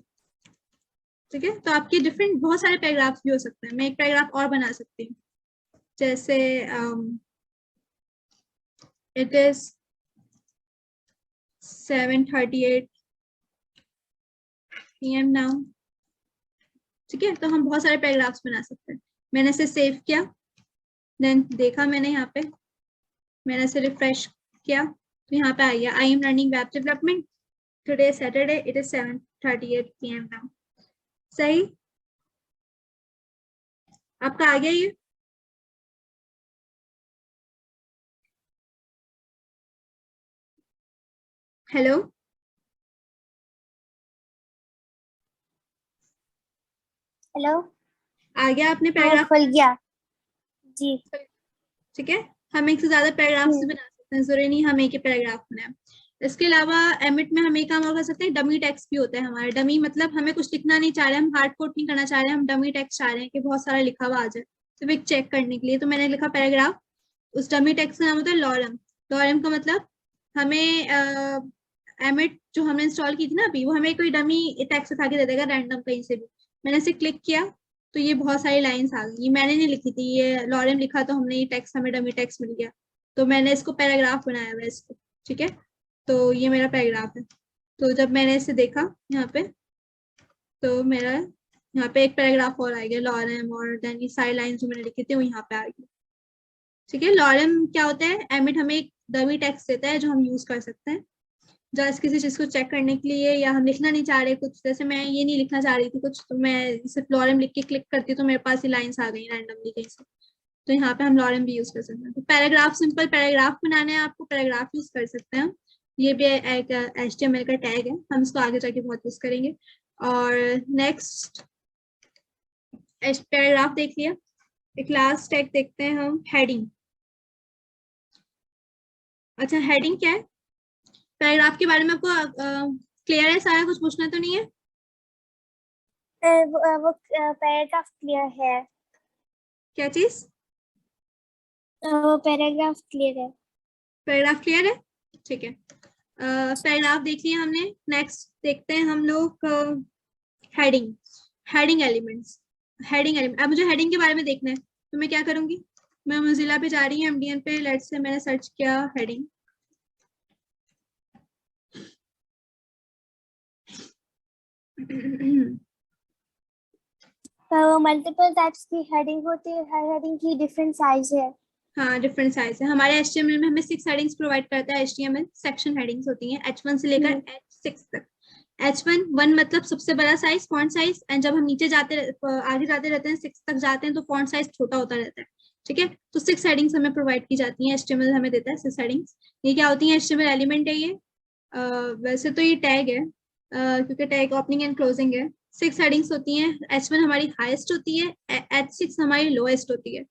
ठीक है, तो आपके डिफरेंट बहुत सारे पैराग्राफ्स भी हो सकते हैं। मैं एक पैराग्राफ और बना सकती हूँ, जैसे इट इज 7:38 PM नाउ। ठीक है, तो हम बहुत सारे पैराग्राफ्स बना सकते हैं। मैंने इसे सेव किया, देन देखा मैंने यहाँ पे, मैंने इसे रिफ्रेश किया तो यहाँ पे आ गया, I am learning web development, today Saturday, it is 7:38 PM now. सही, आपका आ गया ये? हेलो, हेलो, आ गया आपने हाँ पैराग्राफ? खुल गया जी। ठीक है, हम एक से ज्यादा पैराग्राफ्स भी बना सकते हैं, जरूरी नहीं हम एक ही पैराग्राफ बनाए। इसके अलावा एमिट में हम एक काम और कर सकते हैं, डमी टेक्स्ट भी होता है हमारा। डमी मतलब हमें कुछ लिखना नहीं चाह रहे, हम हार्ड कोड नहीं करना चाह रहे, हम डमी टेक्स्ट चाह रहे हैं कि बहुत सारा लिखा हुआ आ जाए, सिर्फ एक चेक करने के लिए। तो मैंने लिखा पैराग्राफ, उस डमी टेक्स्ट का नाम होता है लॉरम। लॉरम का मतलब हमें एमिट जो हमने इंस्टॉल की थी ना अभी, वो हमें कोई डमी टेक्स्ट उठा के दे देगा रैंडम कहीं से भी। मैंने इसे क्लिक किया तो ये बहुत सारी लाइंस आ गई, ये मैंने नहीं लिखी थी, ये लॉरेम लिखा, तो हमने ये टेक्स्ट, हमें डमी टेक्स्ट मिल गया, तो मैंने इसको पैराग्राफ बनाया हुआ है इसको। ठीक है, तो ये मेरा पैराग्राफ है। तो जब मैंने इसे देखा यहाँ पे, तो मेरा यहाँ पे एक पैराग्राफ और आ गया लॉरेम, और देन ये सारी लाइन जो मैंने लिखी थी वो यहाँ पे आ गई। ठीक है, लॉरेम क्या होता है, एमिट हमें एक डमी टेक्स्ट देता है जो हम यूज कर सकते हैं जस्ट किसी चीज को चेक करने के लिए, या हम लिखना नहीं चाह रहे कुछ, जैसे मैं ये नहीं लिखना चाह रही थी कुछ, तो मैं सिर्फ लॉरेम लिख के क्लिक करती हूँ तो मेरे पास ये लाइंस आ गई रैंडमली कहीं से। तो यहाँ पे हम लॉरेम भी यूज कर सकते हैं। तो पैराग्राफ, सिंपल पैराग्राफ बनाने हैं आपको, पैराग्राफ यूज कर सकते हैं। ये भी एक HTML का टैग है, हम इसको आगे जाके बहुत यूज करेंगे। और नेक्स्ट पैराग्राफ देख लिया, एक लास्ट टैग देखते हैं हम, हेडिंग। अच्छा, हेडिंग क्या है? पैराग्राफ के बारे में आपको क्लियर है सारा, कुछ पूछना तो नहीं है? वो पैराग्राफ क्लियर है। क्या चीज? वो पैराग्राफ क्लियर है। पैराग्राफ क्लियर है, ठीक है। पैराग्राफ देख लिया हमने, नेक्स्ट देखते हैं हम लोग heading. Heading elements, heading element. अब मुझे हेडिंग के बारे में देखना है, तो मैं क्या करूंगी, मैं मोजिला पे जा रही हूँ, MDN पे, लेट्स से मैंने सर्च किया हेडिंग। तो मल्टीपल टाइप्स की हेडिंग होती है, हर हेडिंग की डिफरेंट साइज है। हाँ, डिफरेंट साइज है। हमारे HTML में हमें 6 हेडिंग्स प्रोवाइड करता है HTML, सेक्शन हेडिंग्स होती हैं H1 से लेकर H6 तक। H1 मतलब सबसे बड़ा साइज, फॉन्ट साइज, एंड जब हम नीचे आगे जाते रहते हैं 6 तक जाते हैं तो फॉन्ट साइज छोटा होता रहता है। ठीक है, तो 6 हेडिंग्स हमें प्रोवाइड की जाती हैं, HTML हमें देता है 6 हेडिंग्स। ये क्या होती है, HTML एलिमेंट है ये। वैसे तो ये टैग है, क्योंकि टैग ओपनिंग एंड क्लोजिंग है। 6 हेडिंग्स होती हैं, H1 हमारी हाईएस्ट होती है, H6 हमारी लोएस्ट होती है।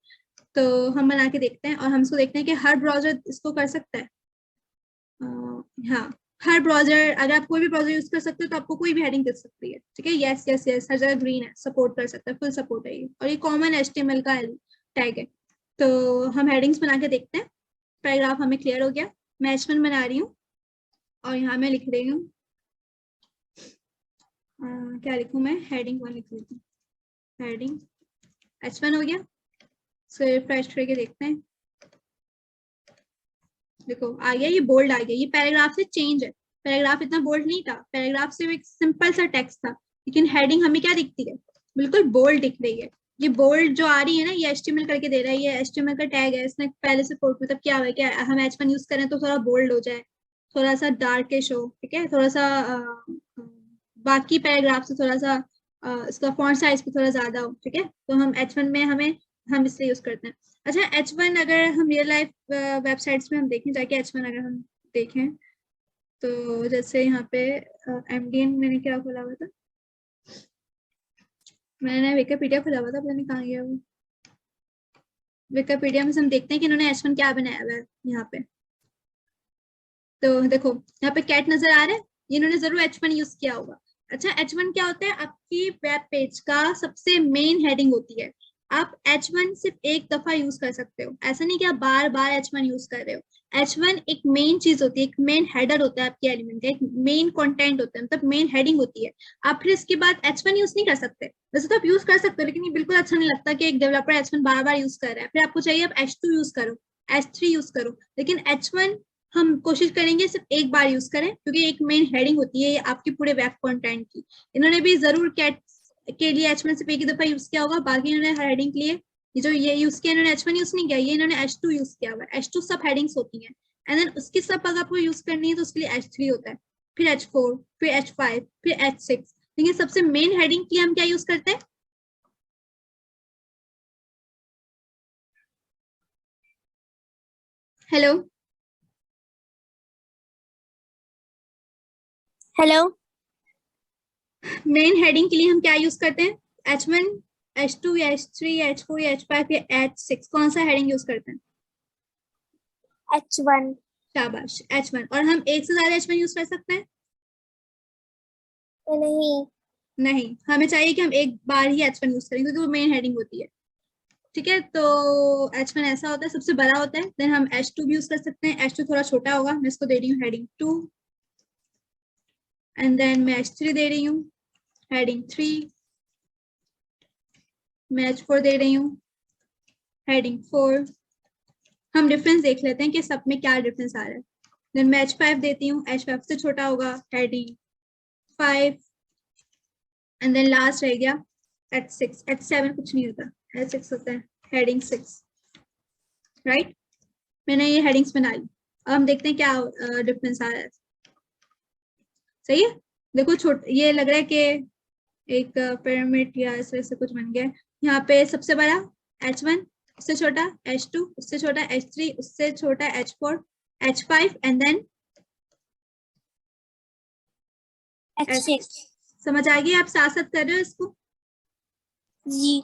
तो हम बना के देखते हैं, और हम इसको देखते हैं कि हर ब्राउजर इसको कर सकता है। हाँ, हर ब्राउजर, अगर आप कोई भी ब्राउजर यूज कर सकते हो तो आपको कोई भी हेडिंग दिख सकती है। ठीक है, यस यस यस, हर जगह ग्रीन है, सपोर्ट कर सकता है, फुल सपोर्ट है ये, और ये कॉमन HTML का टैग है। तो हम हेडिंग्स बना के देखते हैं। पैराग्राफ हमें क्लियर हो गया, मैं H1 बना रही हूँ, और यहाँ मैं लिख रही हूँ, क्या लिखूँ मैं, हेडिंग 1 लिख लेती हूँ, हेडिंग H1 हो गया। सो रिफ्रेश करके देखते हैं, देखो आ गया, ये बोल्ड आ गया, ये पैराग्राफ से चेंज है। पैराग्राफ इतना बोल्ड नहीं था, पैराग्राफ से एक सिंपल सा टेक्स्ट था, लेकिन हेडिंग हमें क्या दिखती है, बिल्कुल बोल्ड दिख रही है। ये बोल्ड जो आ रही है ना, ये HTML करके दे रहा है, ये HTML का टैग है, इसने पहले से कोड, मतलब क्या है, क्या हम H1 यूज करें तो थोड़ा बोल्ड हो जाए, थोड़ा सा डार्किश हो। ठीक है, थोड़ा सा बाकी पैराग्राफ से थोड़ा सा इसका फॉन्ट साइज भी थोड़ा ज्यादा हो। ठीक है, तो हम H1 में हम इसलिए यूज करते हैं। अच्छा, H1 अगर हम रियल लाइफ वेबसाइट्स में हम देखें जाके, H1 अगर हम देखें तो जैसे यहाँ पे MDN मैंने क्या खोला हुआ था, मैंने विकिपीडिया खोला हुआ था, पता नहीं कहाँ गया वो। विकिपीडिया में से हम देखते हैं कि इन्होंने H1 क्या बनाया हुआ है यहाँ पे। तो देखो यहाँ पे कैट नजर आ रहा है, इन्होंने जरूर H1 यूज किया होगा। अच्छा, H1 क्या होता है, आपकी वेब पेज का सबसे मेन हेडिंग होती है। आप H1 सिर्फ एक दफा यूज कर सकते हो, ऐसा नहीं कि आप बार बार H1 यूज कर रहे हो। H1 एक मेन चीज होती है, एक मेन हेडर होता है आपके एलिमेंट का, एक मेन कंटेंट होता है, मतलब मेन हेडिंग होती है। आप फिर इसके बाद H1 यूज नहीं कर सकते। वैसे तो आप यूज कर सकते हो, लेकिन ये बिल्कुल अच्छा नहीं लगता कि एक डेवलपर H1 बार बार यूज कर रहा है। फिर आपको चाहिए आप H2 यूज करो, H3 यूज करो, लेकिन H1 हम कोशिश करेंगे सिर्फ एक बार यूज करें, क्योंकि एक मेन हेडिंग होती है आपके पूरे वेब कंटेंट की। इन्होंने भी जरूर कैट के लिए H1 सिर्फ एक ही दफा यूज किया होगा, बाकी इन्होंने हर हेडिंग के लिए ये जो ये यूज किया, इन्होंने H1 यूज नहीं किया, ये इन्होंने H2 यूज किया हुआ है। H2 सब हेडिंग्स होती हैं, एंड देन उसकी सब अगर आपको यूज करनी है तो उसके लिए H3 होता है, फिर H4, फिर H5, फिर H6। लेकिन सबसे मेन हेडिंग के लिए हम क्या यूज करते हैं? Hello hello. मेन हेडिंग के लिए हम क्या यूज करते हैं? H1, H2 या H3 या H4 या H5 या H6, कौन सा हेडिंग यूज करते हैं? H1। शाबाश, H1। और हम एक से ज्यादा H1 यूज कर सकते हैं? नहीं। नहीं, हमें चाहिए कि हम एक बार ही H1 यूज करें, क्योंकि वो मेन हेडिंग होती है। ठीक है, तो H1 ऐसा होता है, सबसे बड़ा होता है। देन हम H2 भी यूज कर सकते हैं, H2 थोड़ा छोटा होगा, मैं इसको दे रही हूँ हेडिंग 2, एंड देन मैं H3 दे रही हूँ हेडिंग 3, मैं H4 दे रही हूँ हेडिंग 4। हम डिफरेंस देख लेते हैं कि सब में क्या डिफरेंस आ रहा है। देन मैं H5 देती हूँ, H5 से छोटा होगा हेडिंग 5, एंड देन लास्ट रह गया H6। H7 कुछ नहीं होता, H6 होता है हेडिंग 6, राइट। मैंने ये हेडिंग्स बना ली। अब हम देखते हैं क्या डिफरेंस आ रहा है। सही है, देखो ये लग रहा है कि एक पिरामिड या इस तरह से कुछ बन गया है। यहाँ पे सबसे बड़ा H1, उससे छोटा H2, उससे छोटा H3, उससे छोटा H4, H5, and then H6। समझ आ गई? आप साथ साथ कर रहे हो इसको? जी।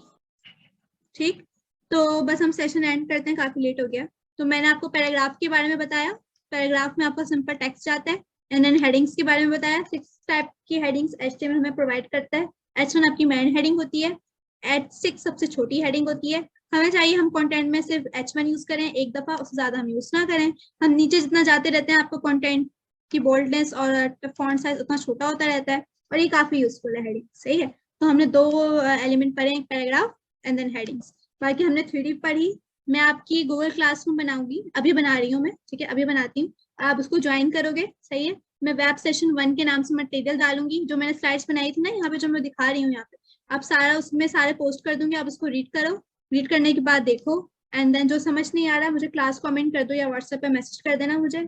ठीक, तो बस हम सेशन एंड करते हैं, काफी लेट हो गया। तो मैंने आपको पैराग्राफ के बारे में बताया। पैराग्राफ में आपका सिंपल टेक्स्ट आता है, एंड देन हेडिंग्स के बारे में बताया। 6 टाइप की हेडिंग्स HTML हमें प्रोवाइड करता है। H1 आपकी मेन हेडिंग होती है, H6 सबसे छोटी हेडिंग होती है। हमें चाहिए हम कंटेंट में सिर्फ H1 यूज करें एक दफा, उससे ज्यादा हम यूज ना करें। हम नीचे जितना जाते रहते हैं, आपको कंटेंट की बोल्डनेस और फॉन्ट साइज उतना छोटा होता रहता है, और ये काफी यूजफुल है हेडिंग। सही है, तो हमने दो एलिमेंट पढ़े, एक पैराग्राफ एंड देन हेडिंग्स। बाकी हमने 3D पढ़ी। मैं आपकी गूगल क्लासरूम बनाऊंगी, अभी बना रही हूँ मैं, ठीक है, अभी बनाती हूँ। आप उसको ज्वाइन करोगे, सही है। मैं वेब सेशन 1 के नाम से मटेरियल डालूंगी, जो मैंने स्लाइड्स बनाई थी ना यहाँ पे, जो मैं दिखा रही हूँ यहाँ पे, आप सारा उसमें सारे पोस्ट कर दूंगी। आप उसको रीड करो, रीड करने के बाद देखो, एंड देन जो समझ नहीं आ रहा मुझे क्लास कमेंट कर दो या व्हाट्सएप पे मैसेज कर देना मुझे।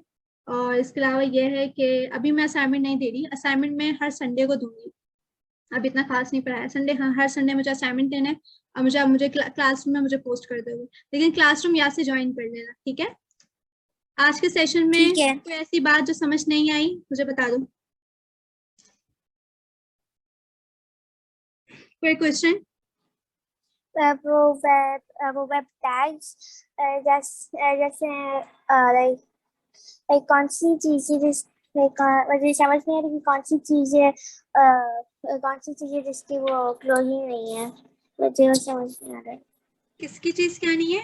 और इसके अलावा ये है कि अभी मैं असाइनमेंट नहीं दे रही, असाइनमेंट मैं हर संडे को दूंगी। अब इतना खास नहीं पढ़ाया संडे, हाँ हर संडे मुझे असाइनमेंट देना है। और मुझे क्लासरूम में मुझे पोस्ट कर दोगे, लेकिन क्लासरूम यहाँ से ज्वाइन कर लेना, ठीक है। आज के सेशन में ठीक है। कोई ऐसी बात जो समझ नहीं आई मुझे बता दो। कोई क्वेश्चन? वो वेब टैग्स जैसे लाइक लाइक कौन सी चीजें जिस मुझे समझ नहीं आ रही कि कौन सी चीजें जिसकी वो क्लोजिंग नहीं है, मुझे वो समझ नहीं आ रहा है। किसकी चीज क्या नहीं है?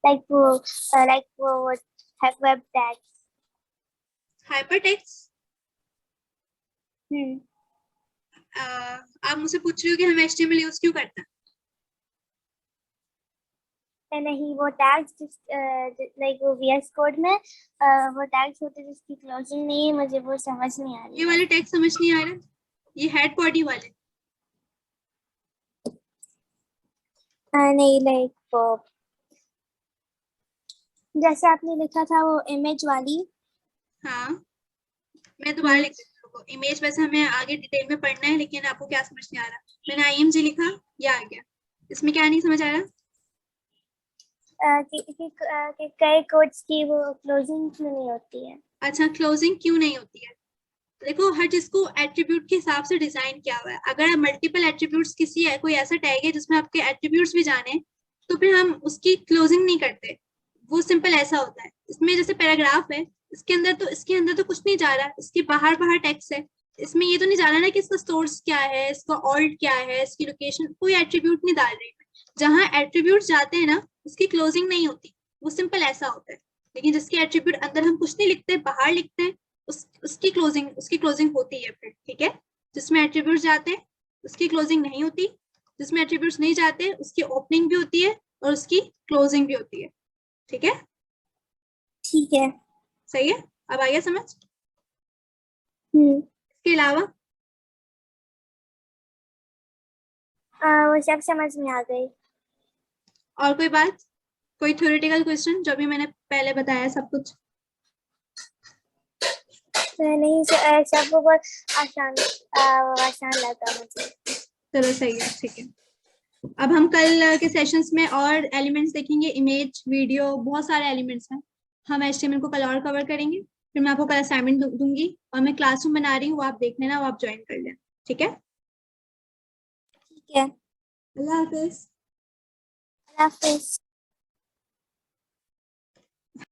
लाइक वो वेब टैग्स। हाइपरटेक्स्ट? आप मुझसे पूछ रही हो कि हम HTML यूज क्यों करते हैं? नहीं, वो टैग्स लाइक वो VS कोड में वो टैग्स होते हैं जिसकी क्लोजिंग नहीं है, मुझे वो समझ नहीं आ रही ये है। वाले टैग समझ नहीं आ रहा? ये हेड बॉडी वाले? नहीं, लाइक वो जैसे आपने लिखा था वो इमेज वाली। हाँ, मैं दोबारा लिख देती हूँ। इमेज वैसे हमें आगे डिटेल में पढ़ना है, लेकिन आपको क्या समझ नहीं आ रहा? मैंने IMG लिखा, ये आ गया। इसमें क्या नहीं समझ आ रहा? कि कई कोड्स की वो क्लोजिंग क्यों नहीं होती है। अच्छा, क्लोजिंग क्यों नहीं होती है? देखो, हर चीज को एट्रीब्यूट के हिसाब से डिजाइन किया हुआ है। अगर मल्टीपल एट्रीब्यूट्स किसी है, कोई ऐसा टैग है जिसमें आपके एट्रीब्यूट्स भी जाने, तो फिर हम उसकी क्लोजिंग नहीं करते। वो सिंपल ऐसा होता है। इसमें जैसे पैराग्राफ है, इसके अंदर तो कुछ नहीं जा रहा, इसके बाहर बाहर टेक्स्ट है। इसमें ये तो नहीं जा रहा ना कि इसका सोर्स क्या है, इसका ऑल्ट क्या है, इसकी लोकेशन, कोई एट्रीब्यूट नहीं डाल रही। जहां एट्रीब्यूट जाते हैं ना, उसकी क्लोजिंग नहीं होती। वो सिंपल ऐसा होता है। लेकिन जिसके एट्रीब्यूट अंदर हम कुछ नहीं लिखते, बाहर लिखते हैं, उसकी क्लोजिंग होती है फिर, ठीक है। जिसमें एट्रीब्यूट जाते हैं उसकी क्लोजिंग नहीं होती, जिसमें एट्रीब्यूट्स नहीं जाते उसकी ओपनिंग भी होती है और उसकी क्लोजिंग भी होती है, ठीक है। ठीक है। सही है, अब आ गया समझ। हम्म। इसके अलावा वो सब समझ में आ गई। और कोई बात, कोई थ्योरेटिकल क्वेश्चन जो भी मैंने पहले बताया सब कुछ? नहीं, सबको बहुत आसान लगा मुझे। चलो सही है, ठीक है। अब हम कल के सेशंस में और एलिमेंट्स देखेंगे, इमेज, वीडियो, बहुत सारे एलिमेंट्स हैं। हम HTML को कल और कवर करेंगे, फिर मैं आपको कल असाइनमेंट दूंगी और मैं क्लासरूम बना रही हूँ, वो आप देख लेना, वो आप ज्वाइन कर लेना, ठीक है। ठीक है। अल्लाह हाफिज। अल्लाह हाफिज।